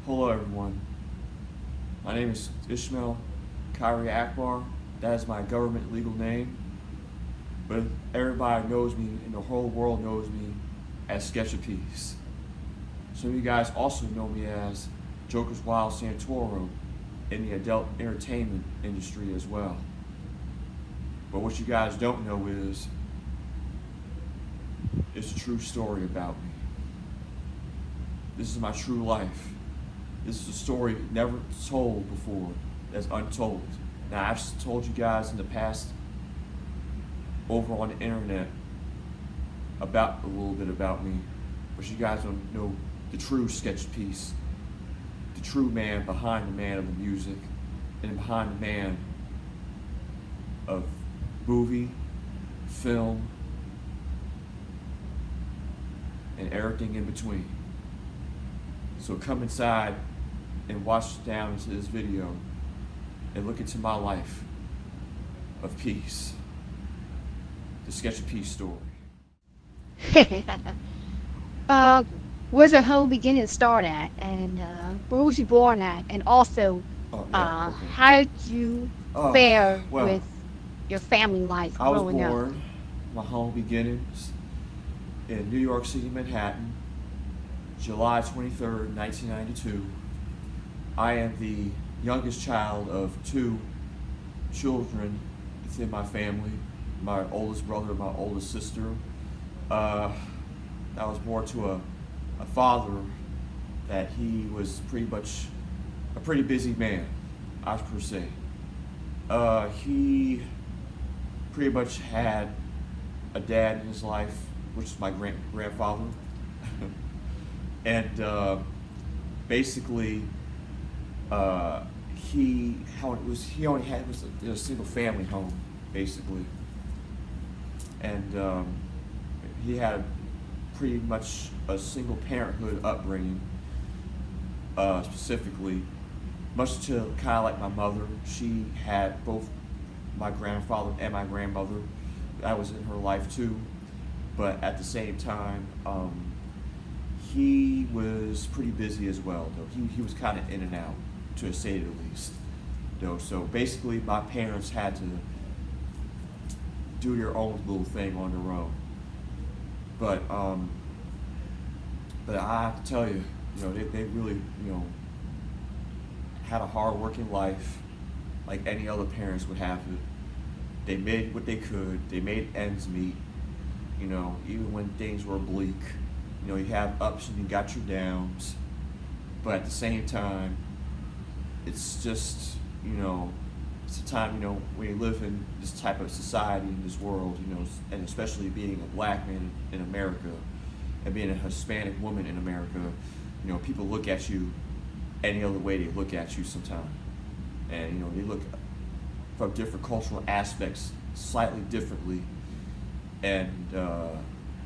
Hello everyone, my name is Ishmael Kyrie Akbar. That is my government legal name, but everybody knows me and the whole world knows me as Sketch A Peaze. Some of you guys also know me as Joker's Wild Santoro in the adult entertainment industry as well. But what you guys don't know is it's a true story about me. This is my true life. This is a story never told before, that's untold. Now, I've told you guys in the past over on the internet about a little bit about me, but you guys don't know the true Sketch A Peaze, the true man behind the man of the music and behind the man of movie, film, and everything in between. So come inside and watch down into this video and look into my life of peace. The Sketch A Peaze story. uh, where's your whole beginning start at, and where was you born at, and also, Oh yeah, okay. how did you Oh, fare well, with your family life I was growing up? born, my home beginnings, in New York City, Manhattan, July 23rd, 1992. I am the youngest child of two children within my family, my oldest brother and my oldest sister. I was born to a father that he was pretty much a pretty busy man, I per se. He pretty much had a dad in his life, which is my grandfather, and basically, he only had was a single family home, basically, and he had pretty much a single parenthood upbringing, specifically, much to kind of like my mother. She had both my grandfather and my grandmother. That was in her life too, but at the same time, he was pretty busy as well. Though he was kind of in and out, to say the least. Though, so basically, my parents had to do their own little thing on their own. But I have to tell you, they really, had a hard-working life, like any other parents would have it. They made what they could. They made ends meet. Even when things were bleak. You have ups and you got your downs. But at the same time, it's just, it's a time, when you live in this type of society, in this world, and especially being a black man in America and being a Hispanic woman in America, people look at you any other way they look at you sometimes. And, they look from different cultural aspects slightly differently. And,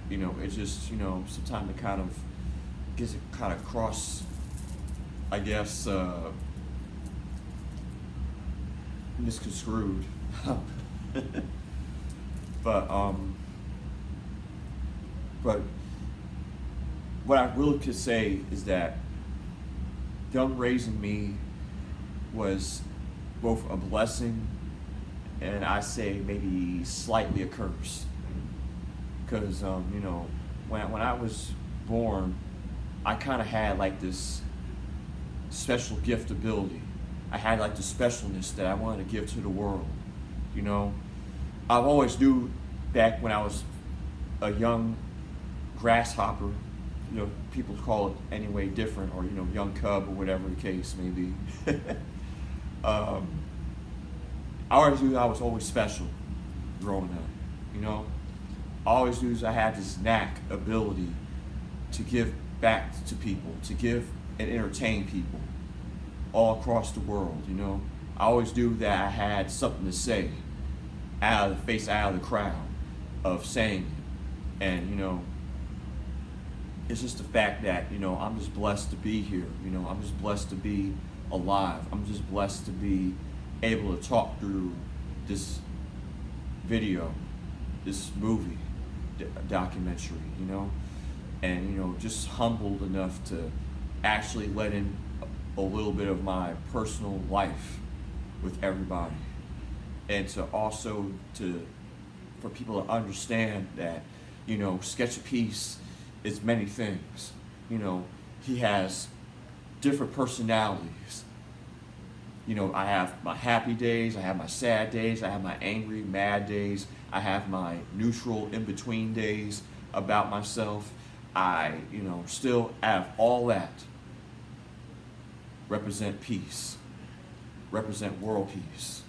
it's just, sometimes it kind of gets it kind of cross, I guess, misconstrued. but what I really could say is that them raising me was both a blessing and I say maybe slightly a curse. Because when I was born, I kind of had like this special gift ability. I had like the specialness that I wanted to give to the world. I've always knew back when I was a young grasshopper, people call it anyway different, or young cub or whatever the case may be. I always knew I was always special growing up. I always knew I had this knack, ability to give back to people, to give and entertain people all across the world. I always knew that I had something to say out of the crowd of saying it. And it's just the fact that I'm just blessed to be here. I'm just blessed to be alive. I'm just blessed to be able to talk through this video, this movie, documentary, and just humbled enough to actually let in a little bit of my personal life with everybody, and to also for people to understand that Sketch A Peaze is many things. He has different personalities. I have my happy days, I have my sad days, I have my angry, mad days, I have my neutral, in-between days about myself. I, still out of all that, represent peace, represent world peace.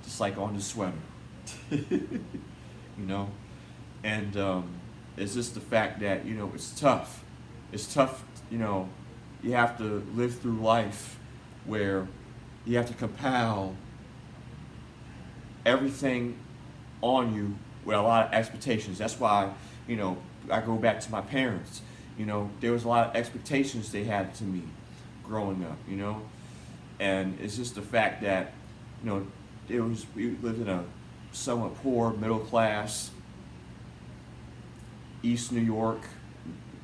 Just like on the sweater. And it's just the fact that, it's tough. It's tough, you have to live through life where you have to compile everything on you with a lot of expectations. That's why, you know, I go back to my parents. You know, there was a lot of expectations they had to me growing up, you know? And it's just the fact that, you know, we lived in a somewhat poor, middle class, East New York.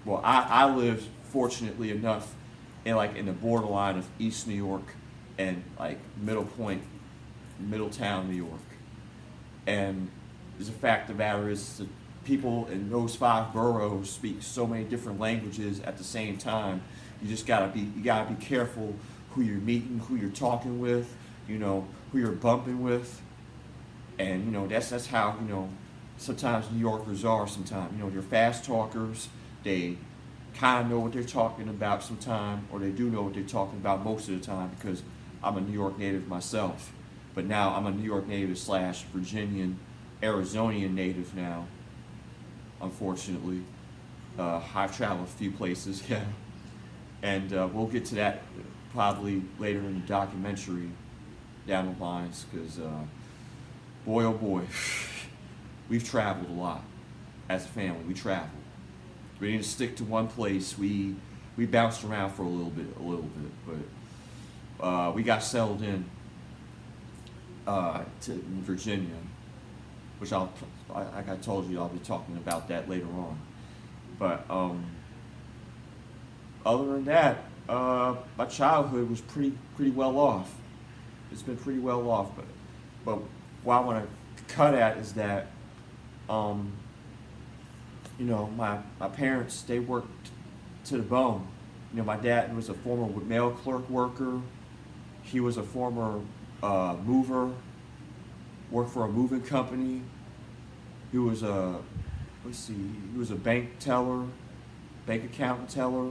Well, I lived, fortunately enough, in the borderline of East New York and like Middle Point, Middletown, New York. And the fact of the matter is that people in those 5 boroughs speak so many different languages at the same time. You gotta be careful who you're meeting, who you're talking with, you know, who you're bumping with. And, you know, that's how, you know, sometimes New Yorkers are sometimes. You know, they're fast talkers. They kind of know what they're talking about sometimes, or they do know what they're talking about most of the time, because I'm a New York native myself. But now I'm a New York native / Virginian, Arizonian native now, unfortunately. I've traveled a few places, yeah. And we'll get to that probably later in the documentary down the lines, because boy, oh boy, we've traveled a lot as a family. We traveled. We didn't stick to one place. We bounced around for a little bit, but we got settled in in Virginia, which like I told you, I'll be talking about that later on. But other than that, my childhood was pretty well off. It's been pretty well off, but what I want to cut at is that, you know, my parents, they worked to the bone. You know, my dad was a former mail clerk worker. He was a former mover, worked for a moving company. He was a bank teller, bank accountant teller.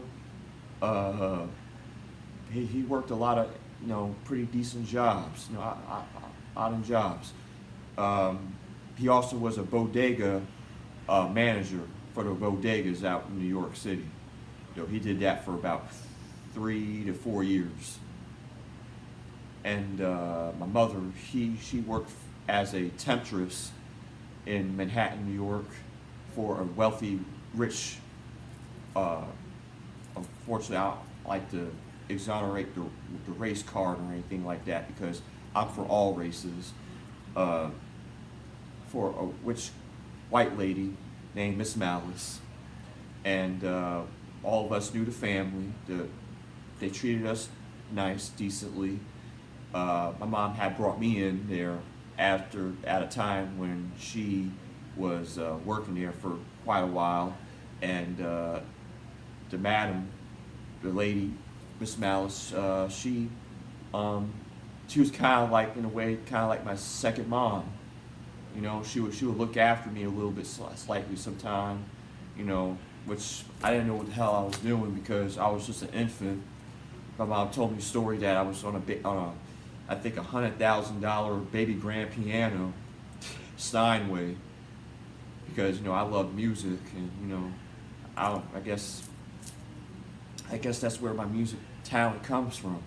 He worked a lot of, you know, pretty decent jobs, you know, odd jobs. He also was a bodega manager for the bodegas out in New York City. You know, he did that for about 3 to 4 years. And my mother, she worked as a temptress in Manhattan, New York, for a wealthy, rich. Unfortunately, I don't like to exonerate the race card or anything like that, because I'm for all races. For a rich white lady named Miss Malice, and all of us knew the family. They treated us nice, decently. My mom had brought me in there at a time when she was working there for quite a while, and the madam, the lady, Miss Malice, she was kind of like, in a way, kind of like my second mom. You know, she would look after me a little bit slightly sometime, you know, which I didn't know what the hell I was doing, because I was just an infant. My mom told me a story that I was on I think $100,000 baby grand piano, Steinway, because, you know, I love music, and, you know, I guess that's where my music talent comes from,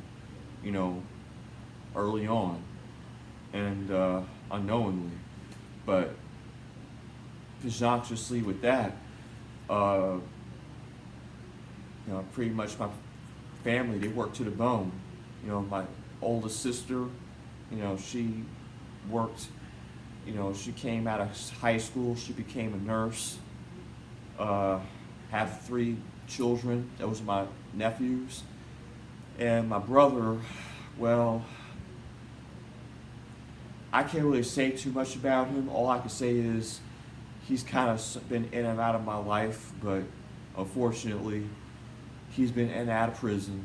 you know, early on, and unknowingly. But presumptuously with that, you know, pretty much my family, they worked to the bone. You know, my oldest sister, you know, she worked, you know, she came out of high school, she became a nurse, have 3 children. Those are my nephews. And my brother, well, I can't really say too much about him. All I can say is he's kind of been in and out of my life, but unfortunately, he's been in and out of prison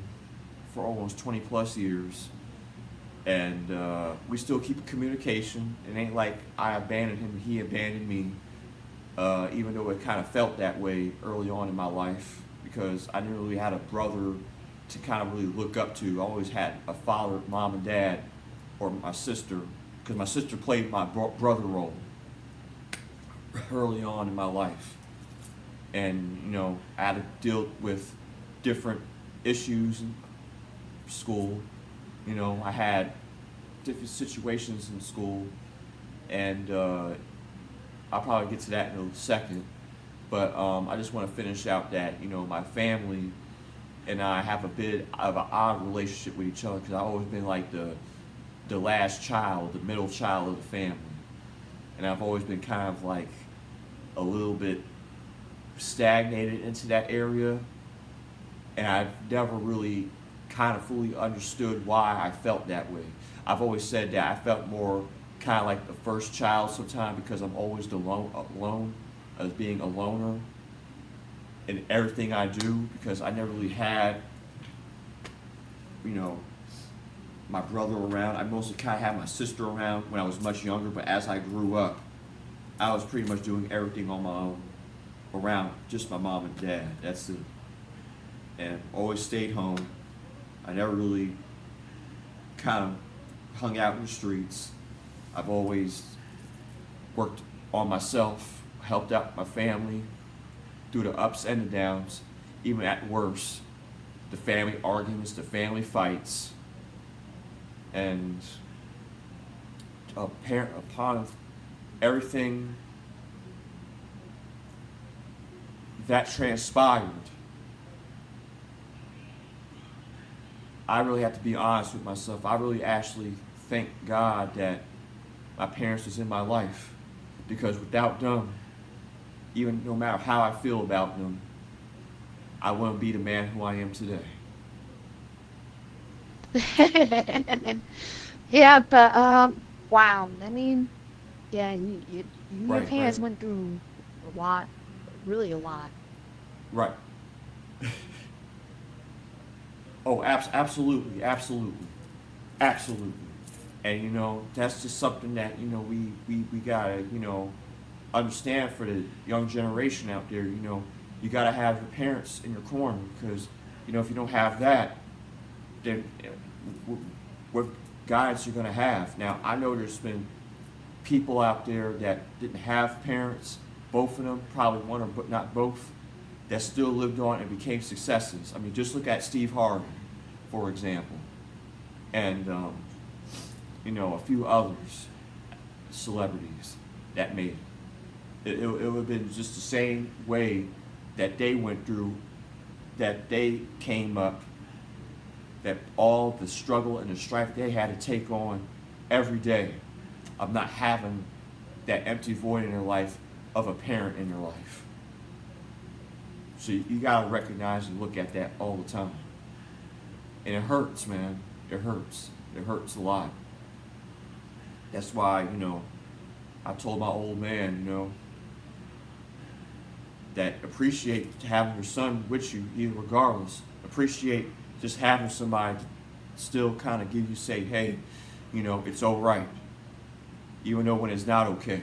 for almost 20 plus years. And we still keep communication. It ain't like I abandoned him, he abandoned me, even though it kind of felt that way early on in my life, because I didn't really have a brother to kind of really look up to. I always had a father, mom and dad, or my sister, because my sister played my brother role early on in my life. And, you know, I had to deal with different issues in school. You know, I had different situations in school and I'll probably get to that in a second. But I just want to finish out that, you know, my family and I have a bit of an odd relationship with each other because I've always been like the last child, the middle child of the family. And I've always been kind of like a little bit stagnated into that area. And I've never really kind of fully understood why I felt that way. I've always said that I felt more kind of like the first child sometimes because I'm always alone as being a loner in everything I do, because I never really had, you know, my brother around. I mostly kind of had my sister around when I was much younger, but as I grew up, I was pretty much doing everything on my own around just my mom and dad. That's it. And always stayed home. I never really kind of hung out in the streets. I've always worked on myself, helped out my family through the ups and the downs, even at worst, the family arguments, the family fights, and upon everything that transpired, I really have to be honest with myself. I really actually thank God that my parents was in my life, because without them, even no matter how I feel about them, I wouldn't be the man who I am today. Yeah, but wow. I mean, yeah, you and your Right, parents right, went through a lot, really a lot. right. Oh, absolutely, absolutely, absolutely. And you know, that's just something that, you know, we gotta, you know, understand for the young generation out there. You know, you gotta have your parents in your corner, because, you know, if you don't have that, then what guidance you're gonna have. Now, I know there's been people out there that didn't have parents, both of them, probably one or but not both, that still lived on and became successes. I mean, just look at Steve Harvey, for example, and you know, a few others, celebrities that made it. It would have been just the same way that they went through, that they came up, that all the struggle and the strife they had to take on every day of not having that empty void in their life of a parent in their life. So you gotta recognize and look at that all the time. And it hurts, man. It hurts. It hurts a lot. That's why, you know, I told my old man, you know, that appreciate having your son with you, even regardless. Appreciate just having somebody to still kind of give you, say, hey, you know, it's all right, even though when it's not okay,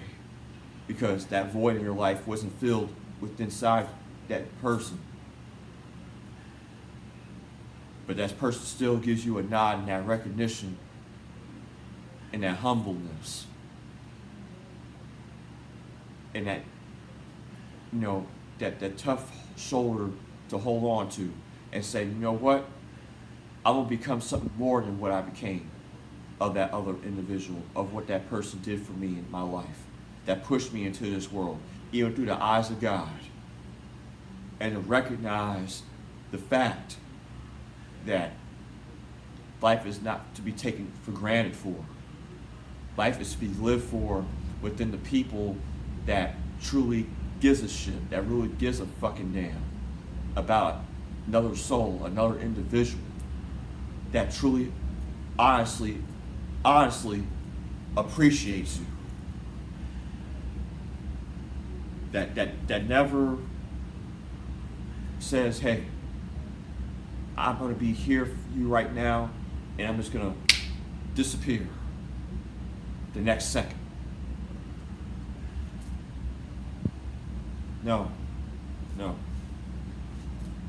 because that void in your life wasn't filled with inside that person. But that person still gives you a nod and that recognition and that humbleness and that, you know, that tough shoulder to hold on to and say, you know what, I'm gonna become something more than what I became of that other individual, of what that person did for me in my life, that pushed me into this world, even through the eyes of God. And to recognize the fact that life is not to be taken for granted for. Life is to be lived for within the people that truly gives a shit, that really gives a fucking damn about another soul, another individual, that truly, honestly appreciates you. That never says, hey, I'm going to be here for you right now, and I'm just going to disappear the next second. No.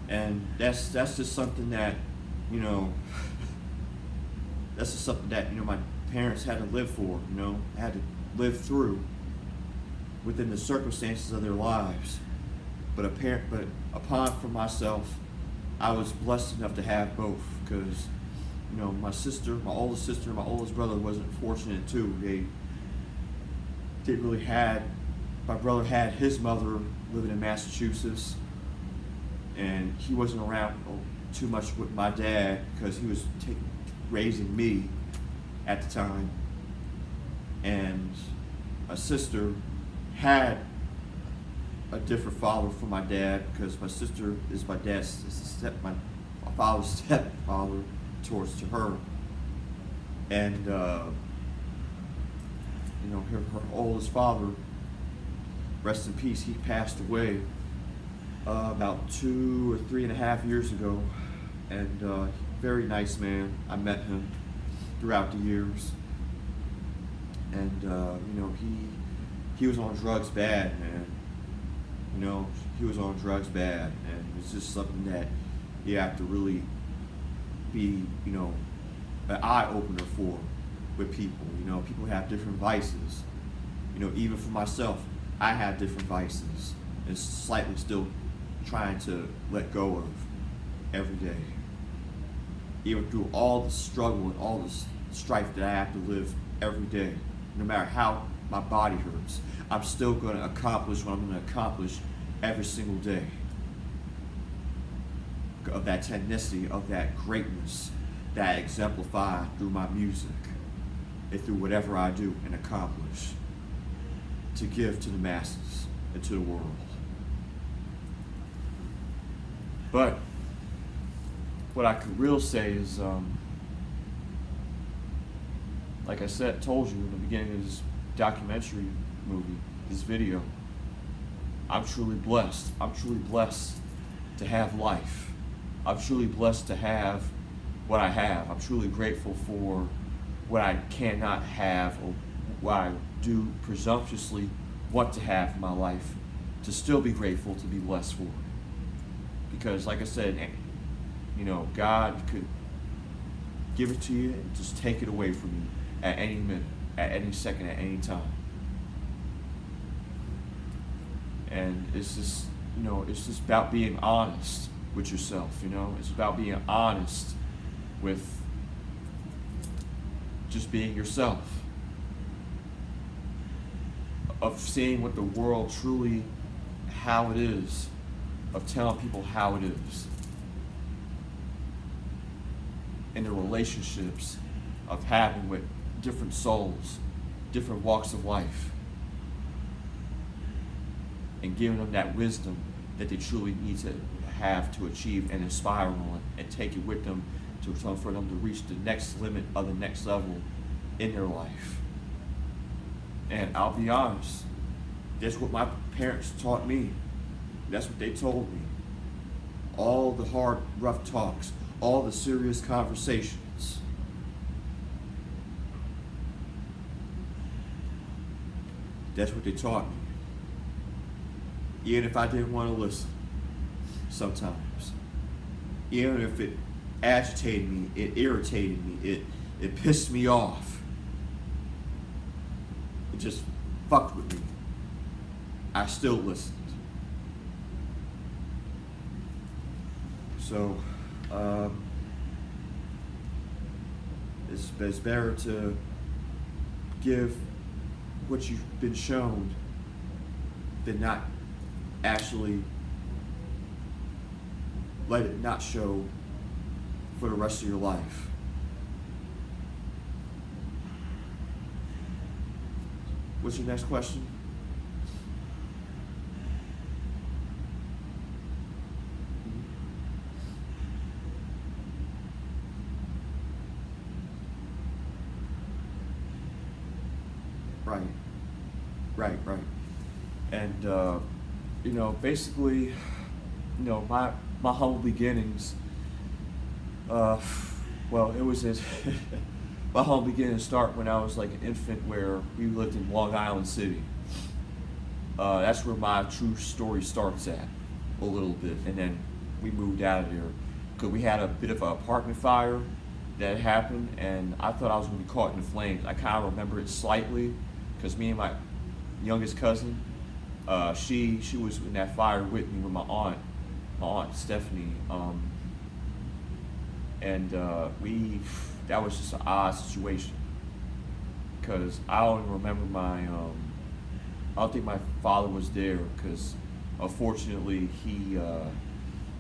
And that's just something that, you know, that's just something that, you know, my parents had to live for, you know, had to live through within the circumstances of their lives. But upon for myself, I was blessed enough to have both, because, you know, my oldest sister, and my oldest brother wasn't fortunate too. didn't really had, my brother had his mother living in Massachusetts, and he wasn't around too much with my dad because he was raising me at the time. And my sister had a different father from my dad because my sister is my dad's my father's stepfather to her. And you know, her oldest father, rest in peace, he passed away about 2 or 3.5 years ago. And very nice man. I met him throughout the years. And you know, he was on drugs bad, man. You know, he was on drugs bad, and it's just something that you have to really be, you know, an eye opener for with people. You know, people have different vices. You know, even for myself, I have different vices, and slightly still trying to let go of every day. Even through all the struggle and all the strife that I have to live every day, no matter how my body hurts, I'm still going to accomplish what I'm going to accomplish every single day. Of that tenacity, of that greatness that I exemplify through my music and through whatever I do and accomplish to give to the masses and to the world. But what I could really say is, like I said, told you in the beginning of this documentary movie, this video, I'm truly blessed. I'm truly blessed to have life. I'm truly blessed to have what I have. I'm truly grateful for what I cannot have or what I do presumptuously want to have in my life, to still be grateful to be blessed for it. Because like I said, you know, God could give it to you and just take it away from you at any minute, at any second, at any time. And it's just, you know, it's just about being honest with yourself, you know? It's about being honest with just being yourself. Of seeing what the world truly, how it is. Of telling people how it is. In the relationships of having with different souls, different walks of life. And giving them that wisdom that they truly need to have to achieve and inspire on, and take it with them for them to reach the next limit of the next level in their life. And I'll be honest, that's what my parents taught me. That's what they told me. All the hard, rough talks, all the serious conversations. That's what they taught me. Even if I didn't want to listen, sometimes. Even if it agitated me, it irritated me, it pissed me off. It just fucked with me. I still listened. So, it's better to give what you've been shown than not actually let it not show for the rest of your life. What's your next question? Right. And, you know, basically, you know, my humble beginnings, well, it was my humble beginnings start when I was like an infant, where we lived in Long Island City. That's where my true story starts at, a little bit. And then we moved out of there because we had a bit of an apartment fire that happened, and I thought I was going to be caught in the flames. I kind of remember it slightly, because me and my youngest cousin, she was in that fire with me with my aunt Stephanie, and that was just an odd situation, because I only remember I don't think my father was there because, unfortunately, he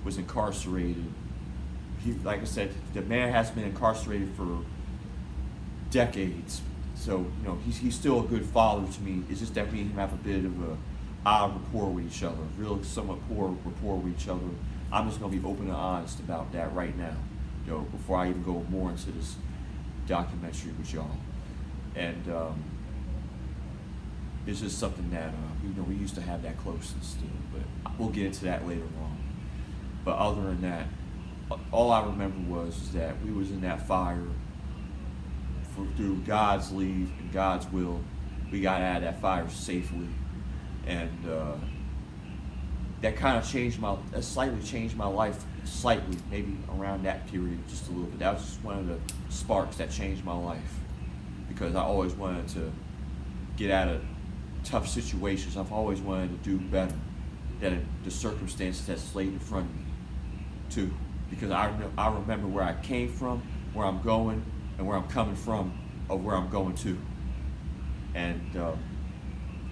was incarcerated. He, like I said, the man has been incarcerated for decades. So, you know, he's still a good father to me. It's just that me and him have a bit of a odd rapport with each other, real somewhat poor rapport with each other. I'm just gonna be open and honest about that right now, you know, before I even go more into this documentary with y'all. And it's just something that you know, we used to have that closeness to, but we'll get into that later on. But other than that, all I remember was that we was in that fire. Through God's leave and God's will, we got out of that fire safely, and that kind of slightly changed my life, slightly, maybe around that period, just a little bit. That was just one of the sparks that changed my life, because I always wanted to get out of tough situations. I've always wanted to do better than the circumstances that's laid in front of me, too, because I remember where I came from, where I'm going, and where I'm coming from, or where I'm going to. And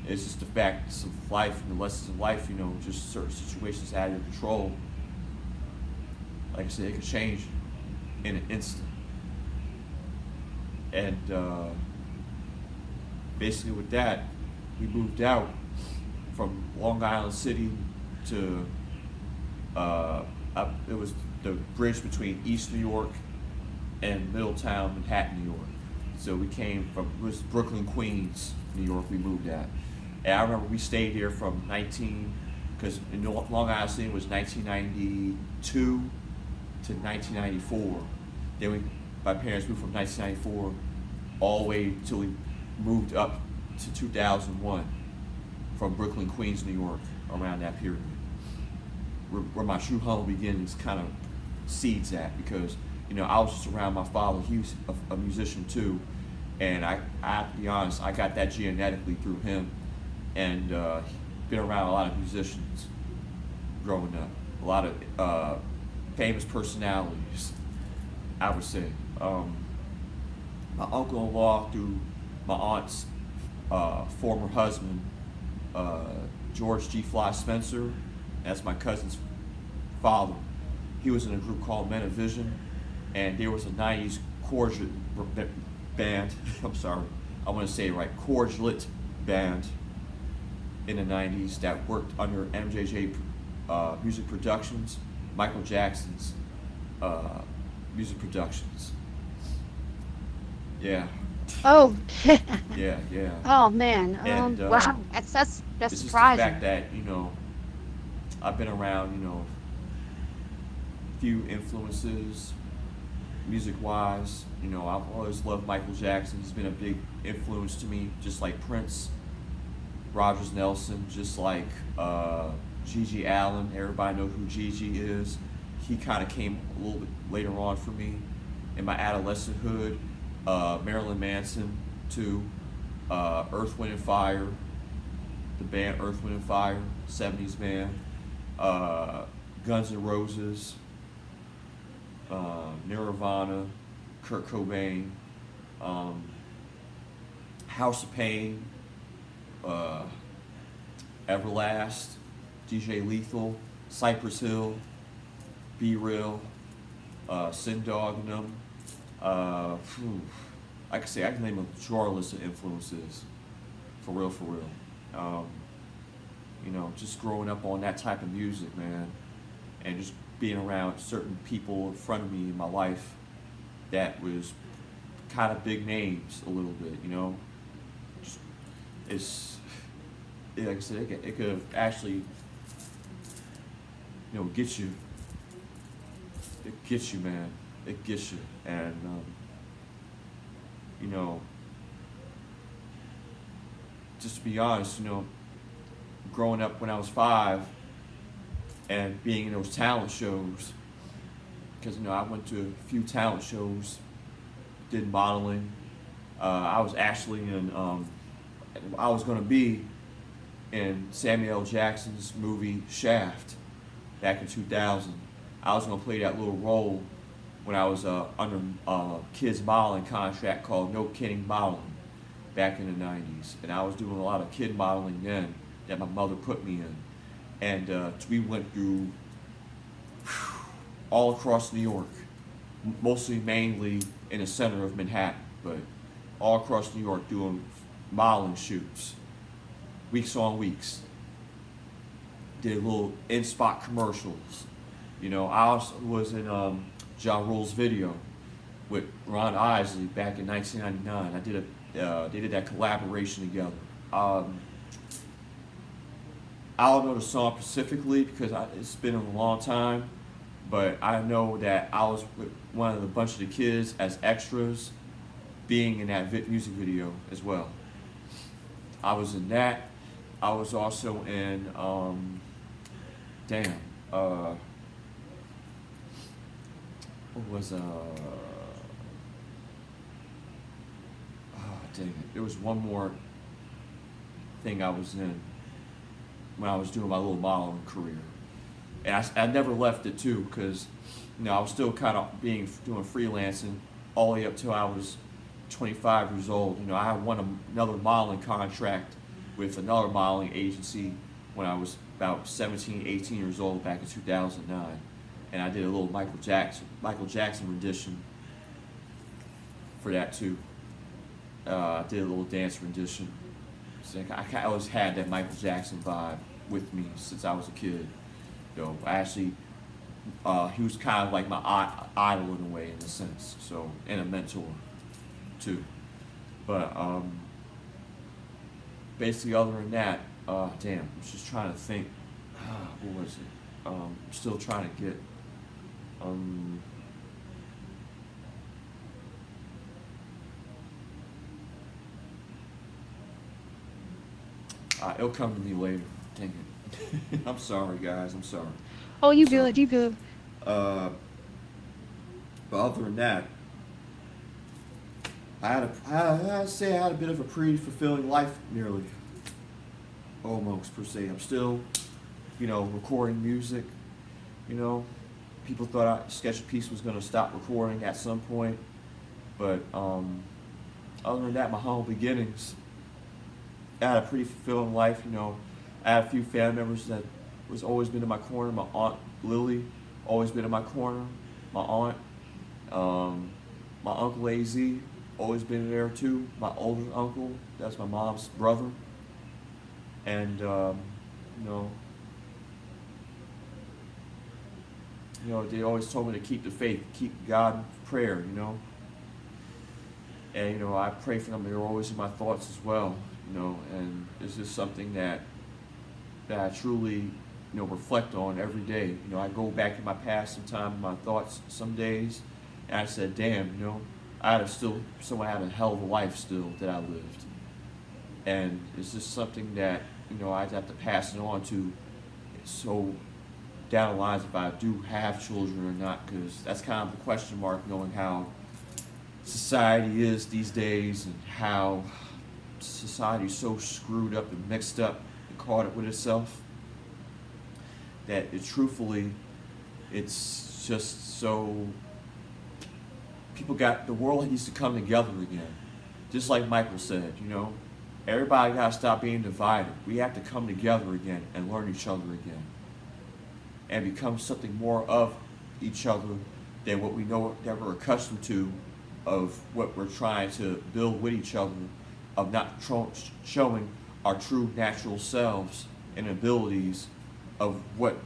it's just the facts of life and the lessons of life, you know, just certain situations out of your control. Like I said, it could change in an instant. And basically with that, we moved out from Long Island City to, it was the bridge between East New York and Middletown, Manhattan, New York. So we came from, it was Brooklyn, Queens, New York, we moved at. And I remember we stayed here from because in Long Island City was 1992 to 1994. Then my parents moved from 1994 all the way till we moved up to 2001 from Brooklyn, Queens, New York, around that period. Where my true home beginnings kind of seeds at, because you know, I was just around my father. He was a musician too, and I have to be honest, I got that genetically through him, and been around a lot of musicians growing up, a lot of famous personalities, I would say. My uncle-in-law through my aunt's former husband, George G. Fly Spencer, that's my cousin's father. He was in a group called Men of Vision, and there was a 90s cordial band, I'm sorry, I want to say it right, cordialite band in the 90s that worked under MJJ Music Productions, Michael Jackson's music productions. Yeah. Oh. Yeah. Oh man. And, wow. That's it's just the surprising. fact that, you know, I've been around, you know, few influences, music-wise. You know, I've always loved Michael Jackson. He's been a big influence to me, just like Prince, Rogers Nelson, just like Gigi Allen. Everybody knows who Gigi is. He kind of came a little bit later on for me in my adolescenthood. Marilyn Manson, too. Earth, Wind, and Fire, the band Earth, Wind, and Fire, 70s band. Guns N' Roses, Nirvana, Kurt Cobain, House of Pain, Everlast, DJ Lethal, Cypress Hill, Be Real, Sin Dog and them. I can say I can name a drawer list of influences, for real. You know, just growing up on that type of music, man, and just being around certain people in front of me in my life that was kind of big names a little bit, you know. Just, like I said, it could actually, you know, get you. It gets you, man. It gets you, and you know, just to be honest, you know, growing up when I was 5 and being in those talent shows, because, you know, I went to a few talent shows, did modeling. I was actually in, I was going to be in Samuel L. Jackson's movie Shaft back in 2000. I was going to play that little role when I was under a kids modeling contract called No Kidding Modeling. back in the 90s. And I was doing a lot of kid modeling then that my mother put me in. And we went through all across New York, mostly mainly in the center of Manhattan, but all across New York doing modeling shoots, weeks on weeks. Did little in-spot commercials. You know, I also was in Ja Rule's video with Ron Isley back in 1999. They did that collaboration together. I don't know the song specifically because it's been a long time, but I know that I was with one of the bunch of the kids as extras, being in that music video as well. I was in that. I was also in what was dang it. There was one more thing I was in when I was doing my little modeling career. And I never left it too, because I was still kind of doing freelancing all the way up till I was 25 years old. I had won another modeling contract with another modeling agency when I was about 17, 18 years old back in 2009. And I did a little Michael Jackson rendition for that too. I did a little dance rendition. So I always had that Michael Jackson vibe with me since I was a kid. I actually, he was kind of like my idol in a way, in a sense. So, and a mentor too. But basically, other than that, I'm just trying to think. What was it? Still trying to get. It'll come to me later. Dang it. I'm sorry, guys. I'm sorry. Oh, you Sorry. good, you good. But other than that, I'd say I had a bit of a pretty fulfilling life, nearly. Almost, per se. I'm still, recording music. People thought Sketch A Peaze was going to stop recording at some point. But other than that, my humble beginnings, I had a pretty fulfilling life. I had a few family members that was always been in my corner. My aunt Lily, always been in my corner. My aunt, my uncle AZ, always been there too. My older uncle, that's my mom's brother. And they always told me to keep the faith, keep God in prayer. And I pray for them. They're always in my thoughts as well. And it's just something that I truly, reflect on every day. I go back in my past sometime in my thoughts some days, and I said, damn, someone had a hell of a life still that I lived. And it's just something that, I'd have to pass it on to, so down the lines if I do have children or not, because that's kind of the question mark, knowing how society is these days and how society's so screwed up and mixed up and caught up with itself that it's just so the world needs to come together again. Just like Michael said, everybody got to stop being divided. We have to come together again and learn each other again and become something more of each other than what we know that we're accustomed to, of what we're trying to build with each other, of not showing our true natural selves and abilities of what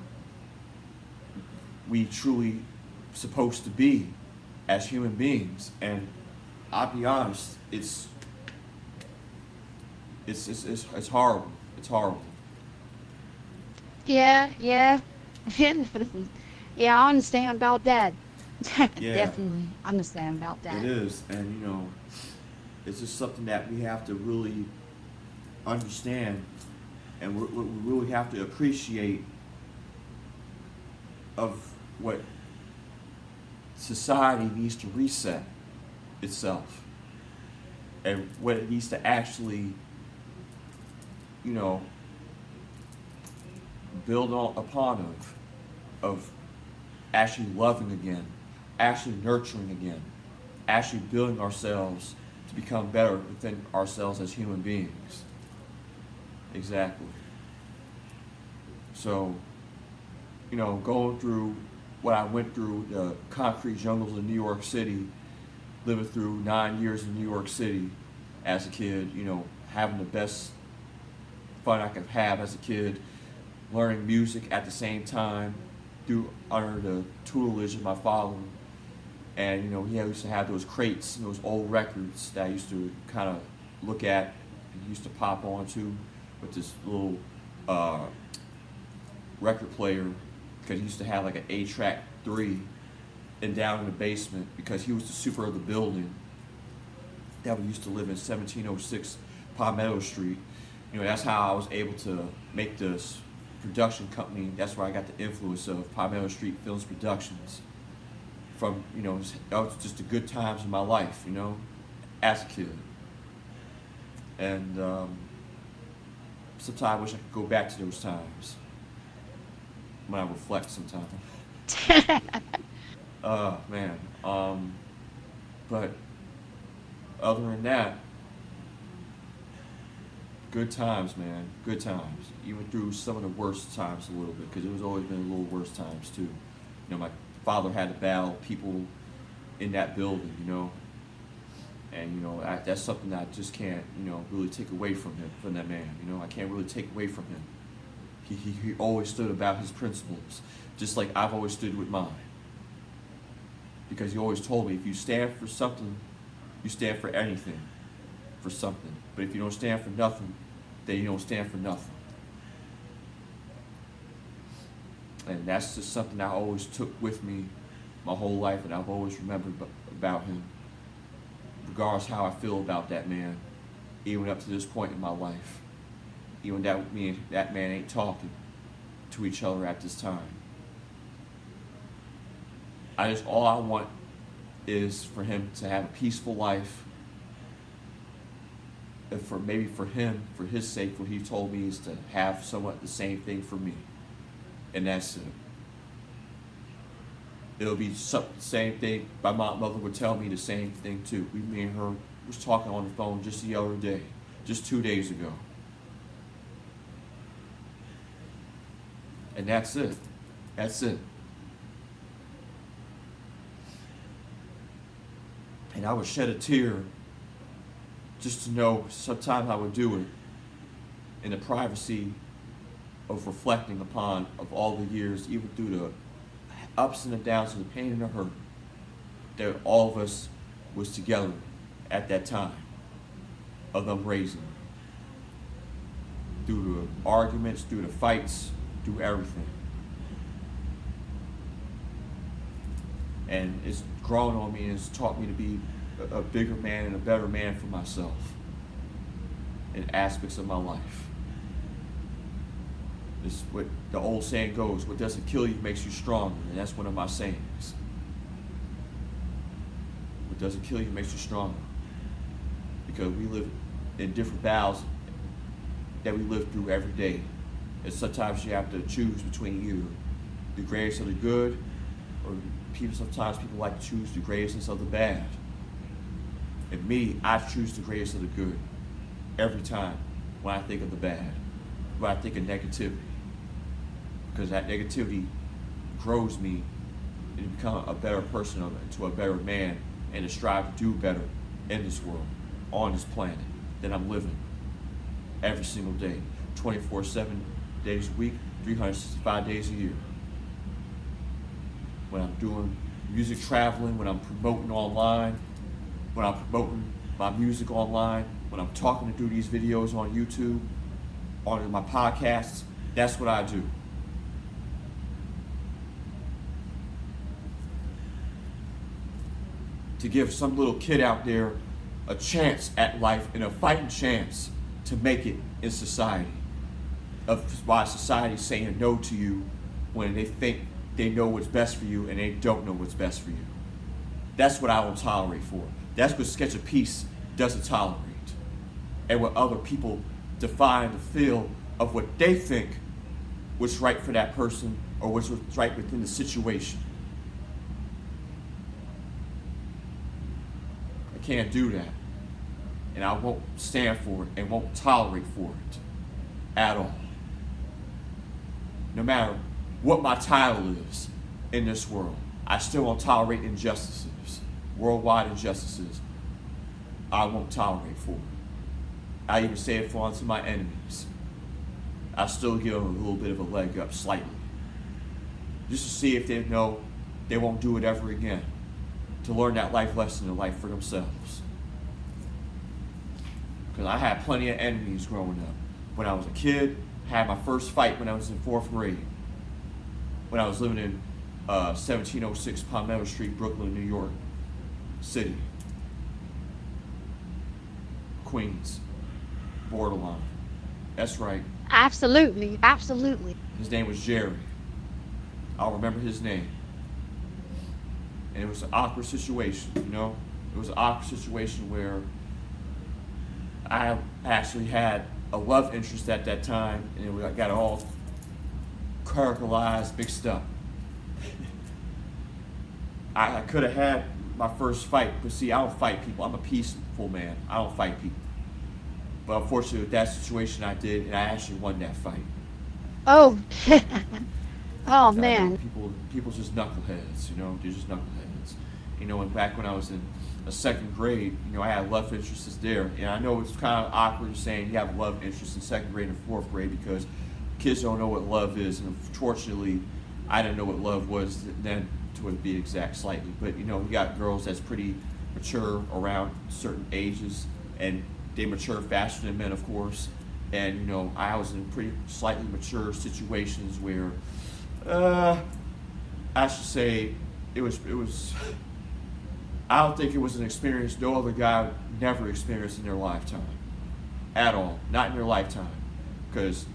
we truly supposed to be as human beings. And I'll be honest, it's horrible. It's horrible. Yeah, yeah. Yeah, I understand about that. Yeah. Definitely understand about that. It is, and it's just something that we have to really understand, and we really have to appreciate of what society needs to reset itself, and what it needs to actually, build upon of actually loving again, actually nurturing again, actually building ourselves to become better within ourselves as human beings. Exactly. So, going through what I went through, the concrete jungles of New York City, living through 9 years in New York City as a kid, having the best fun I could have as a kid, learning music at the same time under the tutelage of my father. And he used to have those crates and those old records that I used to kind of look at and used to pop onto with this little record player, because he used to have like an 8-track 3 and down in the basement, because he was the super of the building that we used to live in 1706 Palmetto Street. That's how I was able to make this production company. That's where I got the influence of Palmetto Street Films Productions from. That was just the good times in my life, as a kid. And sometimes I wish I could go back to those times when I reflect sometimes. Man. But other than that, good times, man. Good times. Even through some of the worst times a little bit, because it was always been a little worse times too. My father had to battle people in that building, and that's something that I just can't, really take away from him, from that man. I can't really take away from him. He always stood about his principles, just like I've always stood with mine. Because he always told me, if you stand for something, you stand for anything, for something. But if you don't stand for nothing, then you don't stand for nothing. And that's just something I always took with me my whole life, and I've always remembered about him, regardless how I feel about that man, even up to this point in my life. Even that me and that man ain't talking to each other at this time. All I want is for him to have a peaceful life. And for him, for his sake, what he told me is to have somewhat the same thing for me. And that's it. It'll be the same thing. My mother would tell me the same thing too. Me and her was talking on the phone just the other day, just 2 days ago. And that's it. That's it. And I would shed a tear just to know sometimes I would do it in the privacy of reflecting upon of all the years, even through the ups and the downs and the pain and the hurt, that all of us was together at that time of them raising. Through the arguments, through the fights, through everything. And it's grown on me, and it's taught me to be a bigger man and a better man for myself in aspects of my life. It's what the old saying goes, what doesn't kill you makes you stronger, and that's one of my sayings. What doesn't kill you makes you stronger. Because we live in different battles that we live through every day. And sometimes you have to choose between either the greatest of the good, or sometimes people like to choose the greatest of the bad. And me, I choose the greatest of the good every time when I think of the bad, when I think of negativity. Because that negativity grows me and become a better person, into a better man, and to strive to do better in this world, on this planet, that I'm living every single day, 24/7 days a week, 365 days a year. When I'm doing music traveling, when I'm promoting online, when I'm promoting my music online, when I'm talking to do these videos on YouTube, on my podcasts, that's what I do. To give some little kid out there a chance at life and a fighting chance to make it in society. Of why society's saying no to you when they think they know what's best for you and they don't know what's best for you. That's what I won't tolerate for. That's what Sketch A Peaze doesn't tolerate. And what other people define the feel of what they think was right for that person or what's right within the situation. I can't do that. and I won't stand for it and won't tolerate for it at all. No matter what my title is in this world, I still won't tolerate injustices, worldwide injustices. I won't tolerate for it. I even say it for onto my enemies. I still give them a little bit of a leg up, slightly, just to see if they know they won't do it ever again, to learn that life lesson in life for themselves. Because I had plenty of enemies growing up. When I was a kid, I had my first fight when I was in 4th grade, when I was living in 1706 Palmetto Street, Brooklyn, New York City. Queens, borderline. That's right. Absolutely, absolutely. His name was Jerry. I'll remember his name. And it was an awkward situation, you know? It was an awkward situation where I actually had a love interest at that time, and it got all characterized, mixed up. I could have had my first fight, but see, I don't fight people. I'm a peaceful man. I don't fight people. But unfortunately, with that situation, I did, and I actually won that fight. Oh, oh I know man. people's just knuckleheads, you know. They're just knuckleheads. You know, and back when I was in a 2nd grade, you know, I had love interests there, and I know it's kind of awkward saying you have love interests in 2nd grade and 4th grade because kids don't know what love is, and unfortunately, I didn't know what love was then, to be exact, slightly. But you know, you got girls that's pretty mature around certain ages, and they mature faster than men, of course. And you know, I was in pretty slightly mature situations where, I should say, it was. I don't think it was an experience no other guy would never experienced in their lifetime, at all, not in their lifetime. Because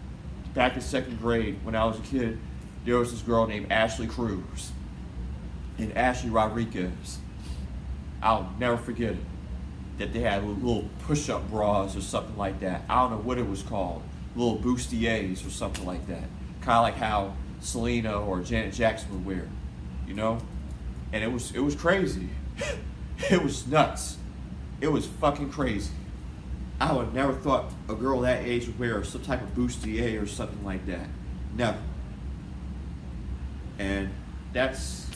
back in 2nd grade, when I was a kid, there was this girl named Ashley Cruz and Ashley Rodriguez. I'll never forget it. That they had little push-up bras or something like that. I don't know what it was called. Little bustiers or something like that. Kind of like how Selena or Janet Jackson would wear, you know? And it was crazy. It was nuts. It was fucking crazy. I would have never thought a girl that age would wear some type of bustier or something like that. Never. And that's,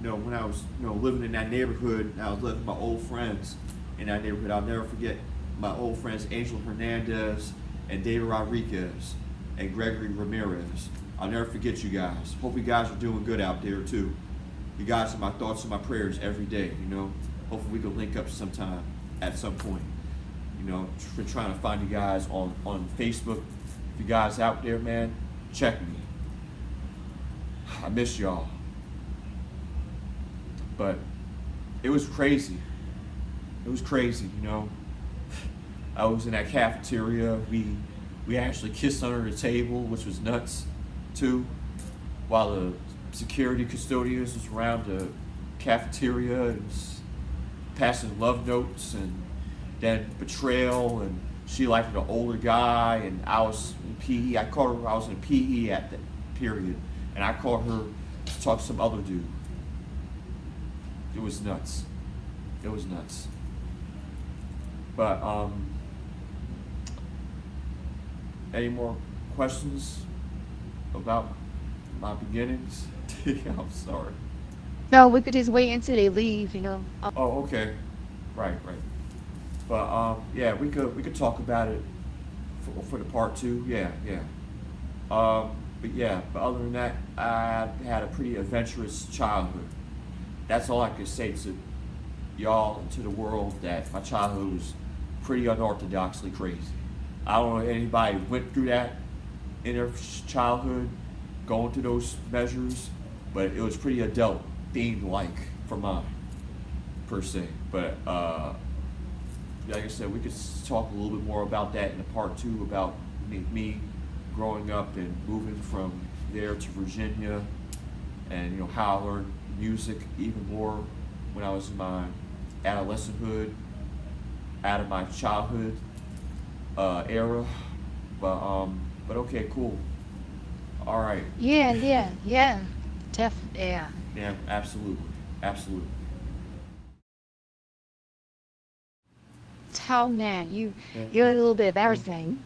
you know, when I was, you know, living in that neighborhood, I was living with my old friends in that neighborhood. I'll never forget my old friends Angel Hernandez and David Rodriguez and Gregory Ramirez. I'll never forget you guys. Hope you guys are doing good out there too. You guys are my thoughts and my prayers every day, you know. Hopefully we can link up sometime at some point. You know, been trying to find you guys on Facebook. If you guys out there, man, check me. I miss y'all. But it was crazy. It was crazy, you know. I was in that cafeteria. We actually kissed under the table, which was nuts, too. While the security custodians was around the cafeteria and passing love notes, and then betrayal, and she liked an older guy, and I was in PE. I was in PE at that period, and I called her to talk to some other dude. It was nuts. It was nuts. But any more questions about my beginnings? I'm sorry. No, we could just wait until they leave, you know. Oh, okay. Right. But yeah, we could talk about it for the part 2. Yeah. But other than that, I had a pretty adventurous childhood. That's all I could say to y'all and to the world, that my childhood was pretty unorthodoxly crazy. I don't know if anybody went through that in their childhood, going through those measures, but it was pretty adult themed like for mine, per se. But like I said, we could talk a little bit more about that in the part 2 about me growing up and moving from there to Virginia, and you know how I learned music even more when I was in my adolescenthood, out of my childhood era. But okay, cool. All right. Yeah. Yeah. Yeah, absolutely. Oh man, Yeah, you're a little bit of yeah, everything.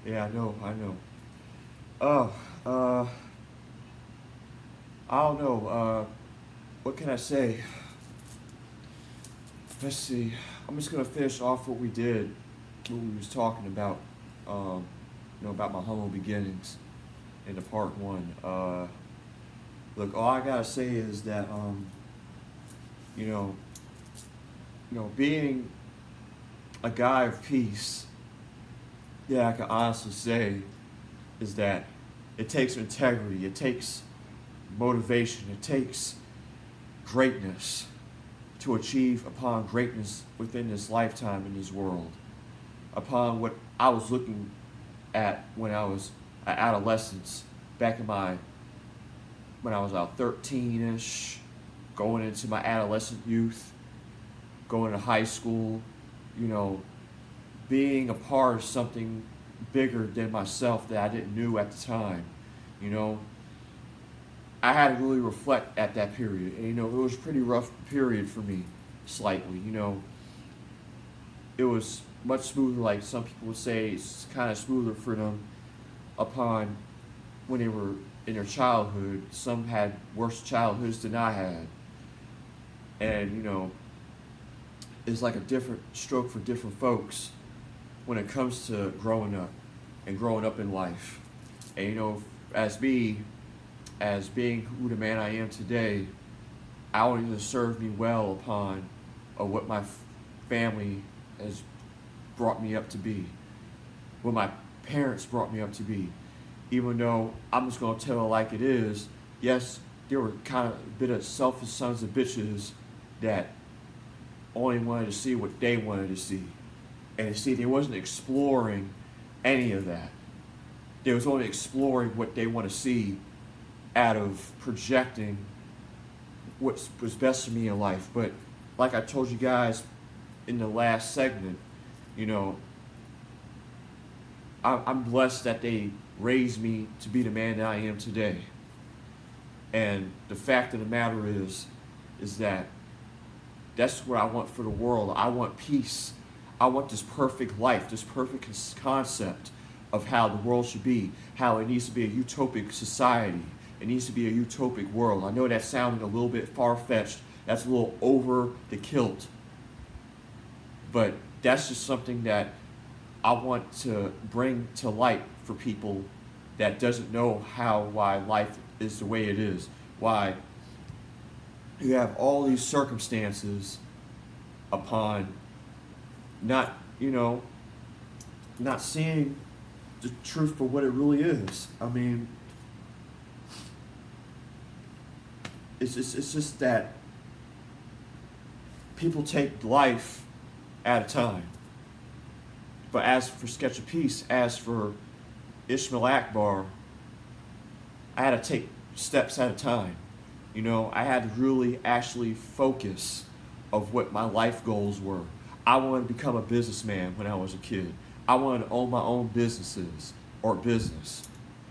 yeah. I know, I know. Oh, uh, I don't know. What can I say? Let's see. I'm just gonna finish off what we did, what we was talking about. Um, about my humble beginnings in the part one. Look, all I gotta say is that you know, being a guy of peace, yeah, I can honestly say is that it takes integrity, it takes motivation, it takes greatness to achieve upon greatness within this lifetime in this world. Upon what I was looking at when I was an adolescence, back in my when I was about 13-ish, going into my adolescent youth, going to high school, you know, being a part of something bigger than myself that I didn't know at the time. You know, I had to really reflect at that period. And, it was a pretty rough period for me, slightly. It was much smoother, like some people would say, it's kind of smoother for them upon when they were in their childhood. Some had worse childhoods than I had. And, it's like a different stroke for different folks when it comes to growing up and growing up in life. And, as me, as being who the man I am today, I only just served me well upon what my family has brought me up to be, what my parents brought me up to be. Even though I'm just gonna tell it like it is, yes, there were kind of a bit of selfish sons of bitches that only wanted to see what they wanted to see. And see, they wasn't exploring any of that. They was only exploring what they want to see out of projecting what was best for me in life. But like I told you guys in the last segment, you know, I'm blessed that they raised me to be the man that I am today. And the fact of the matter is that that's what I want for the world. I want peace. I want this perfect life, this perfect concept of how the world should be, how it needs to be a utopic society. It needs to be a utopic world. I know that's sounding a little bit far-fetched. That's a little over the kilt. But that's just something that I want to bring to light for people that doesn't know why life is the way it is. Why you have all these circumstances upon not seeing the truth for what it really is. I mean, it's just that people take life at a time. But as for Sketch A Peaze, as for Ishmael Akbar, I had to take steps at a time. I had to really actually focus of what my life goals were. I wanted to become a businessman when I was a kid. I wanted to own my own businesses or business.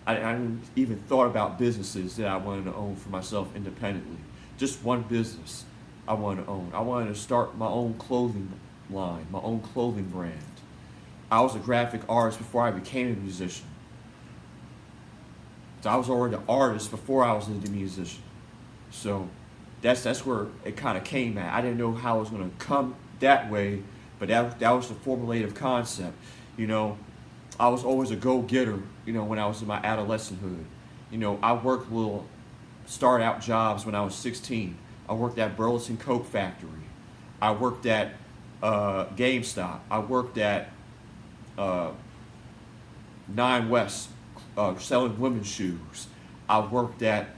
I didn't even thought about businesses that I wanted to own for myself independently. Just one business I wanted to own. I wanted to start my own clothing line, my own clothing brand. I was a graphic artist before I became a musician. So I was already an artist before I was a musician. So that's where it kind of came at. I didn't know how it was going to come that way, but that was the formulative concept. I was always a go-getter, when I was in my adolescenthood. I worked little start-out jobs when I was 16. I worked at Burleson Coke Factory. I worked at GameStop. I worked at 9 West selling women's shoes. I worked at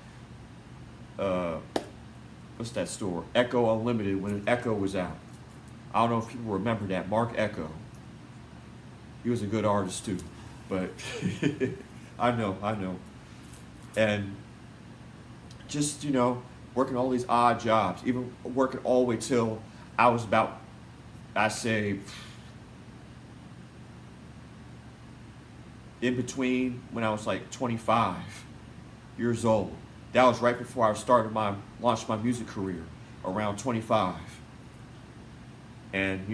what's that store? Echo Unlimited when Echo was out. I don't know if people remember that. Mark Echo. He was a good artist too, but I know. And just, working all these odd jobs, even working all the way till I was about, I say, in between when I was like 25 years old. That was right before I launched my music career, around 25. And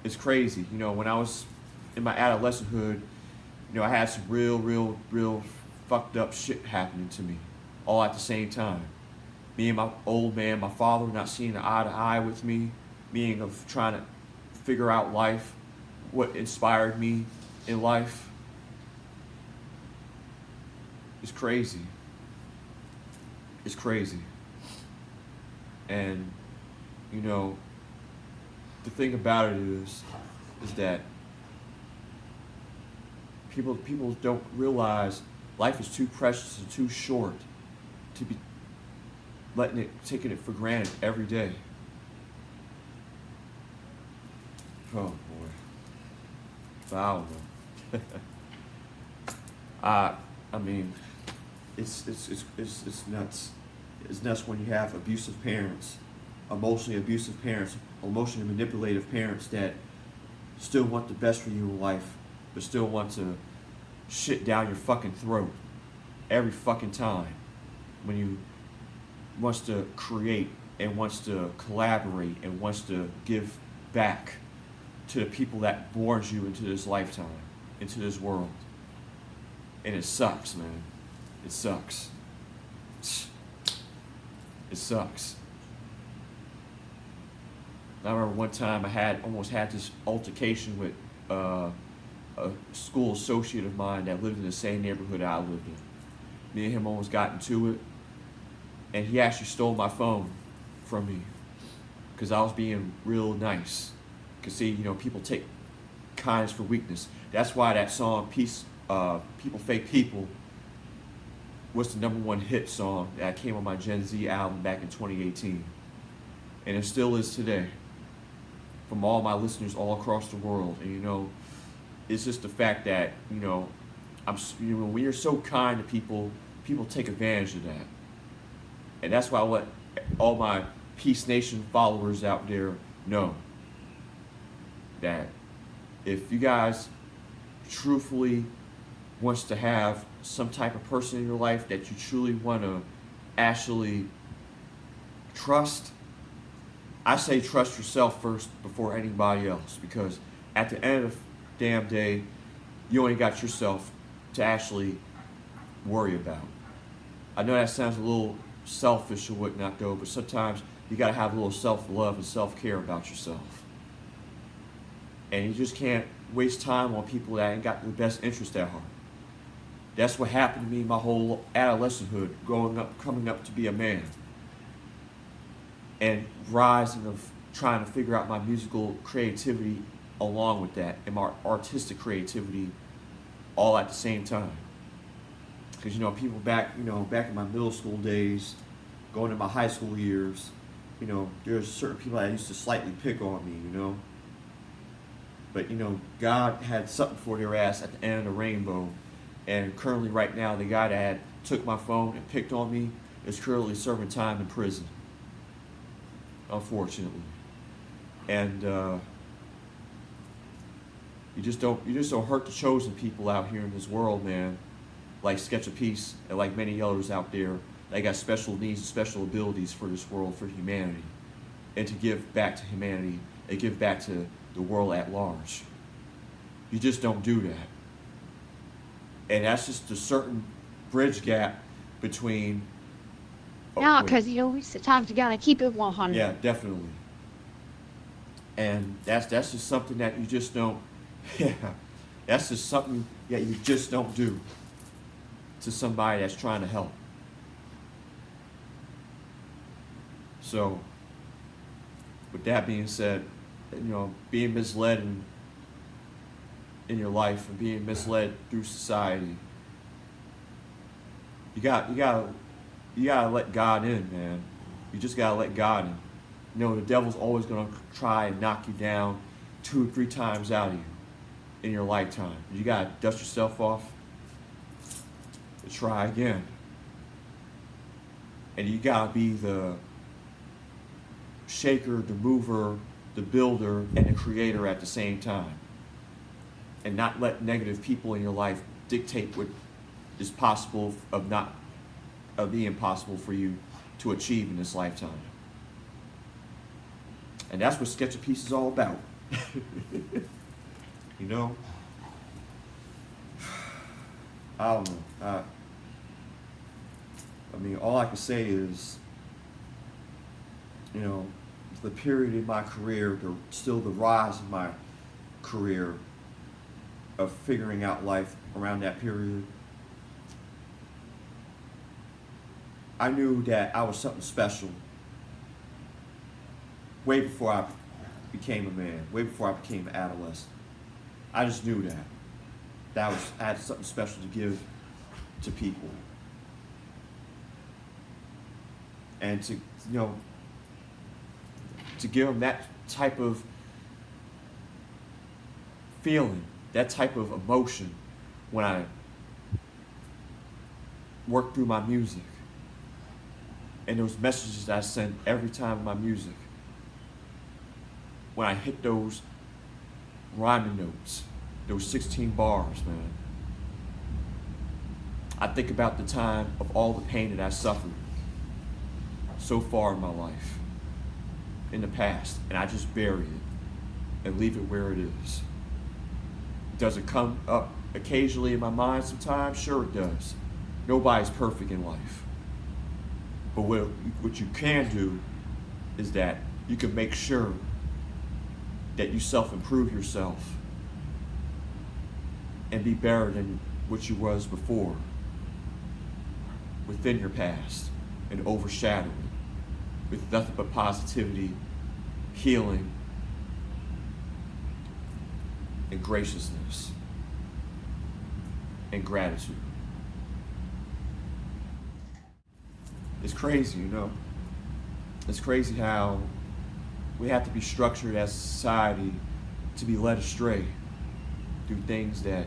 it's crazy. When I was in my adolescenthood, I had some real fucked up shit happening to me, all at the same time. Me and my old man, my father, not seeing eye to eye with me, being of trying to figure out life, what inspired me in life. It's crazy. It's crazy. And the thing about it is that people don't realize life is too precious and too short to be taking it for granted every day. Oh boy. Wow. I mean, it's nuts. It's nuts when you have abusive parents, emotionally abusive parents, emotionally manipulative parents that still want the best for you in life, but still want to shit down your fucking throat every fucking time when you wants to create and wants to collaborate and wants to give back to the people that borns you into this lifetime, into this world. And it sucks, man. It sucks. It sucks. I remember one time I almost had this altercation with a school associate of mine that lived in the same neighborhood I lived in. Me and him almost got into it, and he actually stole my phone from me because I was being real nice. Because see, people take kindness for weakness. That's why that song People Fake People was the #1 hit song that came on my Gen Z album back in 2018. And it still is today. From all my listeners all across the world. And it's just the fact that, when you're so kind to people, people take advantage of that. And that's why I let all my Peace Nation followers out there know that if you guys truthfully wants to have some type of person in your life that you truly want to actually trust, I say trust yourself first before anybody else, because at the end of the damn day, you only got yourself to actually worry about. I know that sounds a little selfish or whatnot though, but sometimes you got to have a little self-love and self-care about yourself. And you just can't waste time on people that ain't got the best interest at heart. That's what happened to me my whole adolescenthood, coming up to be a man. And rising of trying to figure out my musical creativity along with that, and my artistic creativity all at the same time. Because people back in my middle school days, going to my high school years, there's certain people that used to slightly pick on me, But God had something for their ass at the end of the rainbow. And currently right now, the guy that took my phone and picked on me is currently serving time in prison. Unfortunately. And you just don't hurt the chosen people out here in this world, man. Like Sketch A Peaze and like many others out there. They got special needs and special abilities for this world, for humanity. And to give back to humanity and give back to the world at large. You just don't do that. And that's just a certain bridge gap between... Yeah, because sometimes you gotta keep it 100. Yeah, definitely. And that's just something that you just don't... Yeah, that's just something that you just don't do to somebody that's trying to help. So, with that being said, being misled in your life and being misled through society, you gotta let God in, man. You just gotta let God in. The devil's always gonna try and knock you down 2 or 3 times out of you in your lifetime. You gotta dust yourself off and try again. And you gotta be the shaker, the mover, the builder, and the creator at the same time. And not let negative people in your life dictate what is possible of the impossible for you to achieve in this lifetime. And that's what Sketch A Peaze is all about. You know? I don't know. I mean, all I can say is, you know, the period in my career, still the rise in my career of figuring out life around that period, I knew that I was something special way before I became a man, way before I became an adolescent. I just knew that I had something special to give to people. And to, you know, to give them that type of feeling, that type of emotion when I work through my music and those messages I send every time in my music. When I hit those rhyming notes, those 16 bars, man, I think about the time of all the pain that I suffered so far in my life, in the past, and I just bury it and leave it where it is. Does it come up occasionally in my mind sometimes? Sure it does. Nobody's perfect in life. But what you can do is that you can make sure that you self-improve yourself and be better than what you was before within your past and overshadow it with nothing but positivity, healing, and graciousness and gratitude. It's crazy, you know. It's crazy how we have to be structured as a society to be led astray through things that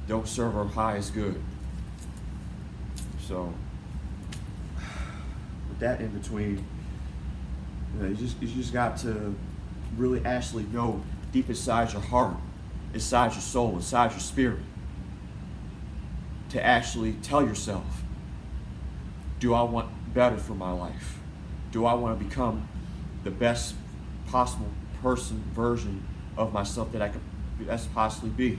don't serve our highest good. So, with that in between, you know, you just got to really actually know deep inside your heart, inside your soul, inside your spirit, to actually tell yourself, do I want better for my life? Do I want to become the best possible version of myself that I could best possibly be?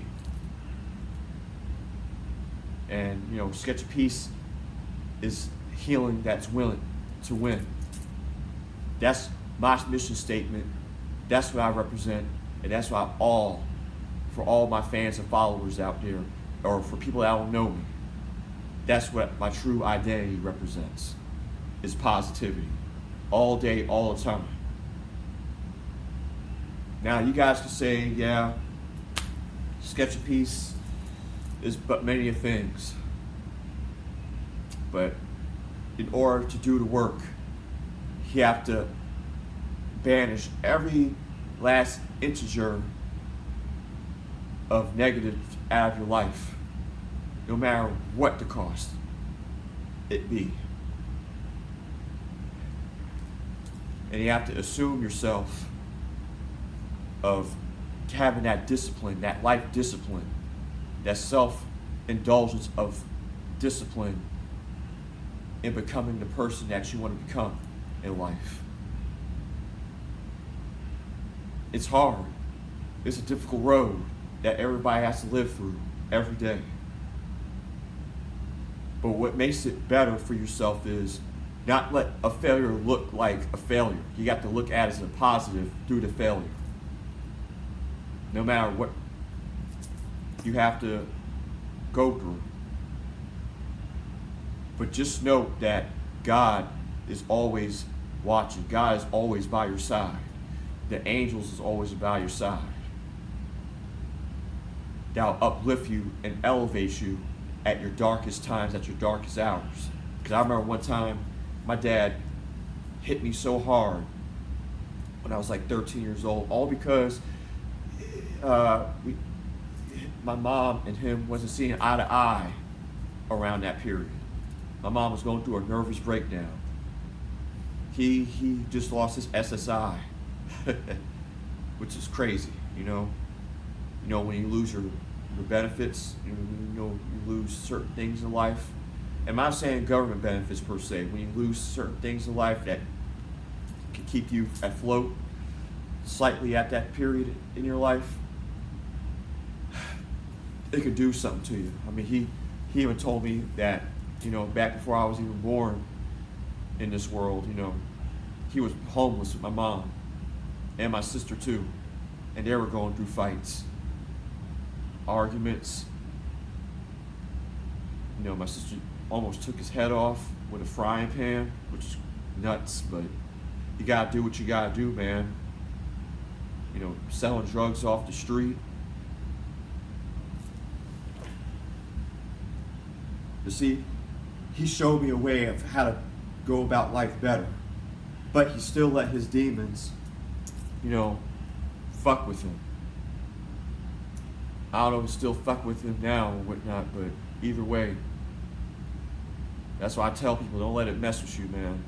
And, you know, Sketch A Peaze is healing that's willing to win. That's my mission statement. That's what I represent. And that's why for all my fans and followers out there, or for people that don't know me, that's what my true identity represents, is positivity. All day, all the time. Now, you guys can say, yeah, Sketch A Peaze is but many things. But in order to do the work, you have to banish every last integer of negative out of your life, no matter what the cost it be. And you have to assume yourself of having that discipline, that life discipline, that self-indulgence of discipline in becoming the person that you want to become in life. It's hard. It's a difficult road that everybody has to live through every day. But what makes it better for yourself is not let a failure look like a failure. You got to look at it as a positive through the failure. No matter what you have to go through. But just note that God is always watching. God is always by your side. The angels is always by your side. That'll uplift you and elevate you at your darkest times, at your darkest hours. Because I remember one time, my dad hit me so hard when I was like 13 years old, all because my mom and him wasn't seeing eye to eye around that period. My mom was going through a nervous breakdown. He just lost his SSI, which is crazy, you know. You know, when you lose your benefits, you lose certain things in life. And I'm not saying government benefits per se. When you lose certain things in life that can keep you afloat, slightly at that period in your life, it could do something to you. I mean, he even told me that, back before I was even born in this world, he was homeless with my mom and my sister too, and they were going through fights, arguments. My sister almost took his head off with a frying pan, which is nuts, but you gotta do what you gotta do, man. Selling drugs off the street. You see, he showed me a way of how to go about life better, but he still let his demons, fuck with him. I don't know if he still fuck with him now or whatnot, but either way, that's why I tell people, don't let it mess with you, man.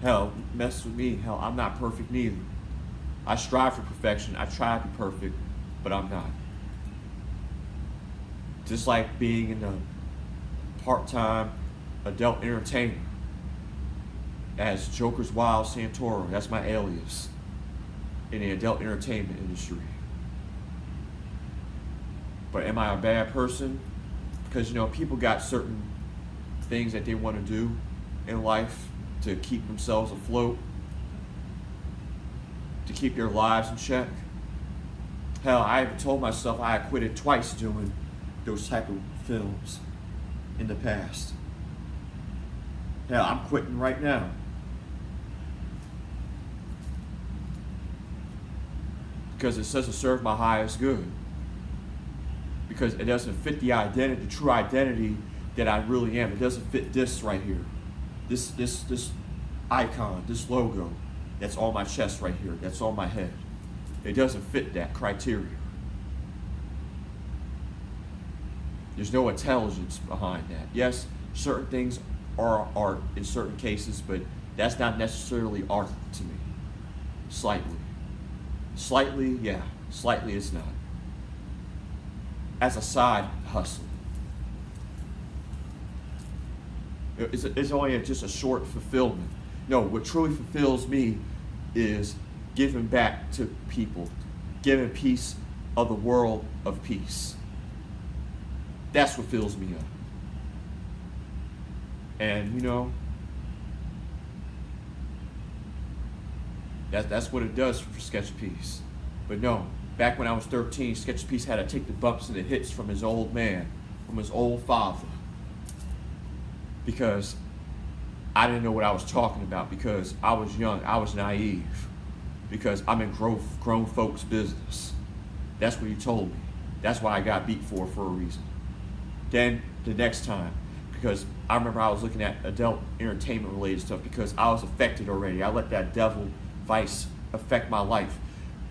Hell, mess with me. Hell, I'm not perfect neither. I strive for perfection. I try to be perfect, but I'm not. Just like being in a part-time adult entertainer as Joker's Wild Santoro. That's my alias in the adult entertainment industry. But am I a bad person? Because, people got certain things that they want to do in life to keep themselves afloat, to keep their lives in check. Hell, I even told myself I had quitted twice doing those type of films in the past. Hell, I'm quitting right now. Because it doesn't serve my highest good. Because it doesn't fit the identity, the true identity that I really am. It doesn't fit this right here. This icon, this logo that's on my chest right here, that's on my head. It doesn't fit that criteria. There's no intelligence behind that. Yes, certain things are art in certain cases, but that's not necessarily art to me. Slightly. Slightly, yeah. Slightly it's not. As a side hustle. It's only just a short fulfillment. No, what truly fulfills me is giving back to people, giving piece of the world of peace. That's what fills me up. And that's what it does for Sketch A Peaze. But no, back when I was 13, Sketch A Peaze had to take the bumps and the hits from his old man, from his old father. Because I didn't know what I was talking about, because I was young, I was naive, because I'm in grown folks' business. That's what he told me. That's why I got beat for a reason. Then the next time, because I remember I was looking at adult entertainment related stuff, because I was affected already. I let that devil vice affect my life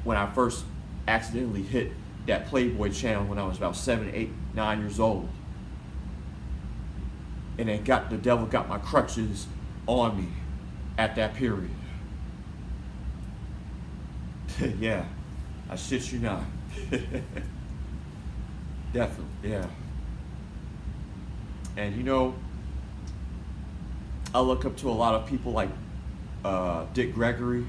when I first accidentally hit that Playboy channel when I was about 7, 8, 9 years old. And the devil got my crutches on me at that period. Yeah, I shit you not. Definitely, yeah. And I look up to a lot of people like Dick Gregory.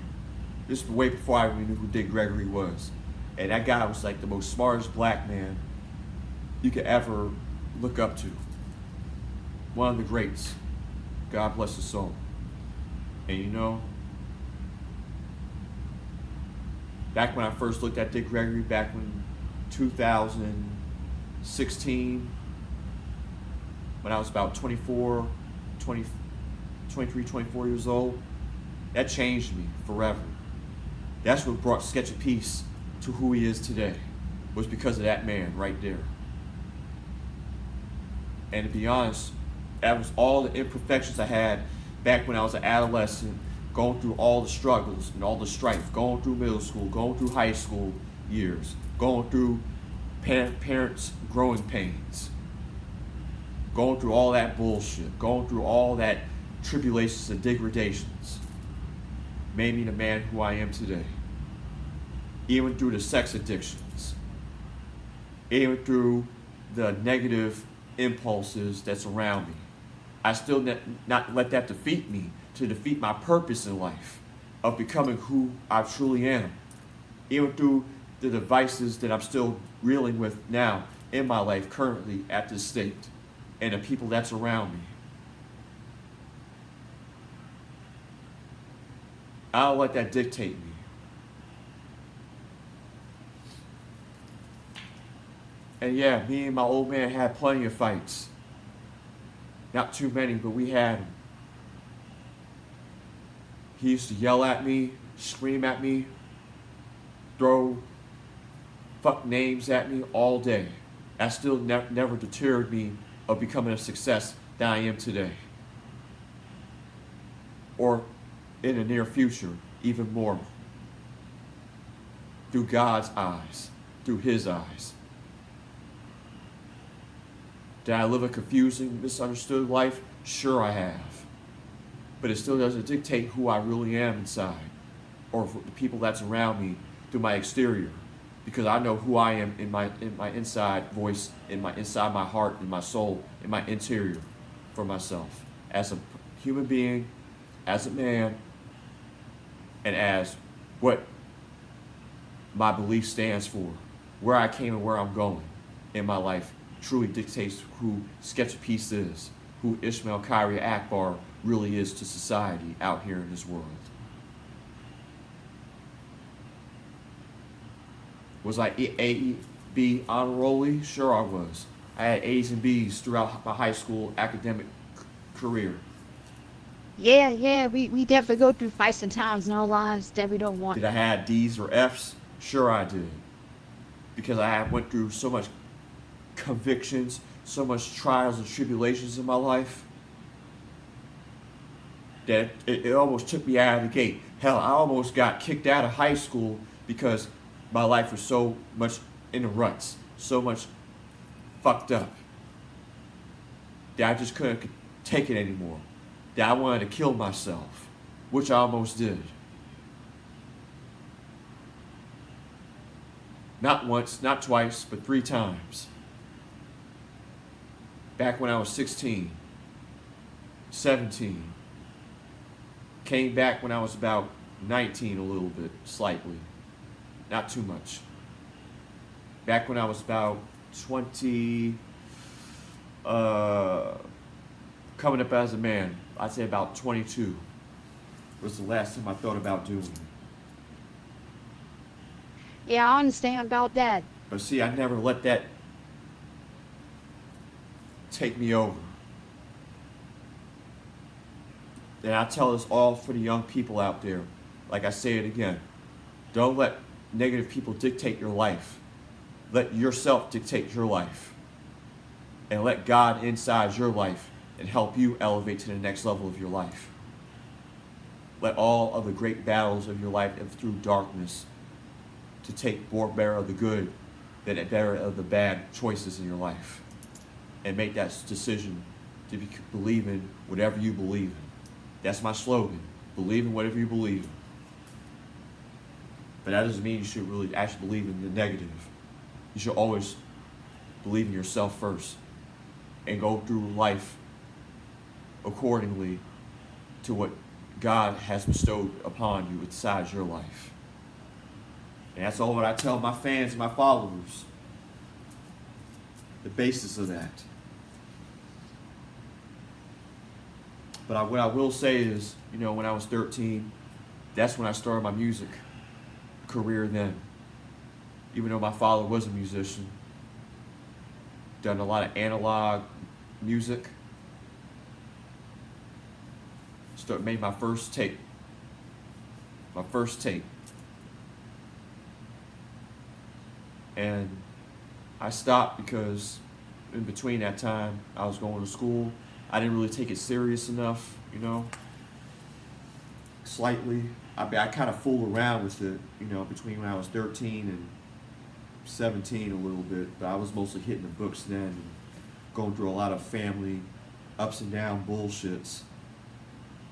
This is way before I even knew who Dick Gregory was. And that guy was like the most smartest black man you could ever look up to. One of the greats. God bless his soul. And back when I first looked at Dick Gregory, back when 2016, when I was about 23, 24 years old, that changed me forever. That's what brought Sketch A Peaze to who he is today, was because of that man right there. And to be honest, that was all the imperfections I had back when I was an adolescent, going through all the struggles and all the strife, going through middle school, going through high school years, going through parents' growing pains, going through all that bullshit, going through all that tribulations and degradations, made me the man who I am today. Even through the sex addictions, even through the negative impulses that's around me, I still not let that defeat me, to defeat my purpose in life. of becoming who I truly am, even through the devices that I'm still reeling with now in my life currently at this state, and the people that's around me. I don't let that dictate me. And yeah, me and my old man had plenty of fights. Not too many, but we had them. He used to yell at me, scream at me, throw fuck names at me all day. That still never deterred me of becoming a success that I am today. Or in the near future, even more. Through God's eyes, through His eyes. Did I live a confusing, misunderstood life? Sure I have. But it still doesn't dictate who I really am inside, or for the people that's around me through my exterior. Because I know who I am in my inside voice, inside my heart, in my soul, in my interior for myself. As a human being, as a man, and as what my belief stands for. Where I came and where I'm going in my life truly dictates who Sketch A Peaze is, who Ishmael Kyrie Akbar really is to society out here in this world. Was I A, B honor rollie? Sure I was. I had A's and B's throughout my high school academic career. Yeah, we definitely go through fights and times in our lives that we don't want. Did I have D's or F's? Sure I did. Because I went through so much convictions, so much trials and tribulations in my life that it almost took me out of the gate. Hell, I almost got kicked out of high school because my life was so much in the ruts, so much fucked up, that I just couldn't take it anymore. That I wanted to kill myself, which I almost did. Not once, not twice, but 3 times. Back when I was 16, 17. Came back when I was about 19 a little bit, slightly. Not too much. Back when I was about 20, coming up as a man, I'd say about 22 was the last time I thought about doing it. Yeah, I understand about that. But see, I never let that take me over. And I tell this all for the young people out there. Like I say it again. Don't let negative people dictate your life. Let yourself dictate your life. And let God inside your life and help you elevate to the next level of your life. Let all of the great battles of your life and through darkness to take more bear of the good than bear of the bad choices in your life. And make that decision to believe in whatever you believe in. That's my slogan. Believe in whatever you believe in. But that doesn't mean you should really actually believe in the negative. You should always believe in yourself first and go through life accordingly to what God has bestowed upon you inside your life. And that's all what I tell my fans and my followers. The basis of that. But what I will say is, when I was 13, that's when I started my music career then. Even though my father was a musician. Done a lot of analog music. Made my first tape. And I stopped because in between that time, I was going to school. I didn't really take it serious enough, slightly. I kind of fooled around with it, between when I was 13 and 17 a little bit. But I was mostly hitting the books then and going through a lot of family ups and down bullshits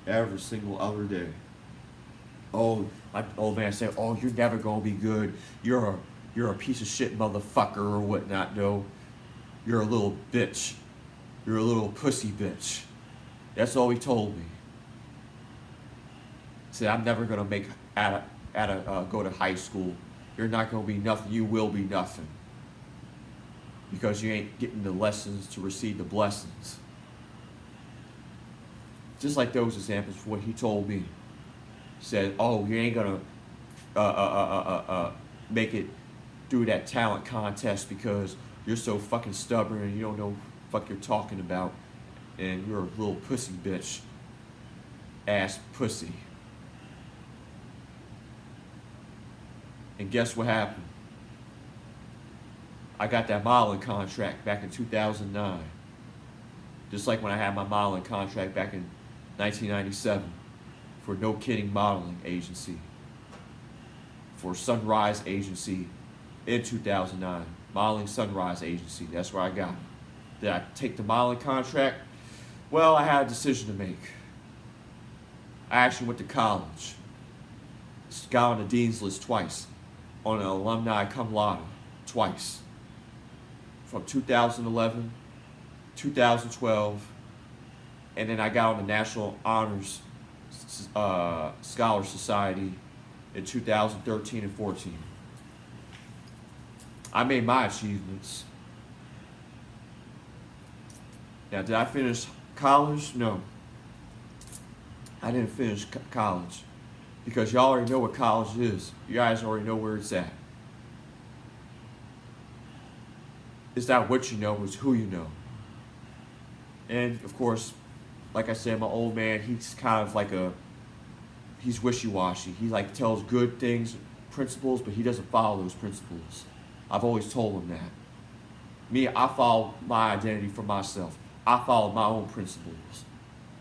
every single other day. Oh, my old man said, "Oh, you're never gonna be good. You're a piece of shit motherfucker," or whatnot. No, you're a little bitch. You're a little pussy bitch. That's all he told me. Said, I'm never gonna make go to high school. You're not gonna be nothing. You will be nothing because you ain't getting the lessons to receive the blessings. Just like those examples for what he told me. He said, oh, you ain't gonna make it through that talent contest because you're so fucking stubborn and you don't know what the fuck you're talking about, and you're a little pussy bitch ass pussy. And guess what happened? I got that modeling contract back in 2009. Just like when I had my modeling contract back in 1997 for No Kidding Modeling Agency, for Sunrise Agency in 2009. Modeling Sunrise Agency, that's where I got it. Did I take the modeling contract? Well, I had a decision to make. I actually went to college. Got on the dean's list twice. On an alumni cum laude twice. From 2011, 2012, and then I got on the National Honors Scholar Society in 2013 and 14. I made my achievements. Now, did I finish college? No. I didn't finish college because y'all already know what college is. You guys already know where it's at. It's not what you know, it's who you know. And of course, like I said, my old man, he's kind of like he's wishy-washy. He like tells good things, principles, but he doesn't follow those principles. I've always told him that. Me, I follow my identity for myself. I follow my own principles.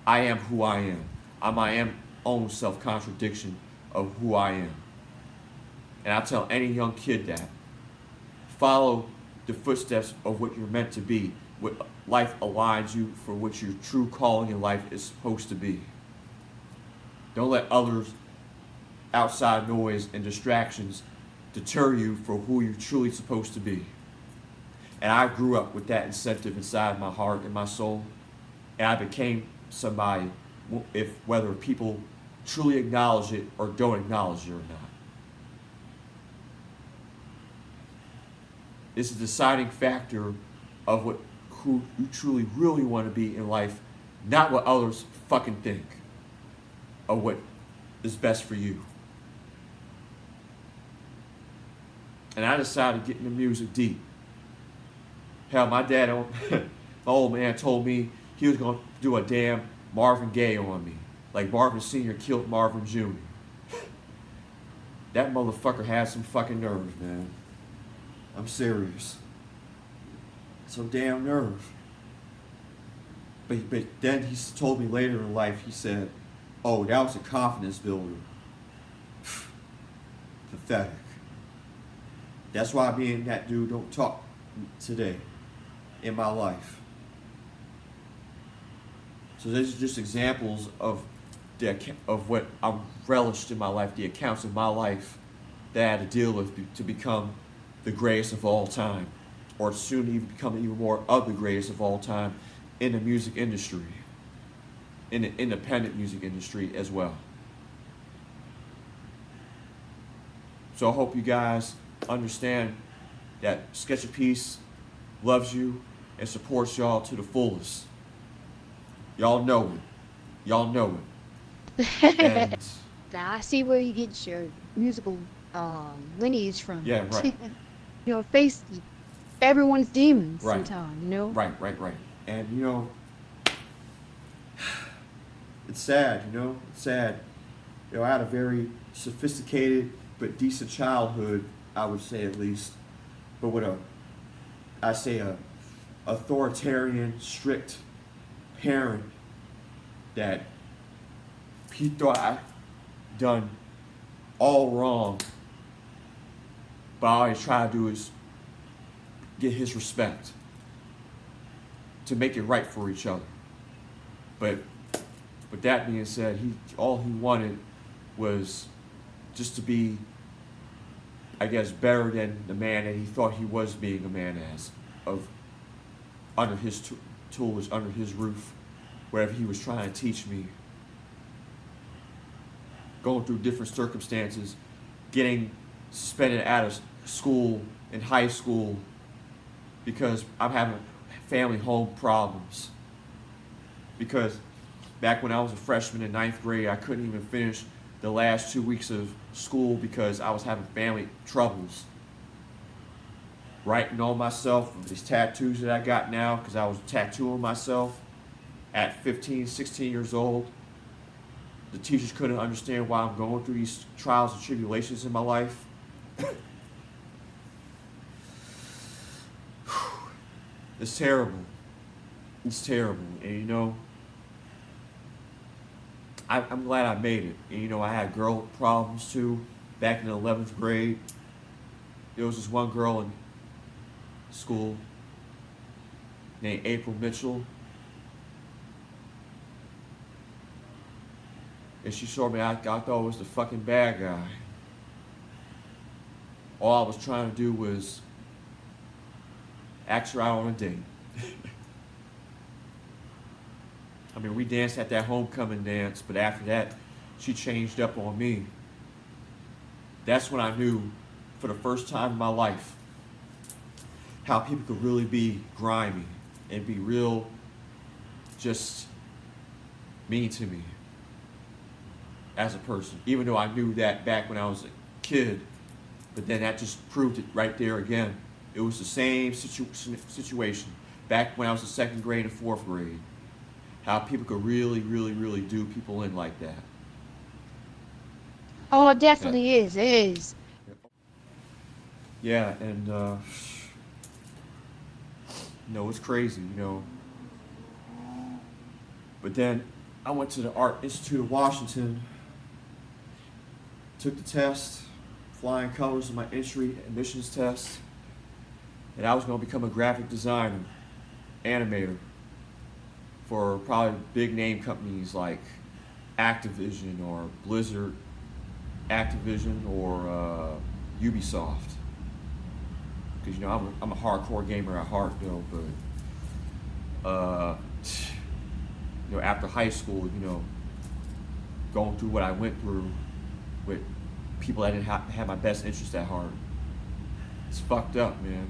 I am who I am. I'm my own self-contradiction of who I am. And I tell any young kid that. Follow the footsteps of what you're meant to be. What life aligns you for what your true calling in life is supposed to be. Don't let others, outside noise and distractions deter you from who you're truly supposed to be. And I grew up with that incentive inside my heart and my soul. And I became somebody, whether people truly acknowledge it or don't acknowledge it or not. It's a deciding factor of who you truly really want to be in life, not what others fucking think of what is best for you. And I decided to get into music deep. Hell, my dad, my old man told me he was going to do a damn Marvin Gaye on me. Like Marvin Sr. killed Marvin Jr. That motherfucker had some fucking nerve, man. I'm serious. Some damn nerve. But then he told me later in life, he said, oh, that was a confidence builder. Pathetic. That's why me and that dude don't talk today in my life. So these are just examples of what I'm relished in my life, the accounts of my life that I had to deal with to become the greatest of all time, or soon even become even more of the greatest of all time in the music industry, in the independent music industry as well. So I hope you guys understand that Sketch A Peaze loves you and supports y'all to the fullest. Y'all know it. Y'all know it. And Now I see where you get your musical lineage from. yeah, right. You know, face everyone's demons Right. sometimes, you know? Right. And it's sad, it's sad. I had a very sophisticated but decent childhood, I would say at least, but with a authoritarian, strict parent that he thought I done all wrong, but all I try to do is get his respect, to make it right for each other. But with that being said, all he wanted was just to be, I guess, better than the man that he thought he was being a man as, under his tutelage, under his roof, wherever he was trying to teach me. going through different circumstances, getting suspended out of school in high school because I'm having family home problems. Because back when I was a freshman in ninth grade, I couldn't even finish the last 2 weeks of school because I was having family troubles. Writing on myself, these tattoos that I got now, because I was tattooing myself at 15, 16 years old. The teachers couldn't understand why I'm going through these trials and tribulations in my life. It's terrible. It's terrible. And you know, I'm glad I made it. And you know, I had girl problems too. Back in the 11th grade, there was this one girl in school named April Mitchell. And she showed me I thought I was the fucking bad guy. All I was trying to do was ask her out on a date. I mean, we danced at that homecoming dance, but after that, she changed up on me. That's when I knew, for the first time in my life, how people could really be grimy and be real, just mean to me as a person. Even though I knew that back when I was a kid, but then that just proved it right there again. It was the same situation back when I was in second grade and fourth grade. How people could really, really, really do people in like that. Oh, it definitely is. It is. Yeah, and you know, it's crazy, you know. But then I went to the Art Institute of Washington, took the test, flying colors in my entry admissions test, and I was going to become a graphic designer, animator, for probably big name companies like Activision or Blizzard, Activision or Ubisoft. Because you know I'm a hardcore gamer at heart though, but you know, after high school, you know, going through what I went through with people that didn't have my best interest at heart, it's fucked up, man.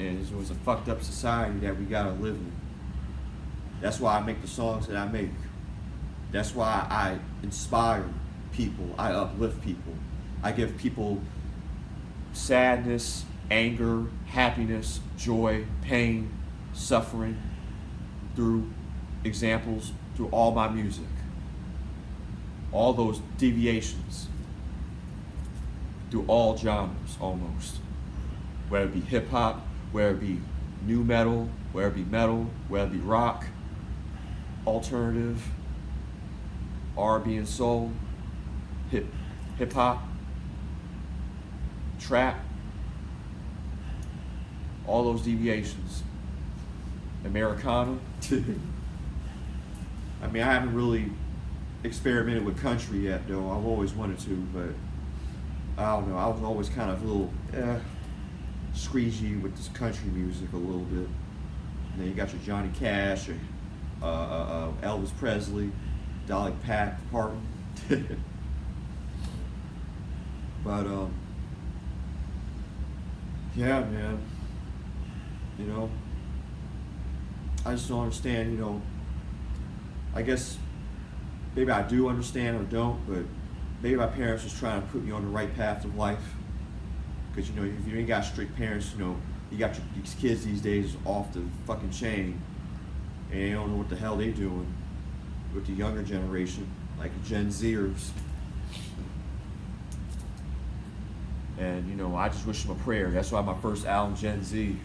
And it was a fucked up society that we gotta live in. That's why I make the songs that I make. That's why I inspire people. I uplift people. I give people sadness, anger, happiness, joy, pain, suffering through examples, through all my music. All those deviations, through all genres almost. Whether it be hip hop, whether it be new metal, whether it be metal, whether it be rock, alternative, R&B and soul, hip hop, trap, all those deviations. Americana. I mean, I haven't really experimented with country yet, though. I've always wanted to, but I don't know. I was always kind of a little squeegee with this country music a little bit. And then you got your Johnny Cash, or Elvis Presley, Dolly Parton. But yeah, man. You know, I just don't understand. You know, I guess maybe I do understand or don't, but maybe my parents was trying to put me on the right path of life. Because you know, if you ain't got strict parents, you know, you got these kids these days off the fucking chain, and they don't know what the hell they doing with the younger generation, like Gen Zers. And you know, I just wish them a prayer. That's why my first album, Gen Z,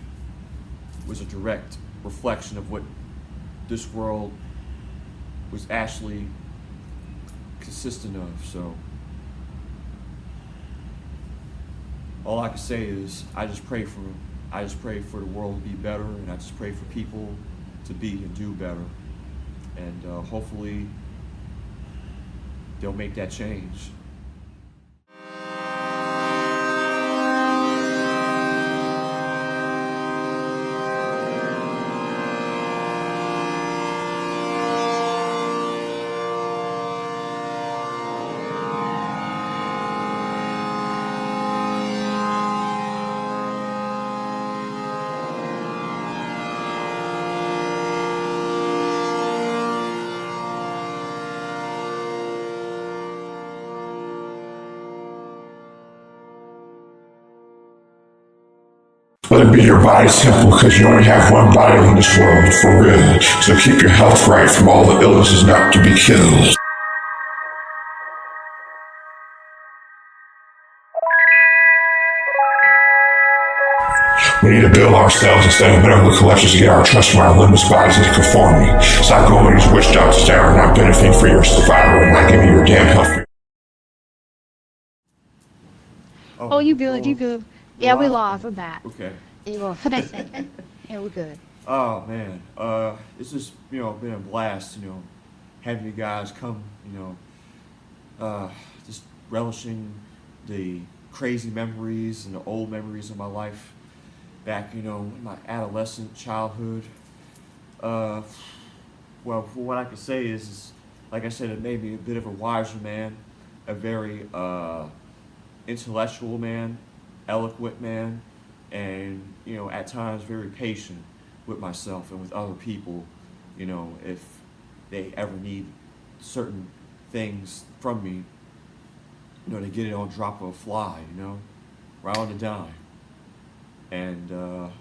was a direct reflection of what this world was actually consistent of. So all I can say is I just pray for them. I just pray for the world to be better, and I just pray for people to be and do better. And hopefully they'll make that change. Let it be your body's temple, because you only have one body in this world, for real. So keep your health right from all the illnesses not to be killed. We need to build ourselves instead of medical collectors to get our trust from our limbless bodies into conformity. Stop going to these witch doctors that are not benefiting for your survival and not giving you your damn health. Oh, you good, you good. Yeah, we live, we're back. Okay. You go for that second. Yeah, we're good. Oh man, it's just been a blast, having you guys come, just relishing the crazy memories and the old memories of my life back, in my adolescent childhood. Well, for what I can say is, like I said, it made me a bit of a wiser man, a very intellectual man, eloquent man, and at times very patient with myself and with other people, if they ever need certain things from me, to get it on drop of a fly, right on the dime. And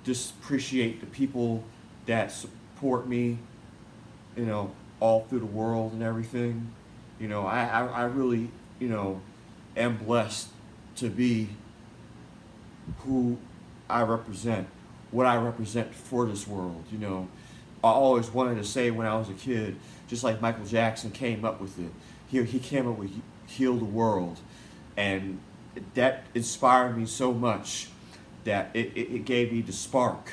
just appreciate the people that support me, all through the world and everything. I really, am blessed to be who I represent, what I represent for this world. I always wanted to say when I was a kid, just like Michael Jackson came up with it. He came up with Heal the World, and that inspired me so much that it gave me the spark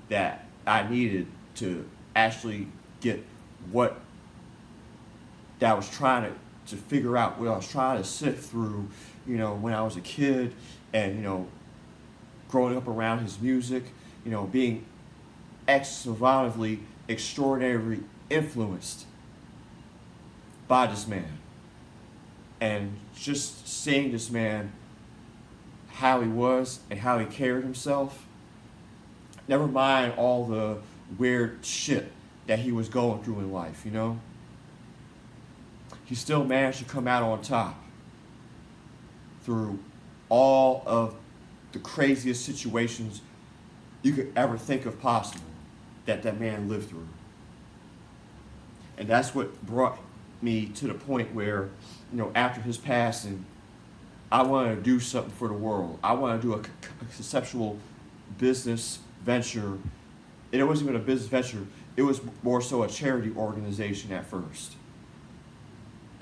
that I needed to actually get what that I was trying to figure out, what I was trying to sift through, when I was a kid, and growing up around his music, being extraordinarily influenced by this man, and just seeing this man, how he was and how he carried himself, never mind all the weird shit that he was going through in life, he still managed to come out on top through all of the craziest situations you could ever think of possible that man lived through. And that's what brought me to the point where, after his passing, I wanted to do something for the world. I wanted to do a conceptual business venture. And it wasn't even a business venture. It was more so a charity organization at first.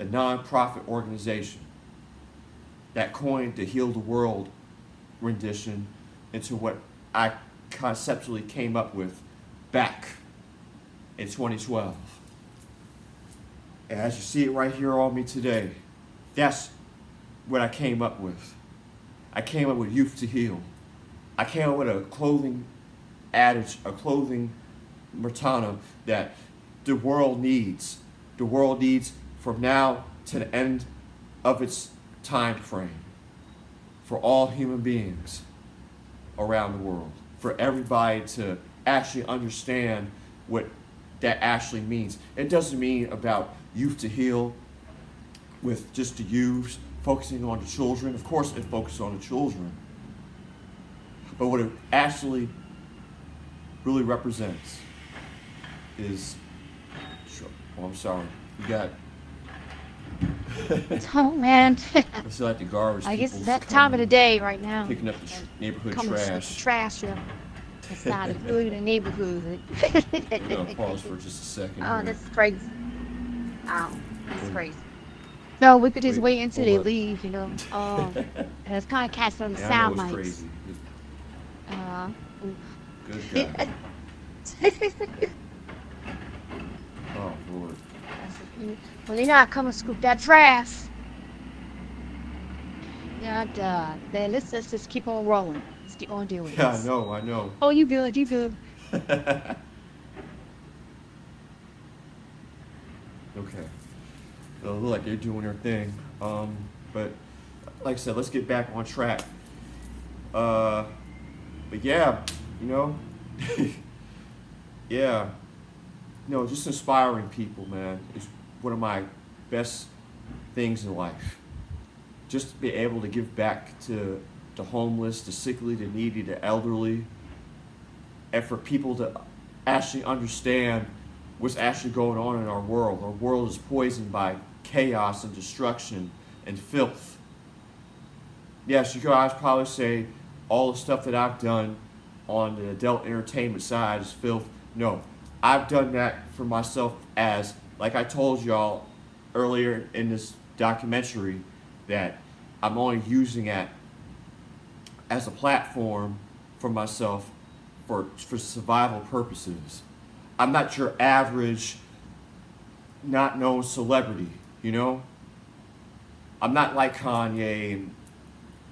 A non-profit organization that coined the Heal the World rendition into what I conceptually came up with back in 2012. And as you see it right here on me today, that's what I came up with. I came up with Youth to Heal. I came up with a clothing adage, a clothing motto that the world needs. The world needs from now to the end of its time frame, for all human beings around the world, for everybody to actually understand what that actually means. It doesn't mean about Youth to Heal with just the youths, focusing on the children. Of course it focuses on the children, but what it actually really represents is, I'm sorry, you got Oh man. it's like the garbage. I guess people it's that time of the day right now. picking up the neighborhood Coming to trash. trash, yeah. It's not really the neighborhood. I'm gonna pause for just a second. Oh, here. that's crazy. Oh, that's crazy. No, we could just wait until they hold up. leave, And it's kind of catching on the Yeah, I know sound it's mics. crazy. Good God. Oh Lord. Well, they're not coming to scoop that trash. Then let's just keep on rolling. Let's keep on doing Yeah, this. I know. Oh, you good, you good. Okay. They look like they're doing their thing. But like I said, let's get back on track. But yeah, yeah, just inspiring people, man, is one of my best things in life. Just to be able to give back to the homeless, the sickly, the needy, the elderly, and for people to actually understand what's actually going on in our world. Our world is poisoned by chaos and destruction and filth. Yes, you guys probably say all the stuff that I've done on the adult entertainment side is filth. No, I've done that for myself as, like I told y'all earlier in this documentary, that I'm only using it as a platform for myself for survival purposes. I'm not your average, not known celebrity, you know? I'm not like Kanye and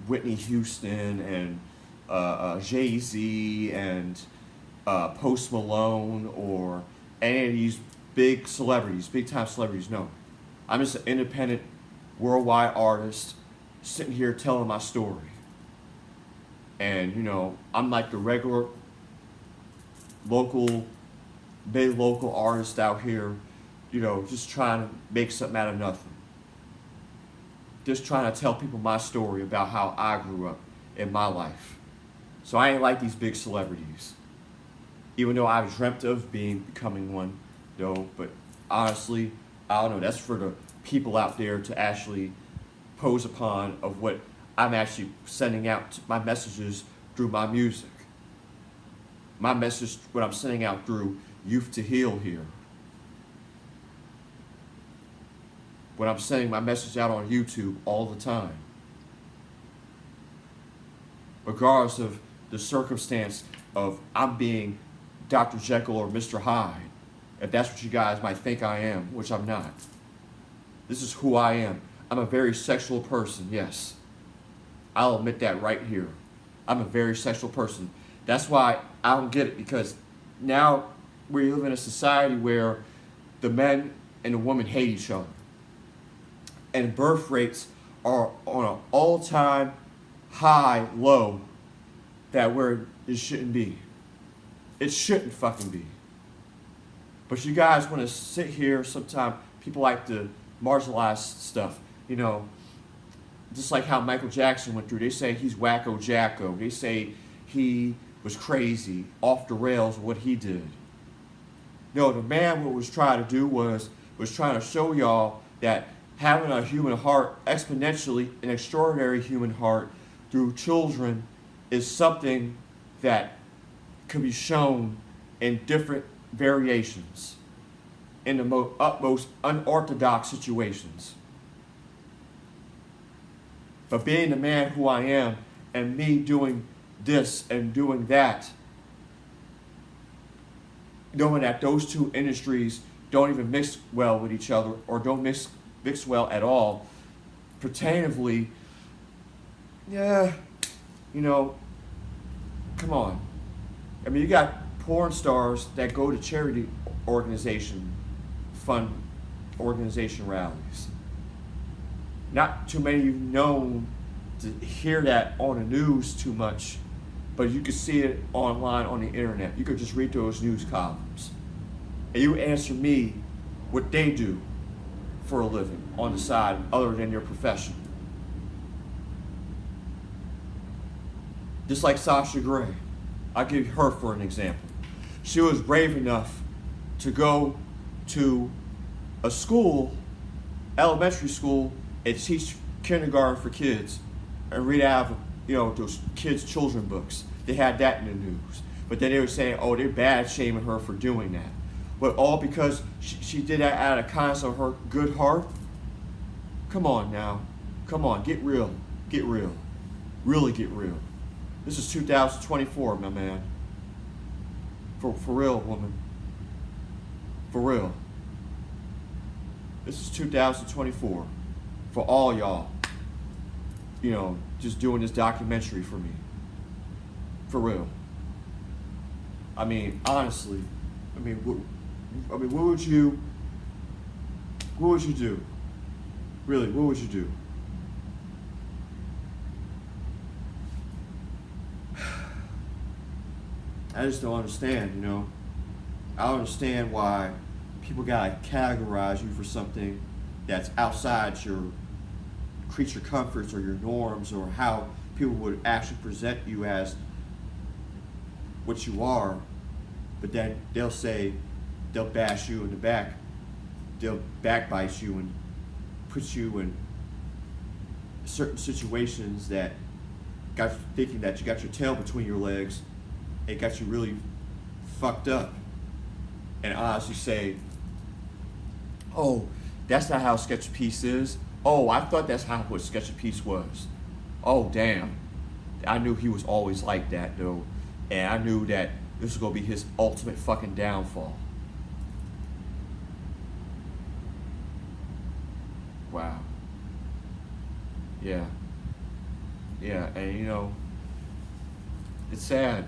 Whitney Houston and Jay-Z and Post Malone or any of these big celebrities, big time celebrities. No, I'm just an independent worldwide artist sitting here telling my story. And you know, I'm like the regular big local artist out here, you know, just trying to make something out of nothing. Just trying to tell people my story about how I grew up in my life. So I ain't like these big celebrities. Even though I've dreamt of becoming one, though, but honestly, I don't know, that's for the people out there to actually pose upon of what I'm actually sending out my messages through my music. My message, what I'm sending out through Youth to Heal here. When I'm sending my message out on YouTube all the time. Regardless of the circumstance of I'm being Dr. Jekyll or Mr. Hyde, if that's what you guys might think I am, which I'm not. This is who I am. I'm a very sexual person, yes. I'll admit that right here. I'm a very sexual person. That's why I don't get it, because now we live in a society where the men and the women hate each other. And birth rates are on an all-time high low that where it shouldn't be. It shouldn't fucking be. But you guys want to sit here sometimes, people like to marginalize stuff, you know, just like how Michael Jackson went through. They say he's wacko jacko. They say he was crazy, off the rails, what he did. No, the man what was trying to do was trying to show y'all that having a human heart, exponentially an extraordinary human heart through children, is something that can be shown in different variations, in the utmost unorthodox situations. But being the man who I am, and me doing this and doing that, knowing that those two industries don't even mix well with each other, or don't mix well at all, pertainably, yeah, you know, come on. I mean, you got porn stars that go to charity fund organization rallies. Not too many of you known to hear that on the news too much, but you can see it online on the internet. You could just read those news columns. And you answer me what they do for a living on the side other than your profession. Just like Sasha Grey. I'll give her for an example. She was brave enough to go to a school, elementary school, and teach kindergarten for kids and read out of, you know, those kids' children books. They had that in the news. But then they were saying, oh, they're bad shaming her for doing that. But all because she did that out of kindness of her good heart? Come on now. Come on, get real. Get real. Really get real. This is 2024, my man. For real, woman. For real. This is 2024. For all y'all, you know, just doing this documentary for me. For real. I mean, honestly, what would you do? Really, what would you do? I just don't understand, you know. I don't understand why people gotta categorize you for something that's outside your creature comforts or your norms or how people would actually present you as what you are, but then they'll bash you in the back, they'll backbite you and put you in certain situations that got you thinking that you got your tail between your legs. It got you really fucked up. And honestly say, oh, that's not how Sketch A Peaze is. Oh, I thought that's how what Sketch A Peaze was. Oh, damn. I knew he was always like that, though. And I knew that this was going to be his ultimate fucking downfall. Wow. Yeah. Yeah, and you know, it's sad.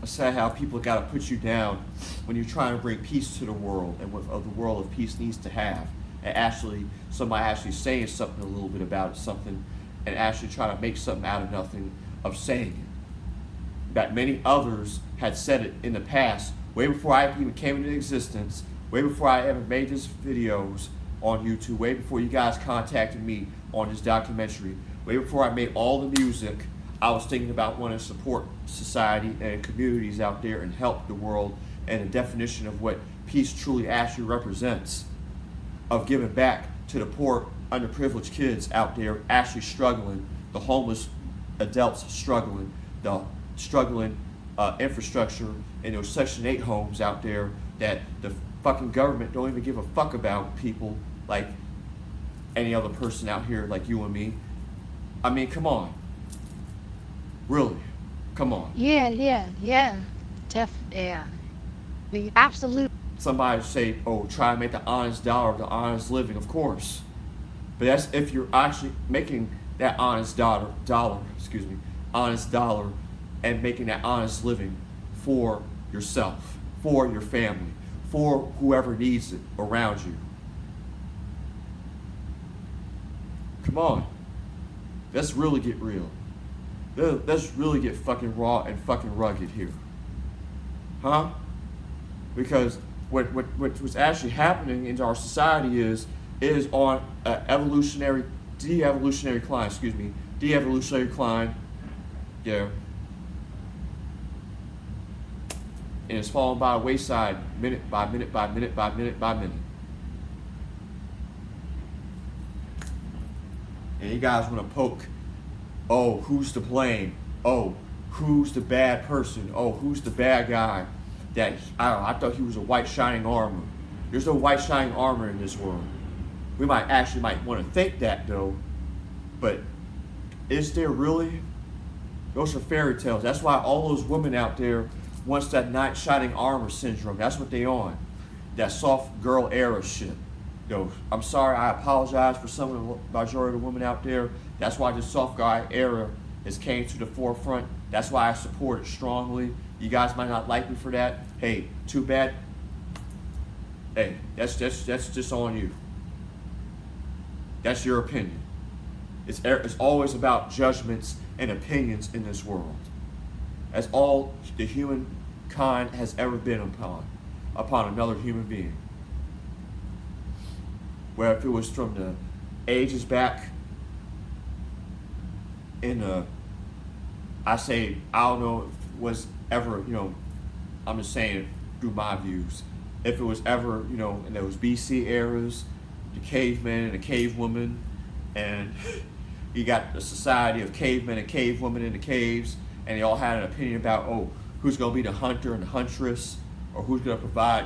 It's sad how people gotta put you down when you're trying to bring peace to the world and what the world of peace needs to have. And actually, somebody actually saying something a little bit about something and actually try to make something out of nothing of saying it. That many others had said it in the past, way before I even came into existence, way before I ever made these videos on YouTube, way before you guys contacted me on this documentary, way before I made all the music. I was thinking about wanting to support society and communities out there and help the world, and the definition of what peace truly actually represents, of giving back to the poor, underprivileged kids out there actually struggling, the homeless adults struggling, the struggling infrastructure in those Section 8 homes out there that the fucking government don't even give a fuck about people like any other person out here like you and me. I mean, come on. Really, come on. Yeah. Yeah. Absolutely. Somebody say, oh, try to make the honest dollar, the honest living, of course. But that's if you're actually making that honest dollar, honest dollar, and making that honest living for yourself, for your family, for whoever needs it around you. Come on. Let's really get real. Let's really get fucking raw and fucking rugged here. Huh? Because what's actually happening in our society is on an de-evolutionary climb, yeah. And it's falling by the wayside minute by minute by minute by minute by minute. And you guys want to poke, oh, who's to blame? Oh, who's the bad person? Oh, who's the bad guy? That, I don't know, I thought he was a white shining armor. There's no white shining armor in this world. We might want to think that though, but is there really? Those are fairy tales. That's why all those women out there wants that knight shining armor syndrome. That's what they on. That soft girl era shit. Yo, I'm sorry, I apologize for some of the majority of the women out there. That's why this soft guy era has came to the forefront. That's why I support it strongly. You guys might not like me for that. Hey, too bad. Hey, that's just on you. That's your opinion. It's always about judgments and opinions in this world. That's all the humankind has ever been upon another human being. Where if it was from the ages back in the, I don't know if it was ever, I'm just saying through my views, if it was ever, in those BC eras, the cavemen and the cavewomen, and you got the society of cavemen and cavewomen in the caves, and they all had an opinion about, oh, who's going to be the hunter and the huntress, or who's going to provide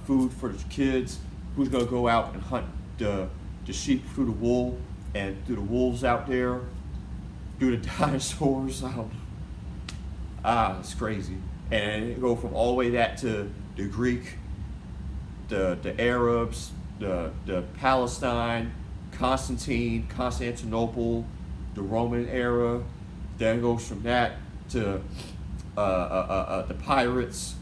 food for the kids, who's going to go out and hunt the sheep through the wool, and through the wolves out there, through the dinosaurs. I don't know. It's crazy. And it go from all the way that to the Greek, the Arabs, the Palestine, Constantinople, the Roman era. Then it goes from that to the pirates,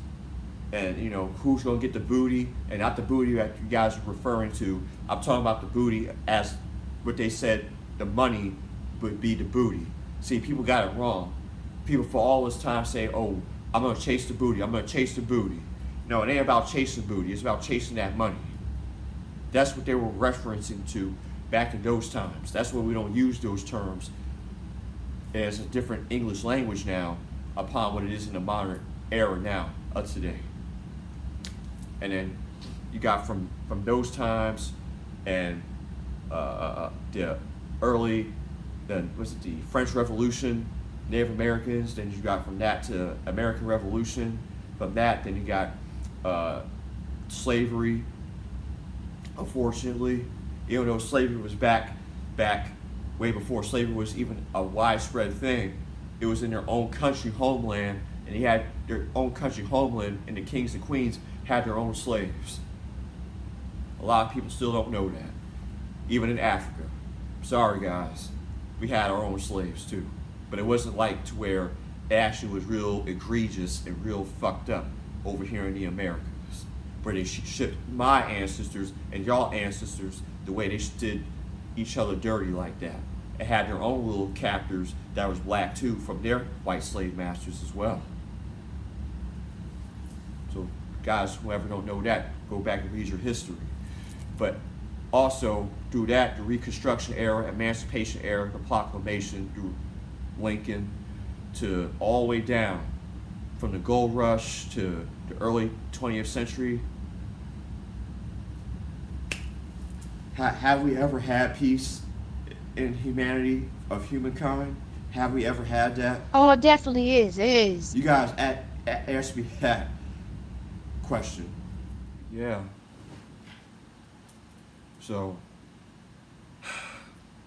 and who's gonna get the booty, and not the booty that you guys are referring to. I'm talking about the booty as what they said the money would be the booty. See, people got it wrong. People for all this time say, oh, I'm gonna chase the booty, I'm gonna chase the booty. No, it ain't about chasing booty, it's about chasing that money. That's what they were referencing to back in those times. That's why we don't use those terms as a different English language now upon what it is in the modern era now of today. And then you got from those times and the early, then was it the French Revolution, Native Americans, then you got from that to American Revolution, from that then you got slavery. Unfortunately, even though slavery was back way before slavery was even a widespread thing, it was in their own country homeland, and they had their own country homeland, and the kings and queens had their own slaves. A lot of people still don't know that. Even in Africa. Sorry guys, we had our own slaves too. But it wasn't like to where it actually was real egregious and real fucked up over here in the Americas. Where they shipped my ancestors and y'all ancestors the way they did each other dirty like that. And had their own little captors that was black too from their white slave masters as well. So guys, whoever don't know that, go back and read your history. But also through that, the Reconstruction era, Emancipation era, the Proclamation, through Lincoln, to all the way down, from the gold rush to the early 20th century. Have we ever had peace in humanity of humankind? Have we ever had that? Oh, it definitely is. It is. You guys ask me that question. Yeah. So,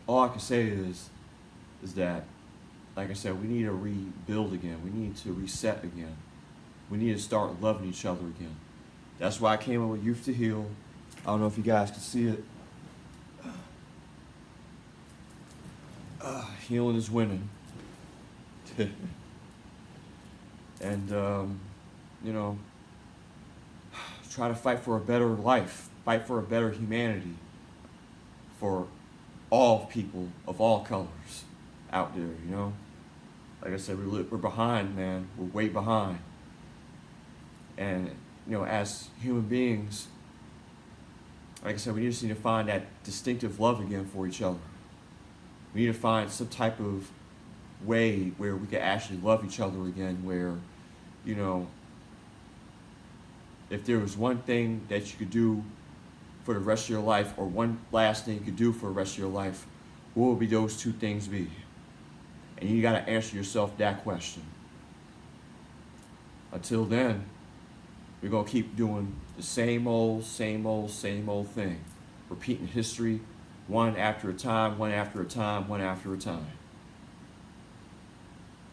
all I can say is that, like I said, we need to rebuild again. We need to reset again. We need to start loving each other again. That's why I came up with Youth to Heal. I don't know if you guys can see it. Healing is winning. And, you know, try to fight for a better life, fight for a better humanity for all people of all colors out there, you know? Like I said, we're behind, man. We're way behind. And, you know, as human beings, like I said, we just need to find that distinctive love again for each other. We need to find some type of way where we can actually love each other again, where, you know, if there was one thing that you could do for the rest of your life, or one last thing you could do for the rest of your life, what would be those two things be? And you gotta answer yourself that question. Until then, we're gonna keep doing the same old thing. Repeating history, one after a time, one after a time, one after a time.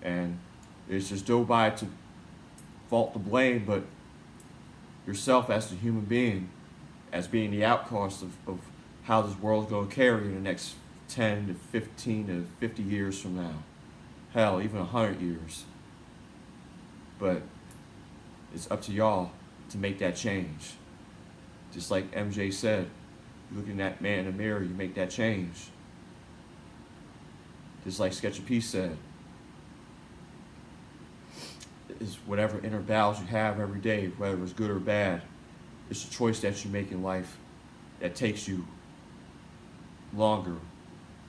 And it's just nobody to fault the blame, but yourself as a human being, as being the outcast of how this world's going to carry in the next 10 to 15 to 50 years from now. Hell, even 100 years. But it's up to y'all to make that change. Just like MJ said, you look in that man in the mirror, you make that change. Just like Sketch A Peaze said, is whatever inner battles you have every day, whether it's good or bad, it's a choice that you make in life that takes you longer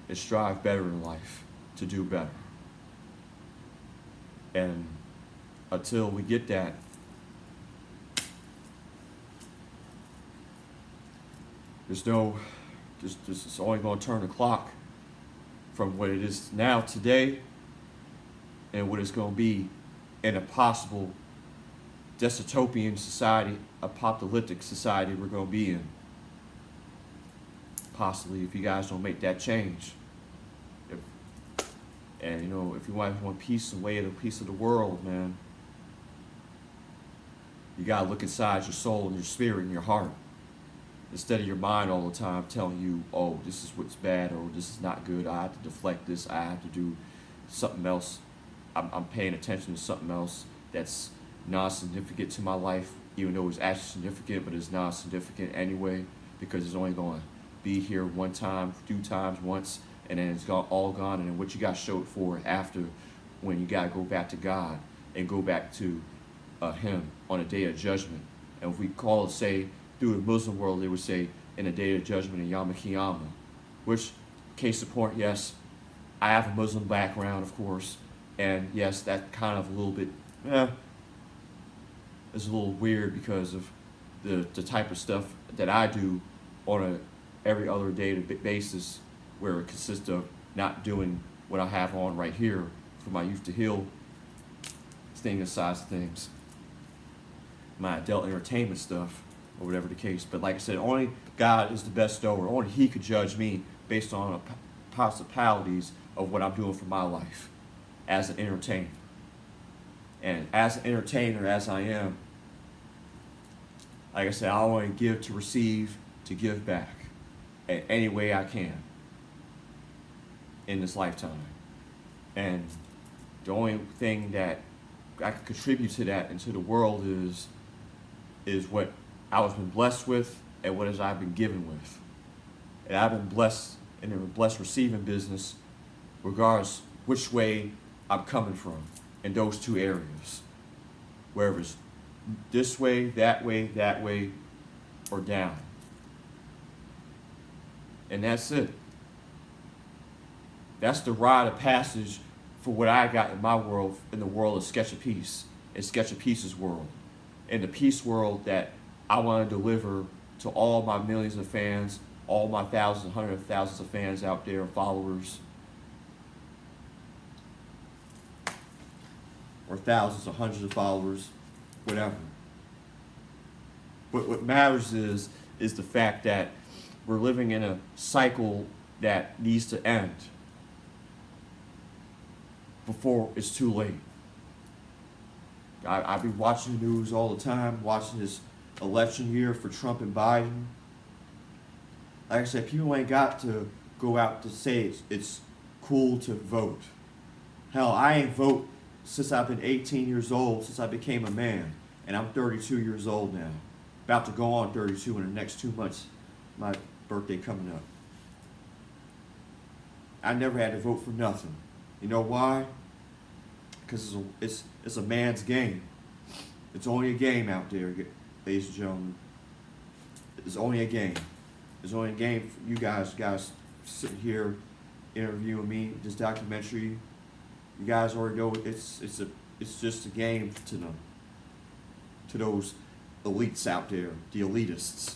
and strive better in life to do better. And until we get that, this is only going to turn the clock from what it is now today and what it's going to be in a possible dystopian society, apocalyptic society we're going to be in. Possibly, if you guys don't make that change. And you know, if you want peace and way of the peace of the world, man, you gotta look inside your soul and your spirit and your heart, instead of your mind all the time telling you, oh, this is what's bad, or this is not good, I have to deflect this, I have to do something else. I'm paying attention to something else that's non-significant to my life, even though it's actually significant, but it's non-significant anyway, because it's only going to be here one time, two times, once, and then it's all gone, and then what you got showed for after, when you got to go back to God and go back to Him on a day of judgment. And if we call it, say, through the Muslim world, they would say, in a day of judgment in Yom Kippur, which, case in point, yes, I have a Muslim background, of course, and yes, that kind of a little bit, is a little weird because of the type of stuff that I do on a every other day basis, where it consists of not doing what I have on right here for my Youth to Heal thing aside things, my adult entertainment stuff, or whatever the case. But like I said, only God is the best knower. Only He could judge me based on the possibilities of what I'm doing for my life as an entertainer. And as an entertainer, as I am, like I said, I want to give to receive, to give back in any way I can in this lifetime. And the only thing that I can contribute to that and to the world is what I was been blessed with and what I've been given with. And I've been blessed in the blessed receiving business regardless which way I'm coming from in those two areas. Wherever it's this way, that way, or down. And that's it. That's the rite of passage for what I got in my world, in the world of Sketch A Peaze, in Sketch A Peaze's world, in the peace world that I want to deliver to all my millions of fans, all my thousands, hundreds of thousands of fans out there, followers, or thousands or hundreds of followers, whatever. But what matters is the fact that we're living in a cycle that needs to end before it's too late. I be watching the news all the time, watching this election year for Trump and Biden. Like I said, people ain't got to go out to say it's cool to vote. Hell, I ain't vote since I've been 18 years old, since I became a man, and I'm 32 years old now. About to go on 32 in the next 2 months, my birthday coming up. I never had to vote for nothing. You know why? Because it's a man's game. It's only a game out there, ladies and gentlemen. It's only a game. It's only a game for you guys sitting here interviewing me, this documentary. You guys already know it's just a game to them, to those elites out there, the elitists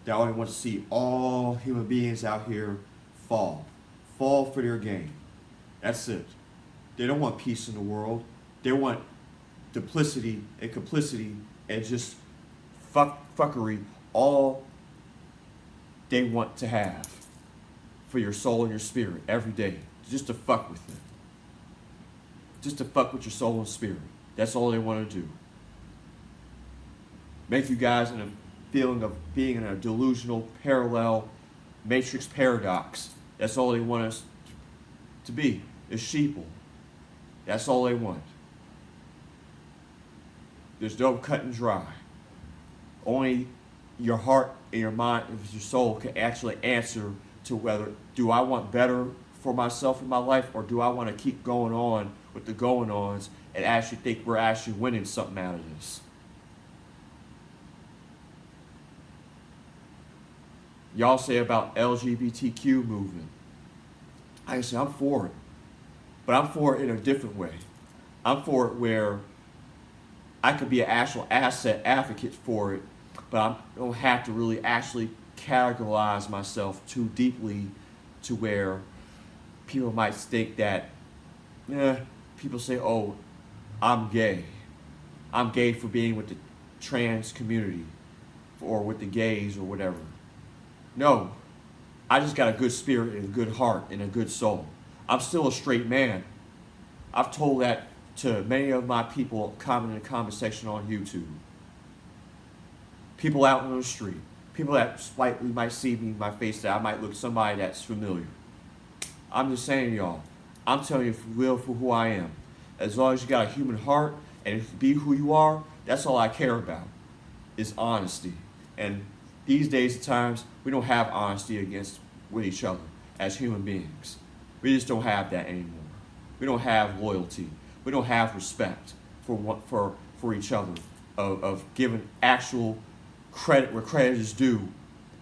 that only want to see all human beings out here fall for their game. That's it. They don't want peace in the world. They want duplicity and complicity and just fuckery. All they want to have for your soul and your spirit every day, just to fuck with it. Just to fuck with your soul and spirit. That's all they want to do. Make you guys in a feeling of being in a delusional, parallel, matrix paradox. That's all they want us to be, is sheeple. That's all they want. There's no cut and dry. Only your heart and your mind and your soul can actually answer to whether, do I want better for myself in my life, or do I want to keep going on with the going-ons and actually think we're actually winning something out of this? Y'all say about LGBTQ movement. I say I'm for it. But I'm for it in a different way. I'm for it where I could be an actual asset advocate for it, but I don't have to really actually categorize myself too deeply to where people might think that, people say, oh, I'm gay. I'm gay for being with the trans community or with the gays or whatever. No, I just got a good spirit and a good heart and a good soul. I'm still a straight man. I've told that to many of my people commenting in the comment section on YouTube. People out on the street. People that slightly might see me, my face, that I might look somebody that's familiar. I'm just saying, y'all, I'm telling you for real, for who I am. As long as you got a human heart and be who you are, that's all I care about, is honesty. And these days at times, we don't have honesty with each other as human beings. We just don't have that anymore. We don't have loyalty. We don't have respect for each other, of giving actual credit where credit is due,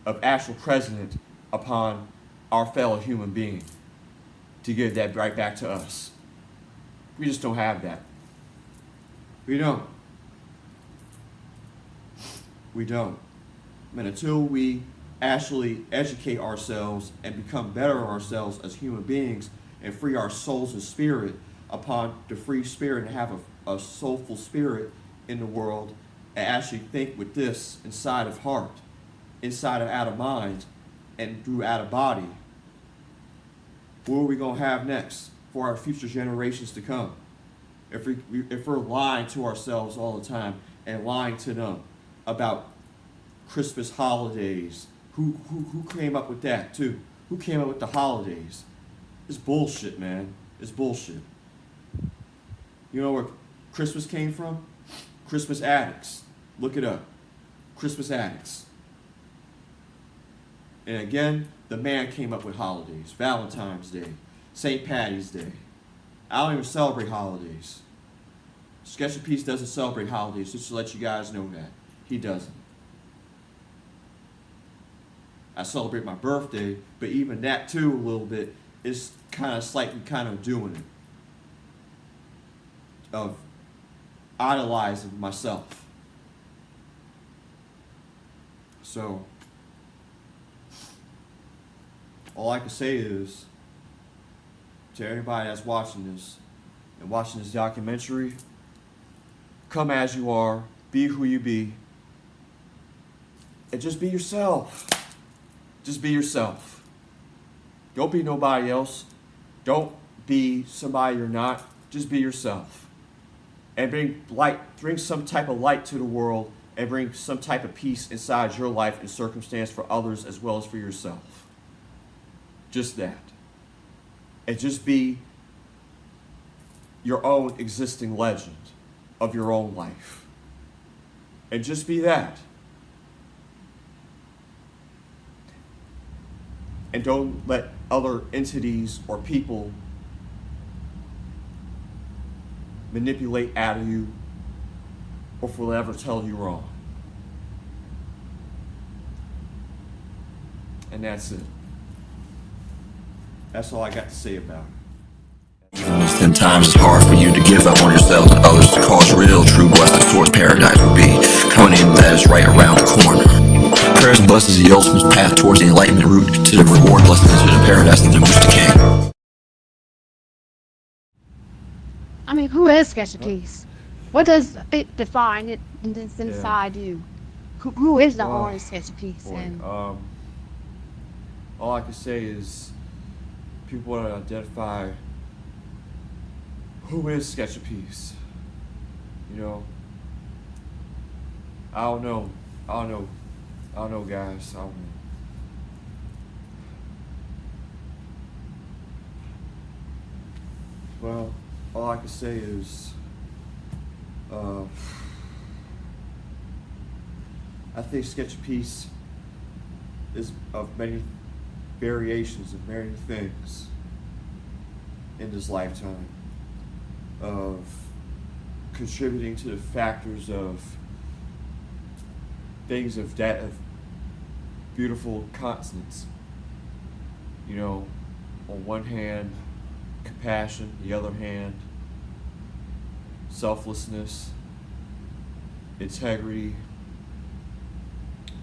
of actual precedent upon our fellow human being to give that right back to us. We just don't have that. We don't. We don't. And until we actually educate ourselves and become better ourselves as human beings and free our souls and spirit upon the free spirit and have a soulful spirit in the world and actually think with this inside of heart, inside of out of mind, and through out of body, what are we going to have next for our future generations to come? If we're lying to ourselves all the time and lying to them about Christmas holidays, who came up with that too? Who came up with the holidays? It's bullshit, man. It's bullshit. You know where Christmas came from? Christmas addicts. Look it up. Christmas addicts. And again, the man came up with holidays. Valentine's Day, St. Patty's Day. I don't even celebrate holidays. Sketch A Peaze doesn't celebrate holidays, just to let you guys know that. He doesn't. I celebrate my birthday, but even that too a little bit is kind of slightly kind of doing it. Of idolizing myself. So, all I can say is, to everybody that's watching this, and watching this documentary, come as you are, be who you be, and just be yourself. Just be yourself. Don't be nobody else. Don't be somebody you're not. Just be yourself. And bring some type of light to the world, and bring some type of peace inside your life and circumstance for others as well as for yourself. Just that. And just be your own existing legend of your own life. And just be that. And don't let other entities or people manipulate out of you or forever tell you wrong. And that's it. That's all I got to say about it. Even if 10 times it's hard for you to give up on yourself and others to cause real, true blessings towards paradise would be coming in that is right around the corner. Prayers and blessings are the ultimate path towards the enlightenment route to the reward blessings to the paradise that the Mooster King. I mean, who is Sketch A Peaze? What does it define it inside you? Who is the artist Sketch A Peaze? And all I can say is people want to identify who is Sketch A Peaze. You know, I don't know, guys. I don't know. Well, all I can say is, I think Sketch A Peaze is of many variations of many things in this lifetime, of contributing to the factors of things of beautiful constants. You know, on one hand, compassion, the other hand, selflessness, integrity,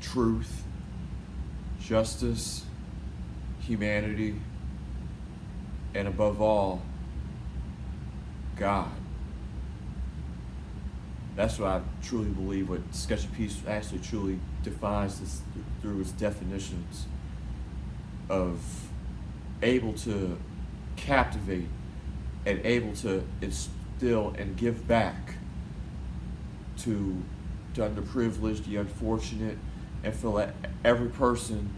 truth, justice, humanity, and above all, God. That's what I truly believe what Sketch A Peaze actually truly defines this through its definitions of able to captivate and able to instill and give back to the underprivileged, the unfortunate, and for every person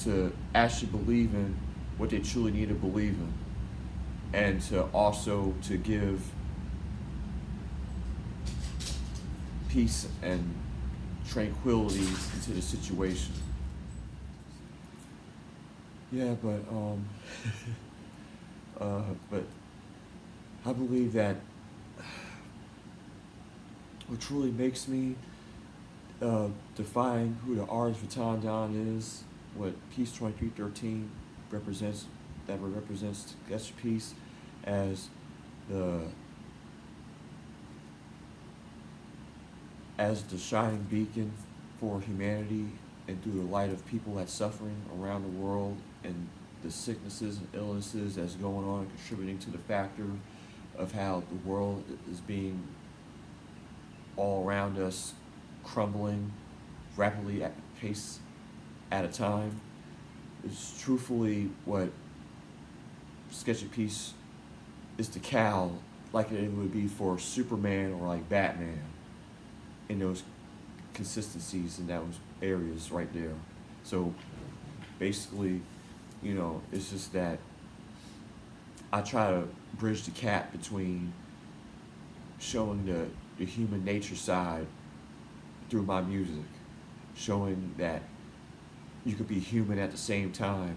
to actually believe in what they truly need to believe in, and to also to give peace and tranquility into the situation. Yeah, but but I believe that what truly makes me define who the artist Vatan Don is, what Peace 2313 represents, that represents Sketch A Peaze as the shining beacon for humanity and through the light of people that's suffering around the world and the sicknesses and illnesses that's going on and contributing to the factor of how the world is being all around us crumbling rapidly at a pace at a time. It's truthfully what Sketch A Peaze is the cow, like it would be for Superman or like Batman, in those consistencies in those areas right there. So basically, you know, it's just that I try to bridge the gap between showing the human nature side through my music, showing that you could be human at the same time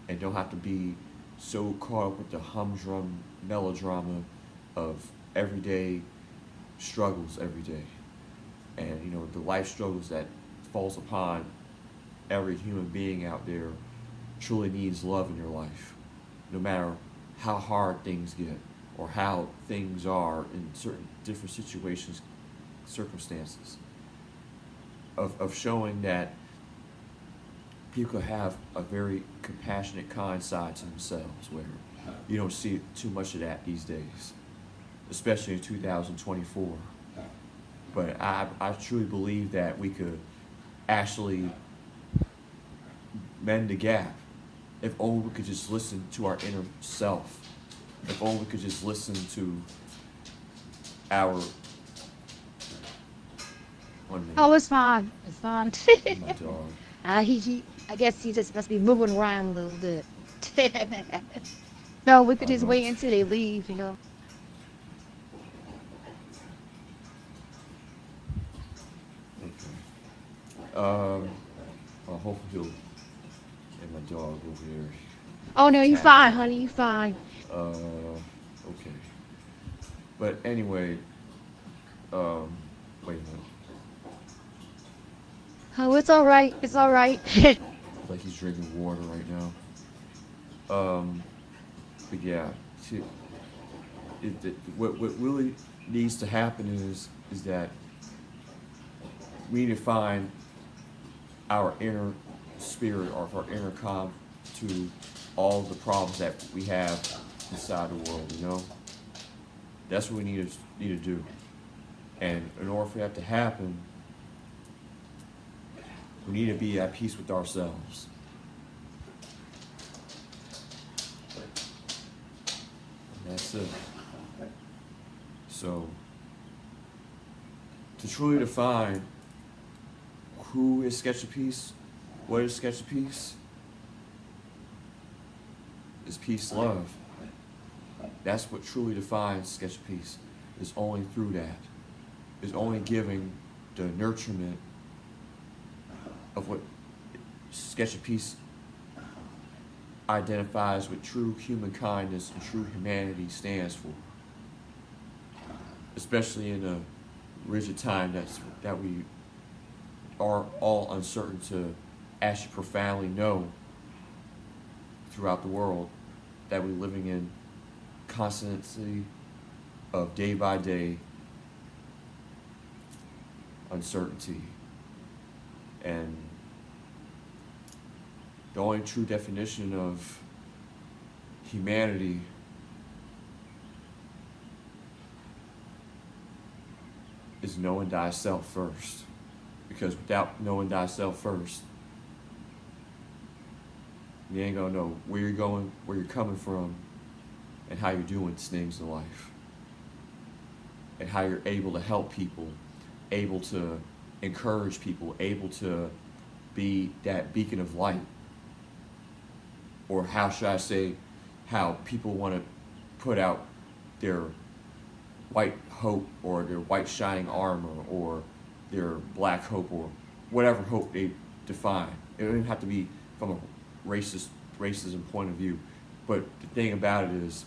and don't have to be so caught up with the humdrum melodrama of everyday struggles every day. And you know, the life struggles that falls upon every human being out there truly needs love in your life, no matter how hard things get or how things are in certain different situations, circumstances. Of showing that people have a very compassionate, kind side to themselves, where you don't see too much of that these days, especially in 2024. But I truly believe that we could actually mend the gap if only we could just listen to our inner self. If only we could just listen to our... Oh, it's fine. It's fine. My dog. I guess he just must be moving around a little bit. No, we could just know. wait until they leave, you know. Okay. Hopefully he'll... And my dog over here. Oh no, you fine, honey. You fine. Okay. But anyway, wait a minute. Oh, it's all right. It's all right. Like he's drinking water right now. But yeah, what really needs to happen is that we need to find our inner spirit or our inner calm to all the problems that we have inside the world. You know, that's what we need to do. And in order for that to happen, we need to be at peace with ourselves. And that's it. So, to truly define who is Sketch A Peaze, what is Sketch A Peaze, is peace, love. That's what truly defines Sketch A Peaze. It's only through that. It's only giving the nurturement of what Sketch A Peaze identifies with true human kindness and true humanity stands for. Especially in a rigid time that we are all uncertain to actually profoundly know throughout the world, that we're living in constancy of day by day uncertainty. And the only true definition of humanity is knowing thyself first. Because without knowing thyself first, you ain't gonna know where you're going, where you're coming from, and how you're doing things in life. And how you're able to help people, able to encourage people, able to be that beacon of light. Or how should I say, how people want to put out their white hope or their white shining armor or their black hope or whatever hope they define. It doesn't have to be from a racism point of view. But the thing about it is,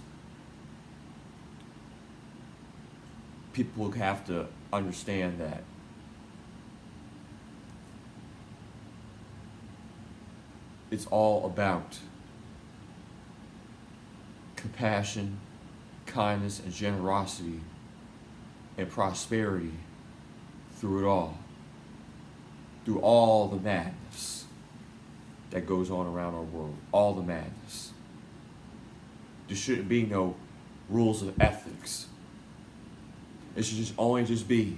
people have to understand that it's all about compassion, kindness, and generosity and prosperity through it all. Through all the madness that goes on around our world. All the madness. There shouldn't be no rules of ethics. It should just only be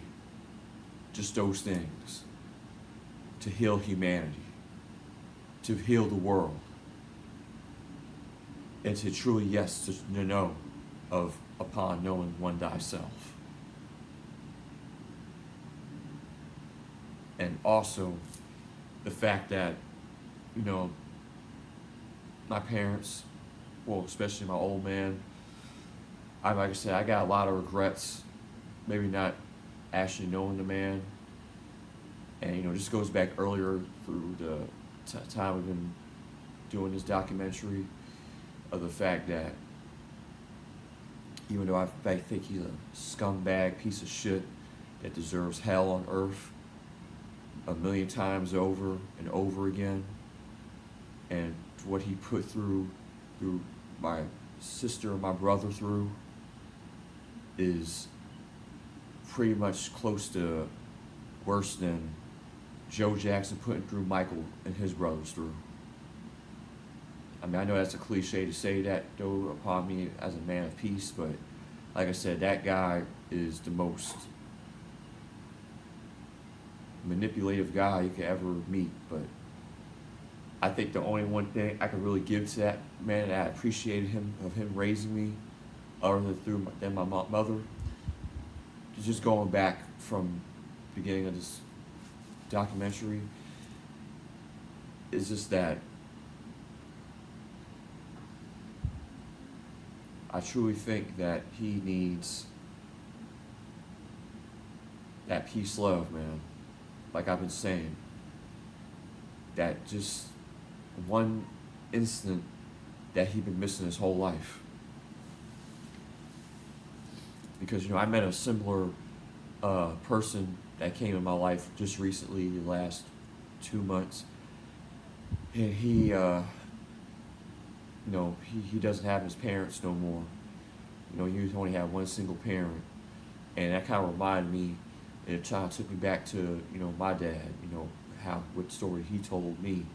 just those things to heal humanity, to heal the world, and to truly, yes, to know of upon knowing one thyself. And also the fact that, you know, my parents, well, especially my old man, like I said, I got a lot of regrets, maybe not actually knowing the man. And, you know, this goes back earlier through the time we've been doing this documentary, of the fact that even though I think he's a scumbag piece of shit that deserves hell on earth 1,000,000 times over and over again, and what he put through my sister and my brother through is pretty much close to worse than Joe Jackson putting through Michael and his brothers through. I mean, I know that's a cliche to say that, though, upon me as a man of peace, but like I said, that guy is the most manipulative guy you could ever meet. But I think the only one thing I could really give to that man that I appreciated him, of him raising me, other than my mother, is just going back from the beginning of this documentary, is just that I truly think that he needs that peace love, man. Like I've been saying, that just one instant that he'd been missing his whole life. Because, you know, I met a similar person that came in my life just recently, the last 2 months, and he you know, he doesn't have his parents no more. You know, he only had one single parent. And that kind of reminded me, and it kind of took me back to, you know, my dad, you know, what story he told me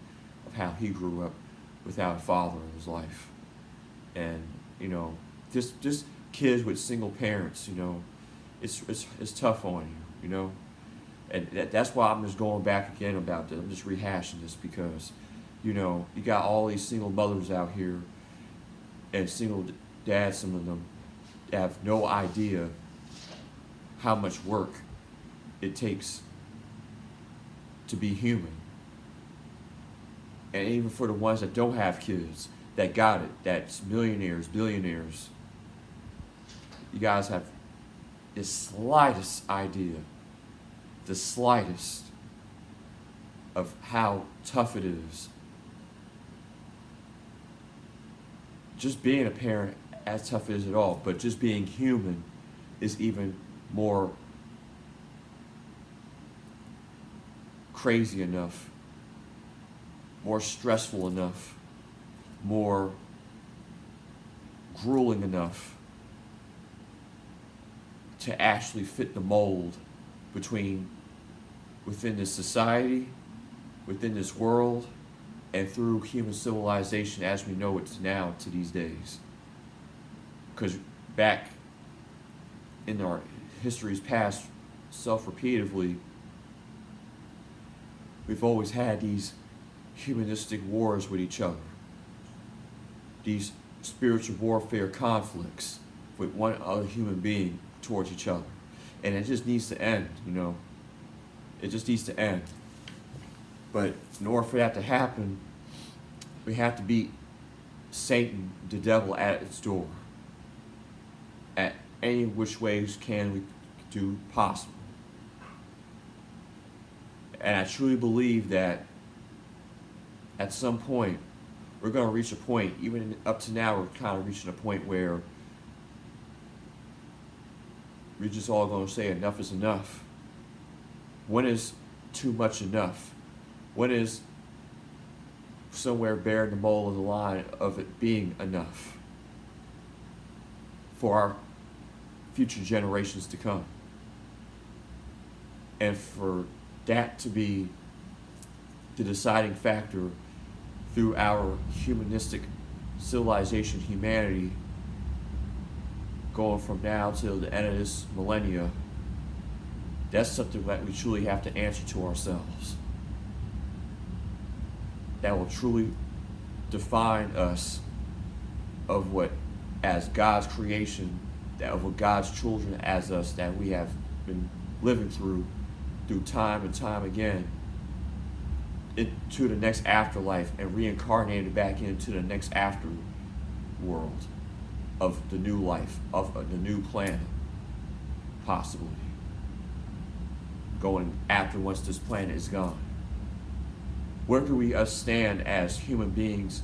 of how he grew up without a father in his life. And, you know, just kids with single parents, you know, it's tough on you, you know. And that's why I'm just going back again about this. I'm just rehashing this because, you know, you got all these single mothers out here and single dads, some of them, that have no idea how much work it takes to be human. And even for the ones that don't have kids, that got it, that's millionaires, billionaires, you guys have the slightest idea, the slightest, of how tough it is. Just being a parent, as tough as it all, but just being human is even more crazy enough, more stressful enough, more grueling enough to actually fit the mold within this society, within this world, and through human civilization as we know it now to these days. Because back in our history's past, self-repeatedly, we've always had these humanistic wars with each other, these spiritual warfare conflicts with one other human being towards each other. And it just needs to end, you know. It just needs to end. But in order for that to happen, we have to beat Satan, the devil, at its door. At any which ways can we do possible. And I truly believe that at some point, we're going to reach a point, even up to now, we're kind of reaching a point where we're just all going to say enough is enough. When is too much enough? When is somewhere bearing the mold of the line of it being enough for our future generations to come. And for that to be the deciding factor through our humanistic civilization, humanity, going from now till the end of this millennia, that's something that we truly have to answer to ourselves. That will truly define us of what, as God's creation, that of what God's children as us, that we have been living through time and time again, into the next afterlife and reincarnated back into the next after world of the new life, of the new planet, possibly. Going after once this planet is gone. Where do we stand as human beings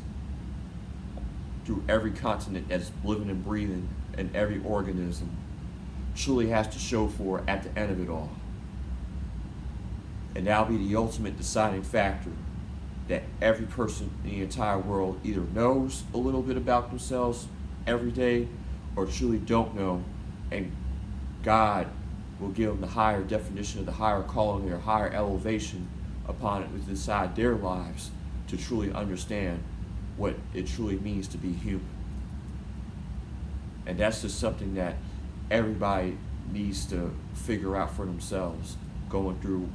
through every continent that's living and breathing, and every organism truly has to show for at the end of it all? And that'll be the ultimate deciding factor, that every person in the entire world either knows a little bit about themselves every day or truly don't know, and God will give them the higher definition of the higher calling, their higher elevation upon it inside their lives to truly understand what it truly means to be human. And that's just something that everybody needs to figure out for themselves, going through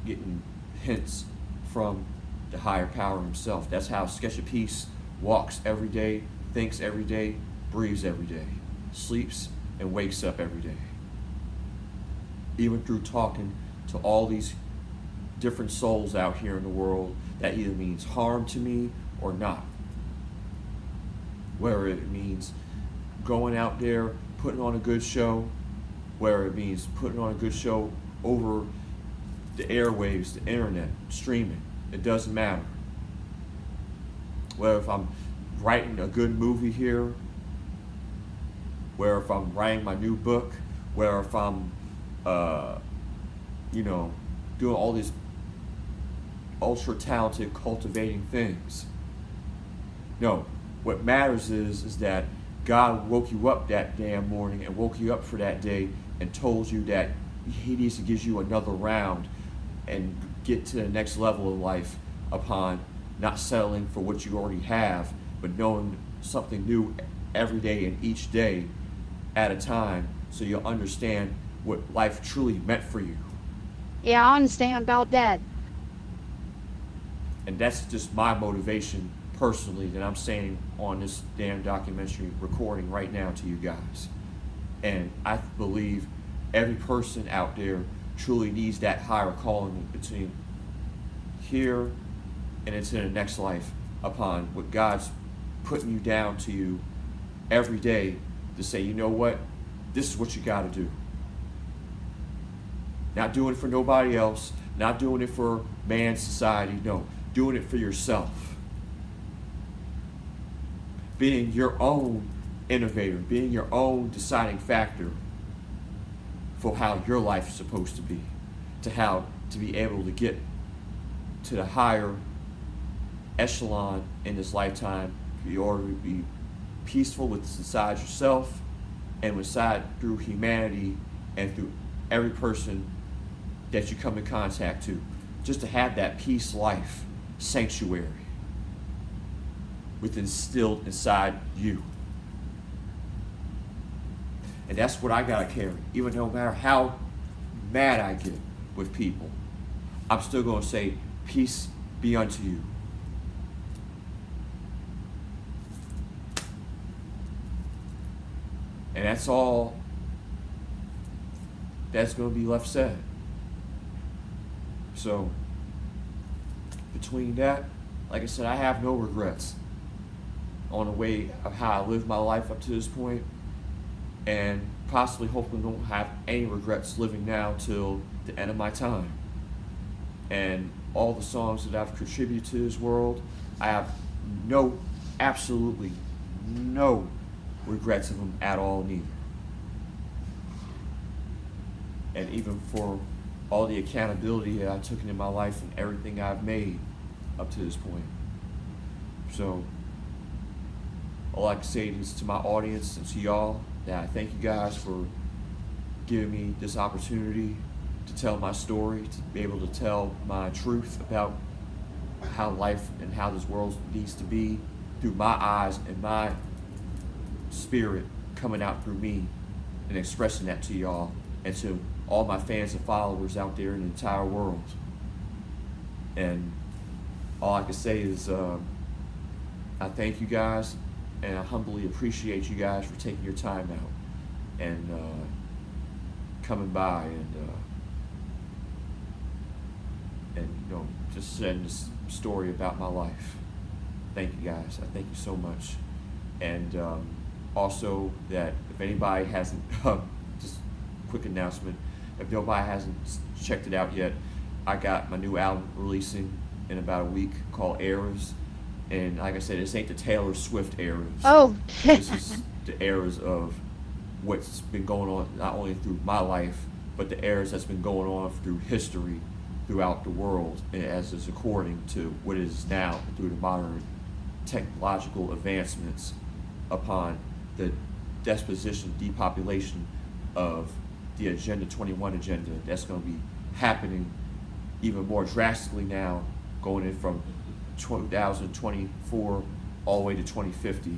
getting hints from the higher power himself. That's how Sketch A Peaze walks every day, thinks every day, breathes every day, sleeps and wakes up every day. Even through talking to all these different souls out here in the world, that either means harm to me or not. Whether it means going out there, putting on a good show, whether it means putting on a good show over the airwaves, the internet, streaming, it doesn't matter. Whether if I'm writing a good movie here, whether if I'm writing my new book, whether if I'm doing all these ultra talented cultivating things. No, what matters is that God woke you up that damn morning and woke you up for that day and told you that he needs to give you another round and get to the next level of life upon not settling for what you already have, but knowing something new every day and each day at a time, so you'll understand what life truly meant for you. Yeah, I understand about that. And that's just my motivation personally that I'm saying on this damn documentary recording right now to you guys. And I believe every person out there truly needs that higher calling between here and into the next life upon what God's putting you down to you every day to say, you know what, this is what you got to do. Not doing it for nobody else, not doing it for man's society, no, doing it for yourself. Being your own innovator, being your own deciding factor for how your life is supposed to be, to be able to get to the higher echelon in this lifetime, in order to be peaceful with inside yourself and inside through humanity and through every person that you come in contact to, just to have that peace life sanctuary with instilled inside you. And that's what I gotta carry. Even no matter how mad I get with people, I'm still gonna say, peace be unto you. And that's all that's gonna be left said. So, between that, like I said, I have no regrets on the way of how I lived my life up to this point, and possibly hopefully don't have any regrets living now till the end of my time. And all the songs that I've contributed to this world, I have absolutely no regrets of them at all neither. And even for all the accountability that I took into my life and everything I've made up to this point, So all I can say is to my audience and to y'all that I thank you guys for giving me this opportunity to tell my story, to be able to tell my truth about how life and how this world needs to be through my eyes and my spirit coming out through me and expressing that to y'all and to all my fans and followers out there in the entire world. And all I can say is I thank you guys, and I humbly appreciate you guys for taking your time out and coming by and you know, just sharing this story about my life. Thank you guys. I thank you so much. And also that if anybody hasn't, just quick announcement, if nobody hasn't checked it out yet, I got my new album releasing in about a week called Eras. And like I said, this ain't the Taylor Swift eras. Oh. This is the eras of what's been going on not only through my life, but the eras that's been going on through history throughout the world, and as is according to what it is now through the modern technological advancements upon the disposition, depopulation of the Agenda 21 agenda that's going to be happening even more drastically now, going in from 2024 all the way to 2050.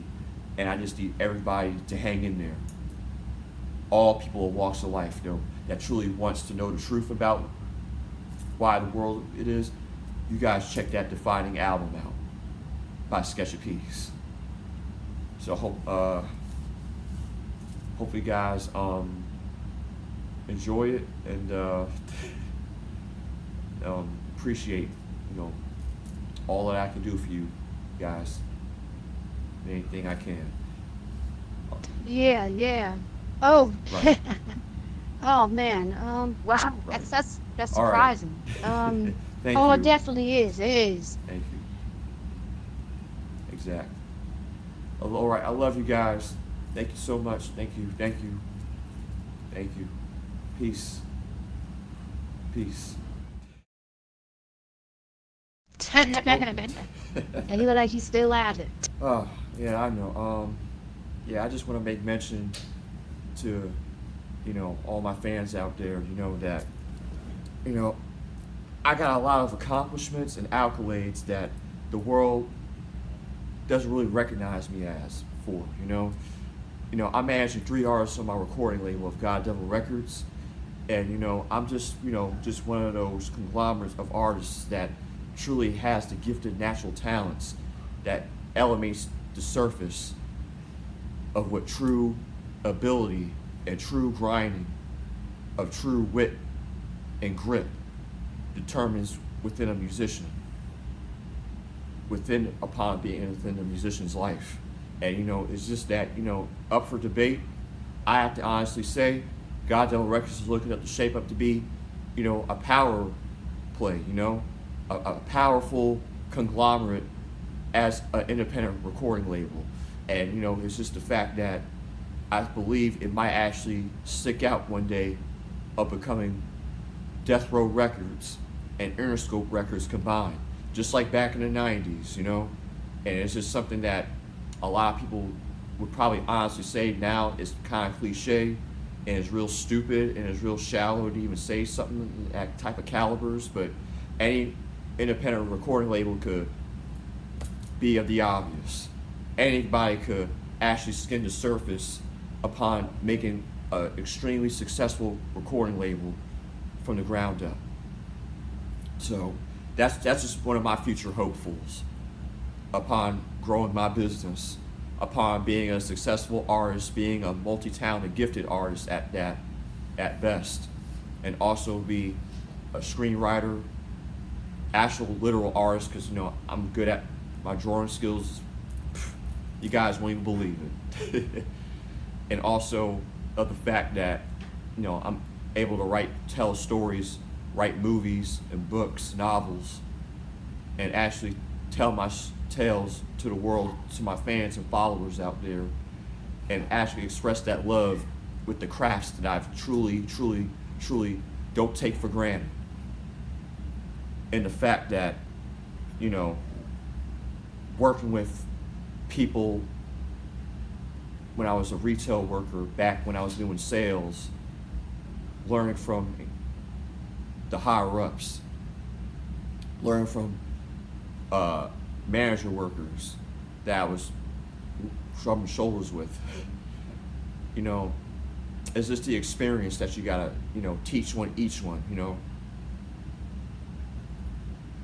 And I just need everybody to hang in there. All people of walks of life, you know, that truly wants to know the truth about why the world it is. You guys check that Defining album out by Sketch A Peaze. So hope you guys enjoy it and appreciate, you know, all that I can do for you guys. Anything I can. Yeah. Oh. Right. Oh man. Wow. Right. That's All surprising. right. Thank Oh, you. it definitely is. It is. Thank you. Exactly. All right. I love you guys. Thank you so much. Thank you. Peace. And he look like he's still at it. Oh, yeah, I know. Yeah, I just want to make mention to, you know, all my fans out there, you know, that, you know, I got a lot of accomplishments and accolades that the world doesn't really recognize me as for, you know. You know, I'm managing 3 artists on my recording label of God Devil Records, and, you know, I'm just, you know, just one of those conglomerates of artists that truly has the gifted natural talents that elevates the surface of what true ability and true grinding of true wit and grit determines within a musician, upon being within a musician's life. And, you know, it's just that, you know, up for debate. I have to honestly say, God Devil Records is looking up to shape up to be, you know, a power play, you know, a powerful conglomerate as an independent recording label. And, you know, it's just the fact that I believe it might actually stick out one day of becoming Death Row Records and Interscope Records combined, just like back in the 90s, you know. And it's just something that a lot of people would probably honestly say now is kind of cliche and is real stupid and is real shallow to even say something at type of calibers, but any independent recording label could be of the obvious. Anybody could actually skim the surface upon making an extremely successful recording label from the ground up. So that's just one of my future hopefuls upon growing my business, upon being a successful artist, being a multi-talented, gifted artist at that, at best, and also be a screenwriter, actual literal artist, because, you know, I'm good at my drawing skills. You guys won't even believe it. And also of the fact that, you know, I'm able to tell stories, write movies and books, novels, and actually tell my tales to the world, to my fans and followers out there, and actually express that love with the crafts that I've truly don't take for granted. And the fact that, you know, working with people when I was a retail worker, back when I was doing sales, learning from the higher ups, learning from manager workers that I was rubbing shoulders with. You know, it's just the experience that you gotta, you know, teach each one, you know.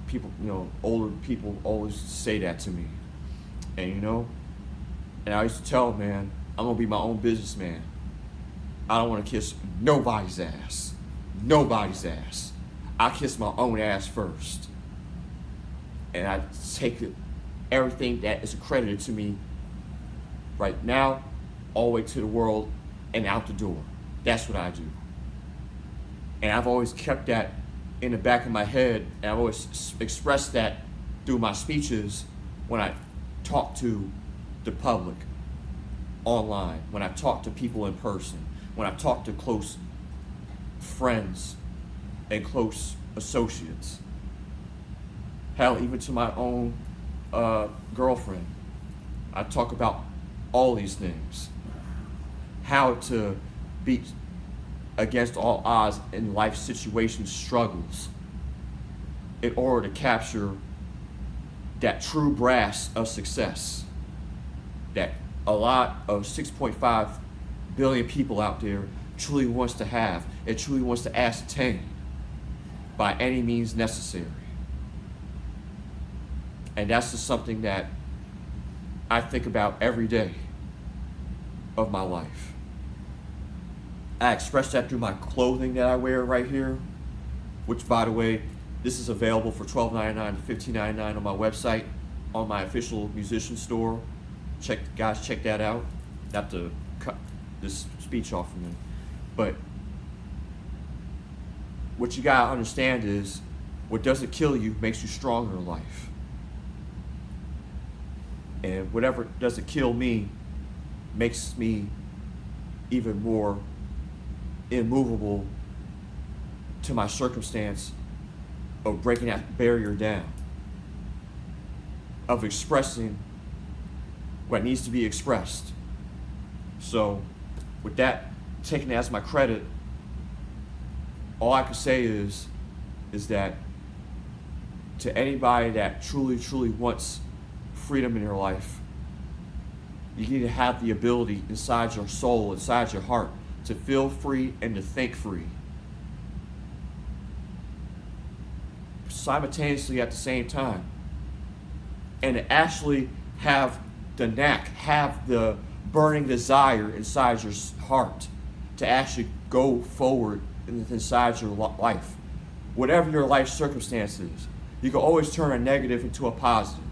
People, you know, older people always say that to me. And you know, and I used to tell them, man, I'm gonna be my own businessman. I don't wanna kiss nobody's ass. Nobody's ass. I kiss my own ass first. And I take everything that is accredited to me right now, all the way to the world and out the door. That's what I do. And I've always kept that in the back of my head, and I've always expressed that through my speeches when I talk to the public online, when I talk to people in person, when I talk to close friends and close associates. Hell, even to my own girlfriend. I talk about all these things. How to beat against all odds in life situations, struggles, in order to capture that true brass of success that a lot of 6.5 billion people out there truly wants to have and truly wants to ascertain by any means necessary. And that's just something that I think about every day of my life. I express that through my clothing that I wear right here, which, by the way, this is available for $12.99 to $15.99 on my website, on my official musician store. Check that out. Not to cut this speech off from me, but what you gotta understand is, what doesn't kill you makes you stronger in life. And whatever doesn't kill me makes me even more immovable to my circumstance of breaking that barrier down, of expressing what needs to be expressed. So with that taken as my credit, all I can say is that to anybody that truly wants freedom in your life, you need to have the ability inside your soul, inside your heart, to feel free and to think free. Simultaneously at the same time. And to actually have the knack, have the burning desire inside your heart to actually go forward inside your life. Whatever your life circumstances, you can always turn a negative into a positive.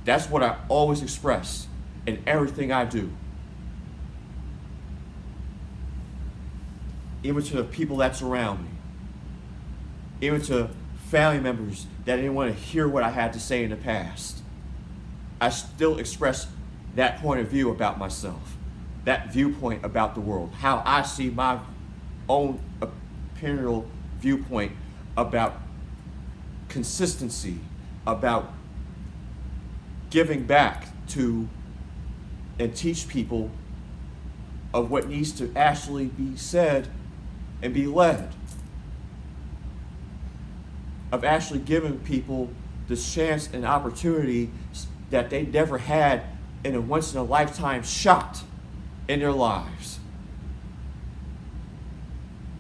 That's what I always express in everything I do. Even to the people that surround me. Even to family members that didn't want to hear what I had to say in the past. I still express that point of view about myself. That viewpoint about the world. How I see my own opinion viewpoint about consistency, about giving back to and teach people of what needs to actually be said and be led, of actually giving people the chance and opportunity that they never had in a once-in-a-lifetime shot in their lives,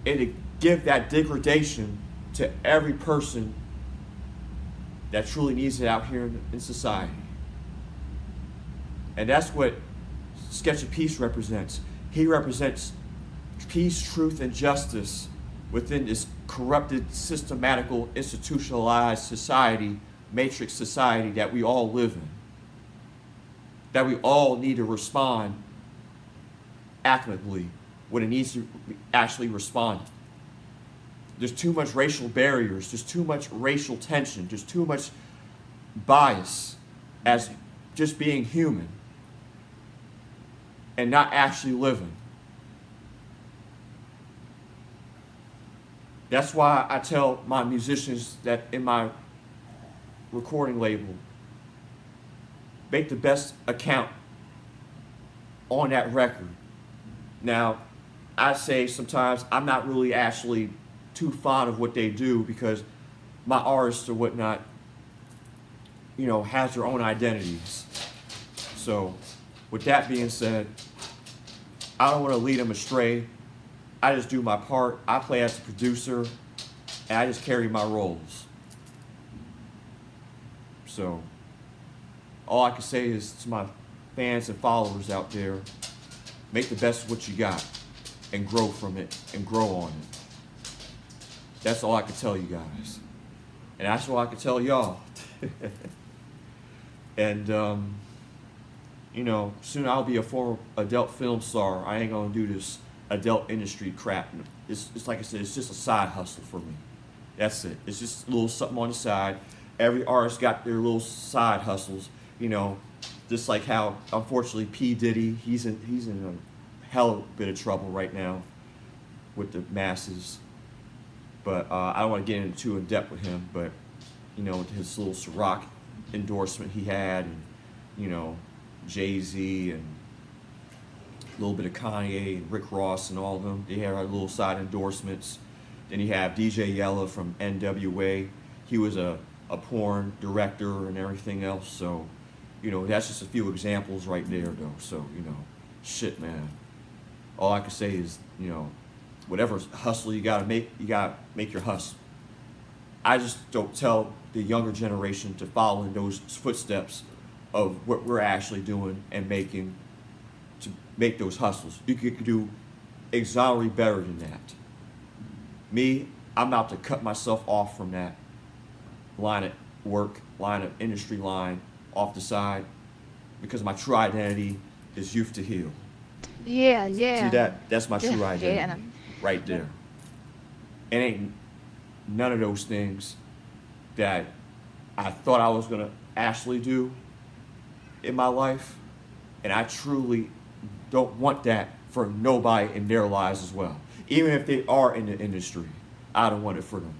and to give that degradation to every person that truly needs it out here in society. And that's what Sketch A Peaze represents. He represents peace, truth, and justice within this corrupted, systematical, institutionalized society, matrix society that we all live in. That we all need to respond accurately when it needs to actually respond. There's too much racial barriers, there's too much racial tension, there's too much bias as just being human and not actually living. That's why I tell my musicians that in my recording label make the best account on that record. Now, I say sometimes I'm not really actually too fond of what they do because my artists or whatnot, you know, has their own identities. So, with that being said, I don't want to lead them astray. I just do my part. I play as a producer, and I just carry my roles. So, all I can say is to my fans and followers out there, make the best of what you got and grow from it and grow on it. That's all I can tell you guys. And that's all I can tell y'all. And, you know, soon I'll be a former adult film star. I ain't gonna do this adult industry crap. It's like I said, it's just a side hustle for me. That's it. It's just a little something on the side. Every artist got their little side hustles, you know, just like how, unfortunately, P. Diddy, he's in a hell of a bit of trouble right now with the masses. But I don't want to get into too in depth with him, but, you know, his little Ciroc endorsement he had, and, you know, Jay-Z and a little bit of Kanye and Rick Ross and all of them. They had little side endorsements. Then you have DJ Yella from NWA. He was a porn director and everything else. So, you know, that's just a few examples right there, though. So, you know, shit, man. All I can say is, you know, whatever hustle you gotta make your hustle. I just don't tell the younger generation to follow in those footsteps of what we're actually doing and making to make those hustles. You could do exactly better than that. Me, I'm about to cut myself off from that line of work, line of industry line off the side because my true identity is youth to heal. Yeah, yeah. See that's my true Yeah, identity right there. It ain't none of those things that I thought I was gonna actually do in my life, and I truly don't want that for nobody in their lives as well. Even if they are in the industry, I don't want it for them.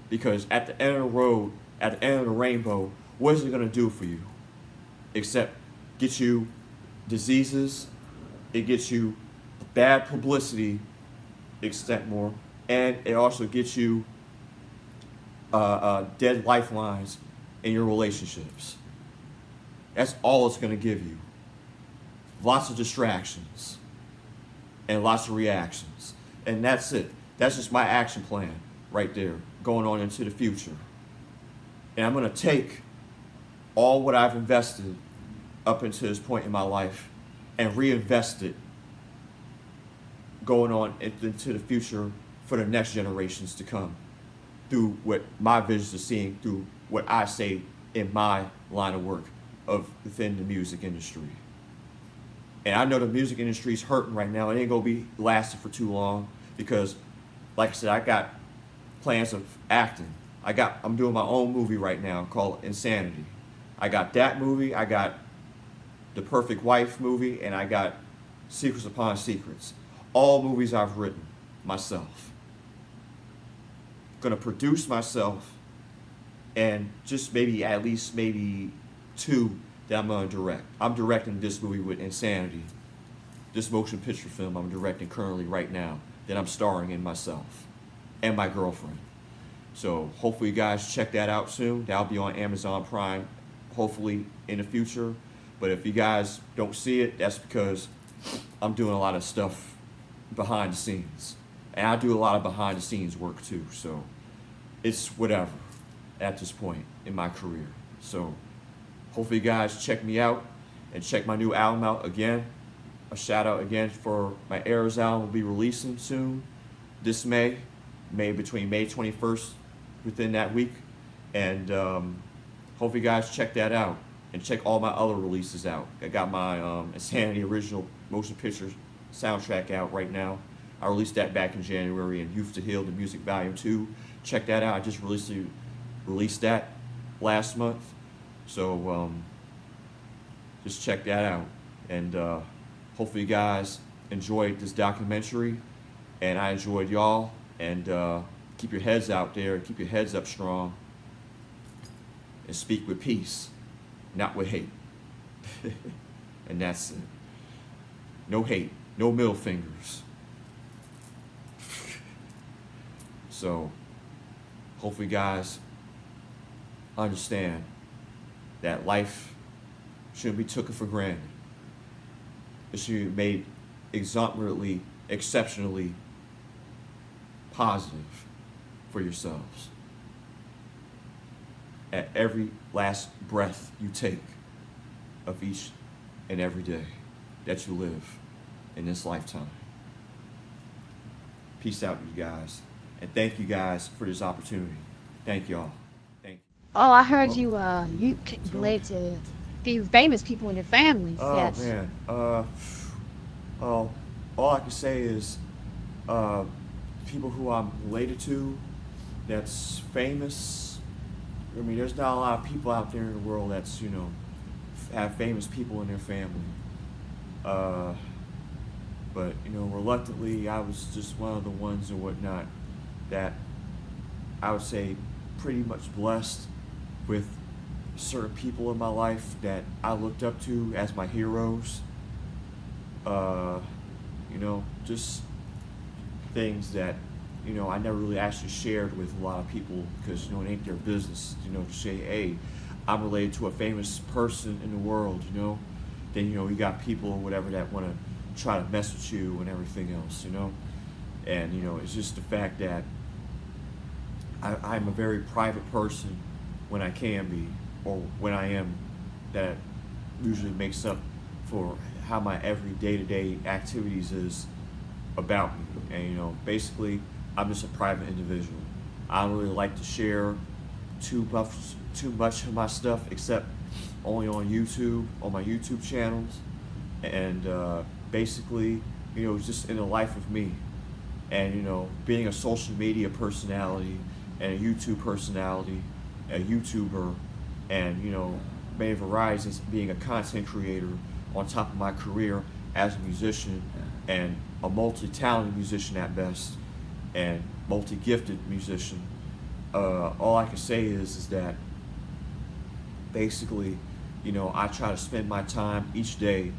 Because at the end of the road, at the end of the rainbow, what is it gonna do for you? Except get you diseases, it gets you bad publicity, extent more, and it also gets you dead lifelines in your relationships. That's all it's going to give you. Lots of distractions and lots of reactions. And that's it. That's just my action plan right there, going on into the future. And I'm going to take all what I've invested up until this point in my life and reinvest it going on into the future for the next generations to come through what my visions are seeing, through what I say in my line of work of within the music industry. And I know the music industry is hurting right now. It ain't gonna be lasting for too long because, like I said, I got plans of acting. I'm doing my own movie right now called Insanity. I got that movie, I got The Perfect Wife movie, and I got Secrets Upon Secrets. All movies I've written myself. Gonna produce myself, and just at least maybe 2 that I'm gonna direct. I'm directing this movie with Insanity. This motion picture film I'm directing currently right now that I'm starring in myself and my girlfriend. So hopefully you guys check that out soon. That'll be on Amazon Prime, hopefully in the future. But if you guys don't see it, that's because I'm doing a lot of stuff behind the scenes. And I do a lot of behind the scenes work too. So it's whatever at this point in my career. So hopefully you guys check me out and check my new album out again. A shout out again for my Errors album will be releasing soon this May between May 21st within that week. And hopefully you guys check that out and check all my other releases out. I got my Insanity original motion picture soundtrack out right now. I released that back in January, and Youth to Heal, the music volume 2. Check that out. I just released that last month. So just check that out. And hopefully you guys enjoyed this documentary, and I enjoyed y'all. And keep your heads out there, keep your heads up strong, and speak with peace. not with hate. And that's it. No hate, no middle fingers. So, hopefully, guys understand that life shouldn't be taken for granted. It should be made exceptionally positive for yourselves. At every last breath you take of each and every day that you live in this lifetime. Peace out, you guys. And thank you guys for this opportunity. Thank y'all. Thank you. Oh, I heard Oh, you relate to a few famous people in your family. oh Yes. man. All I can say is people who I'm related to that's famous. I mean, there's not a lot of people out there in the world that's, have famous people in their family. But, reluctantly, I was just one of the ones and whatnot that I would say pretty much blessed with certain people in my life that I looked up to as my heroes. Just things that, I never really actually shared with a lot of people because, it ain't their business, to say, hey, I'm related to a famous person in the world, Then, you got people or whatever that want to try to mess with you and everything else, And, it's just the fact that I'm a very private person when I can be, or when I am, that usually makes up for how my every day-to-day activities is about me. And, basically, I'm just a private individual. I don't really like to share too much of my stuff except only on YouTube, on my YouTube channels, and basically, just in the life of me. And, being a social media personality and a YouTube personality, a YouTuber, and, many varieties as being a content creator on top of my career as a musician and a multi-talented musician at best and multi-gifted musician. All I can say is that basically, I try to spend my time each day,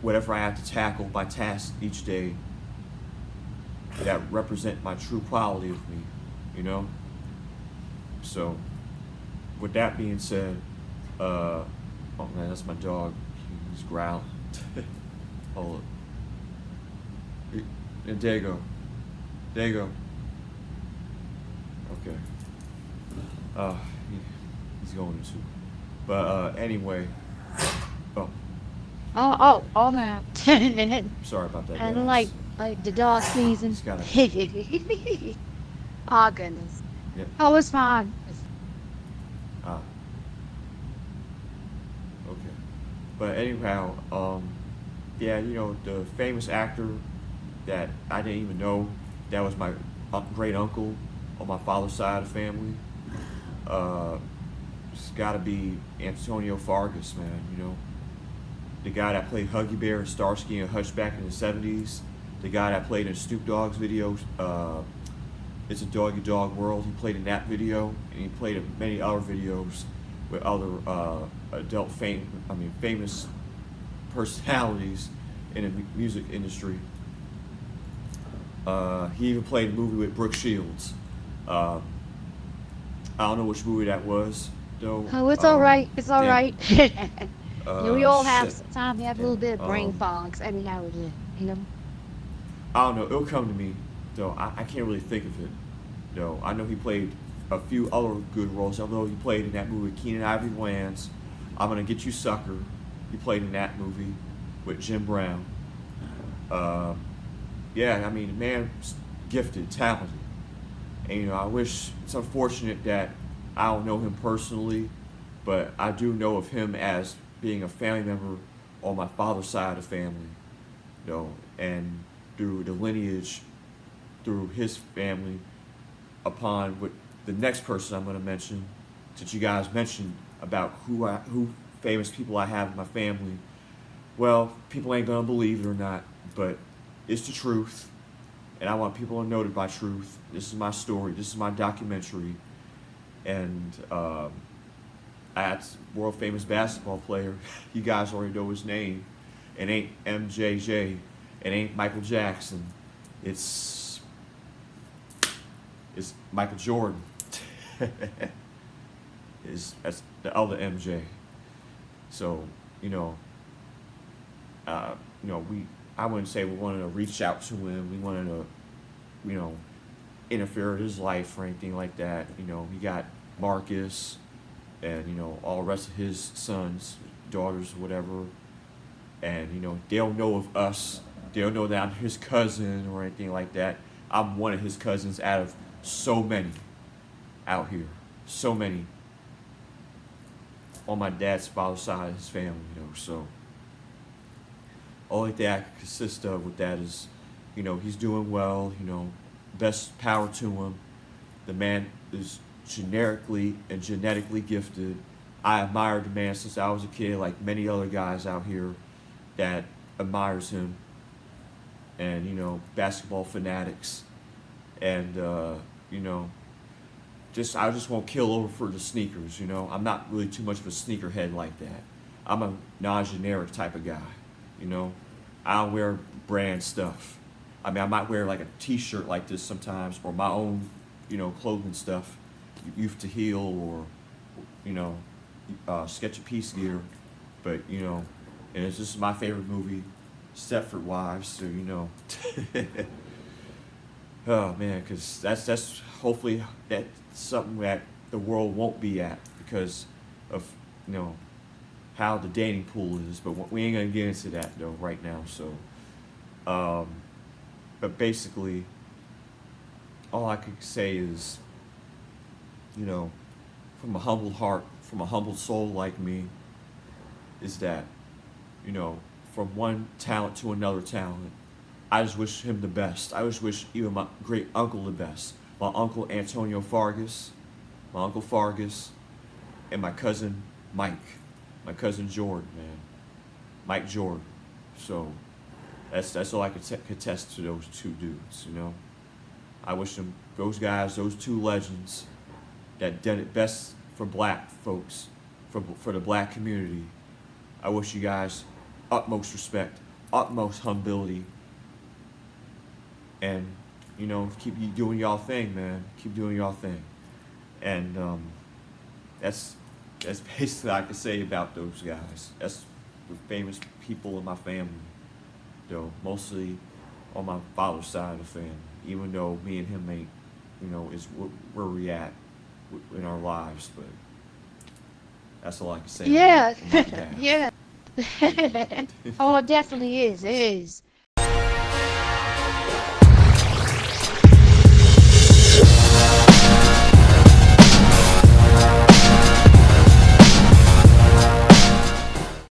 whatever I have to tackle by task each day that represent my true quality of me, So, with that being said, oh man, that's my dog. He's growling. Hold up. And there you go. There you go. Okay. He's going to. But anyway. Oh, Oh man. sorry about that, And guys. like the dog season. Just gotta. Oh goodness. Yeah. Oh, it's fine. Ah. Okay. But anyhow, yeah, the famous actor that I didn't even know that was my great uncle on my father's side of the family. It's got to be Antonio Fargas, man. The guy that played Huggy Bear and Starsky and Hutch back in the '70s. The guy that played in Snoop Dogg's video, It's a Doggy Dog World. He played in that video, and he played in many other videos with other famous personalities in the music industry. He even played a movie with Brooke Shields. I don't know which movie that was, though. Oh, it's all right. It's all damn. right. We all have Shit. sometimes we have a little bit of brain Um, fogs every now and then. I don't know. It'll come to me, though. I can't really think of it, though. I know he played a few other good roles. Although he played in that movie Keenan Ivory Wayans, I'm Gonna Get You Sucker. He played in that movie with Jim Brown. Yeah, the man's gifted, talented. And, I wish, it's unfortunate that I don't know him personally, but I do know of him as being a family member on my father's side of the family, and through the lineage, through his family, upon what the next person I'm going to mention, that you guys mentioned about who famous people I have in my family. Well, people ain't going to believe it or not, but it's the truth, and I want people to know my truth. This is my story. This is my documentary, and That's world famous basketball player. You guys already know his name. It ain't MJJ. It ain't Michael Jackson. It's Michael Jordan. That's the other MJ. So I wouldn't say we wanted to reach out to him. We wanted to, interfere with his life or anything like that. He got Marcus and all the rest of his sons, daughters, whatever. And they don't know of us. They don't know that I'm his cousin or anything like that. I'm one of his cousins out of so many out here. So many. On my dad's father's side of his family, so all that I can consist of with that is, he's doing well, best power to him. The man is generically and genetically gifted. I admired the man since I was a kid, like many other guys out here that admires him. And, basketball fanatics. And, I just won't kill over for the sneakers, I'm not really too much of a sneakerhead like that. I'm a non-generic type of guy, I don't wear brand stuff. I mean, I might wear like a t-shirt like this sometimes, or my own, clothing stuff, Youth to Heal, or, Sketch A Peaze gear. But, and it's just my favorite movie, Stepford Wives, so, oh man, because that's hopefully that's something that the world won't be at because of how the dating pool is. But we ain't gonna get into that though right now. So, but basically, all I could say is, from a humble heart, from a humble soul like me, is that, from one talent to another talent, I just wish him the best. I just wish even my great uncle the best. My uncle Antonio Fargas, my uncle Fargas, and my cousin Mike, my cousin Jordan, man, Mike Jordan. So that's all I could contest to those two dudes. I wish them, those guys, those two legends that did it best for black folks, for the black community. I wish you guys utmost respect, utmost humility. And, keep you doing y'all thing, man. Keep doing y'all thing. And that's basically all I can say about those guys. That's the famous people in my family, though, mostly on my father's side of the family. Even though me and him ain't, is where we at in our lives. But that's all I can say. Yeah, on my behalf. yeah. Oh, it definitely is. It is.